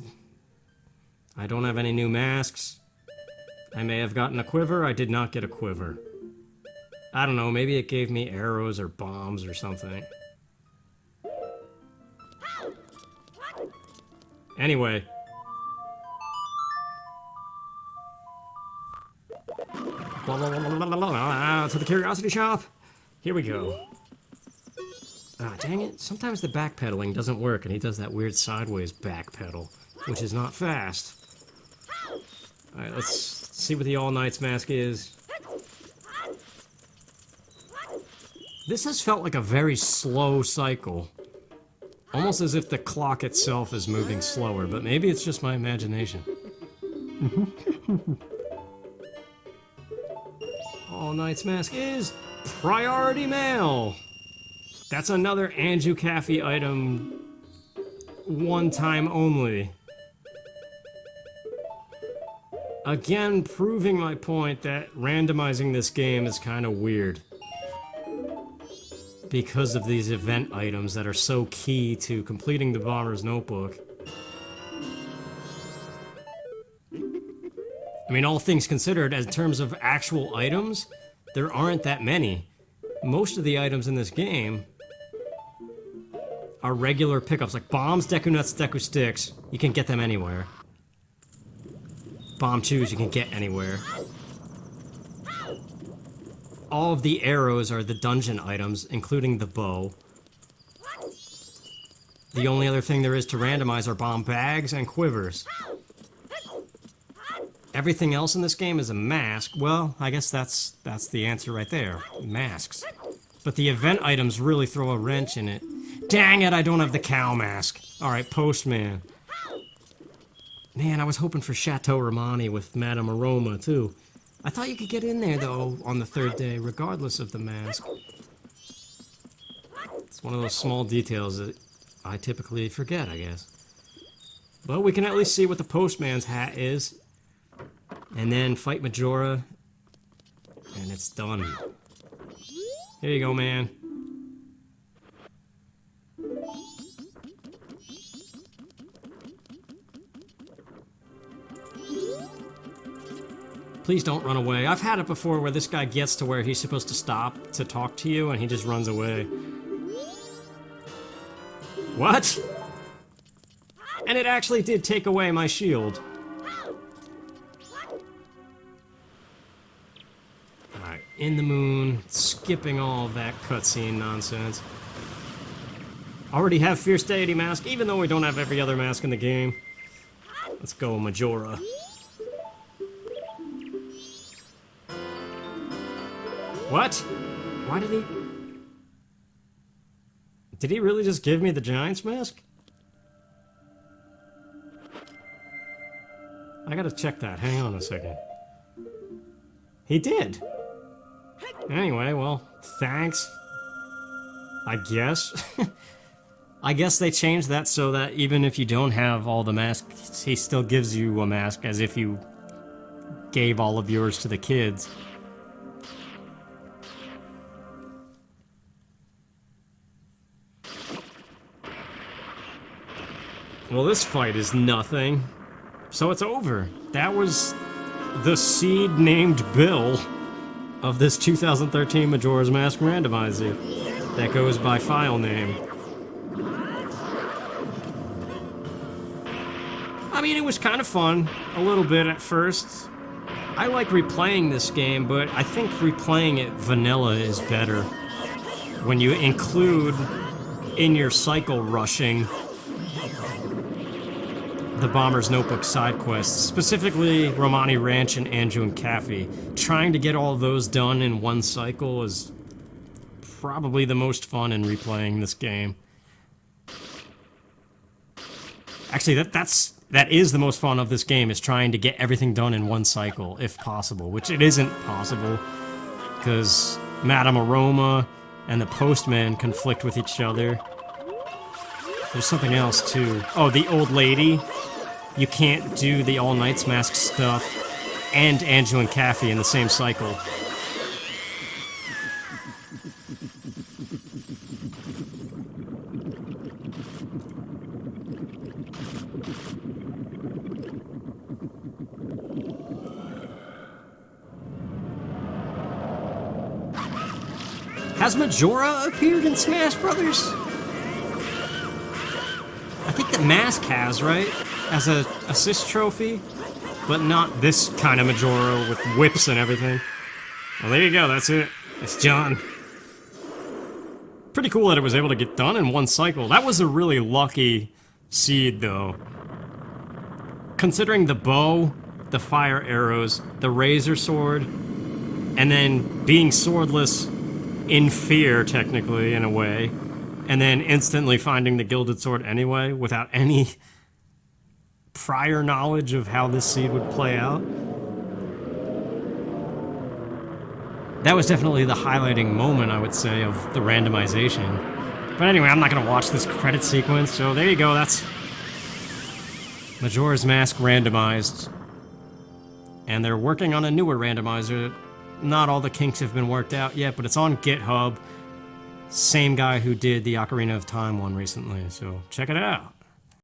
I don't have any new masks. I may have gotten a quiver. I did not get a quiver. I don't know, maybe it gave me arrows or bombs or something. Anyway. To the Curiosity Shop. Here we go. Ah, dang it. Sometimes the backpedaling doesn't work, and he does that weird sideways backpedal, which is not fast. Alright, let's see what the All Knights mask is. This has felt like a very slow cycle. Almost as if the clock itself is moving slower, but maybe it's just my imagination. All Knight's mask is priority mail. That's another Anju Cafe item, one time only. Again, proving my point that randomizing this game is kind of weird. Because of these event items that are so key to completing the Bomber's Notebook. I mean, all things considered, in terms of actual items, there aren't that many. Most of the items in this game are regular pickups, like bombs, Deku Nuts, Deku Sticks. You can get them anywhere. Bombchus you can get anywhere. All of the arrows are the dungeon items, including the bow. The only other thing there is to randomize are bomb bags and quivers. Everything else in this game is a mask. Well, I guess that's the answer right there. Masks. But the event items really throw a wrench in it. Dang it, I don't have the cow mask. Alright, Postman. Man, I was hoping for Chateau Romani with Madame Aroma, too. I thought you could get in there, though, on the third day, regardless of the mask. It's one of those small details that I typically forget, I guess. But we can at least see what the Postman's hat is. And then fight Majora. And it's done. Here you go, man. Please don't run away. I've had it before where this guy gets to where he's supposed to stop to talk to you and he just runs away. What? And it actually did take away my shield. Alright, in the moon, skipping all of that cutscene nonsense. Already have Fierce Deity mask, even though we don't have every other mask in the game. Let's go, Majora. What? Why did he... Did he really just give me the Giant's mask? I gotta check that. Hang on a second. He did. Anyway, well, thanks. I guess. I guess they changed that so that even if you don't have all the masks, he still gives you a mask as if you gave all of yours to the kids. Well, this fight is nothing. So it's over. That was the seed named Bill of this 2013 Majora's Mask randomizer. That goes by file name. I mean, it was kind of fun, a little bit at first. I like replaying this game, but I think replaying it vanilla is better. When you include in your cycle rushing the Bomber's Notebook side quests, specifically Romani Ranch and Anju and Cafe. Trying to get all of those done in one cycle is probably the most fun in replaying this game. Actually, that is the most fun of this game, is trying to get everything done in one cycle, if possible, which it isn't possible, because Madame Aroma and the Postman conflict with each other. There's something else, too. Oh, the old lady. You can't do the All Knight's Mask stuff and Anju and Cafe in the same cycle. Has Majora appeared in Smash Brothers? I think the mask has, right? As a assist trophy, but not this kind of Majora with whips and everything. Well, there you go, that's it. It's John. Pretty cool that it was able to get done in one cycle. That was a really lucky seed, though. Considering the bow, the fire arrows, the razor sword, and then being swordless in fear, technically, in a way, and then instantly finding the Gilded Sword anyway, without any prior knowledge of how this seed would play out. that was definitely the highlighting moment, I would say, of the randomization. But anyway, I'm not going to watch this credit sequence, so there you go, that's Majora's Mask randomized. And they're working on a newer randomizer. Not all the kinks have been worked out yet, but it's on GitHub. Same guy who did the Ocarina of Time one recently, so check it out.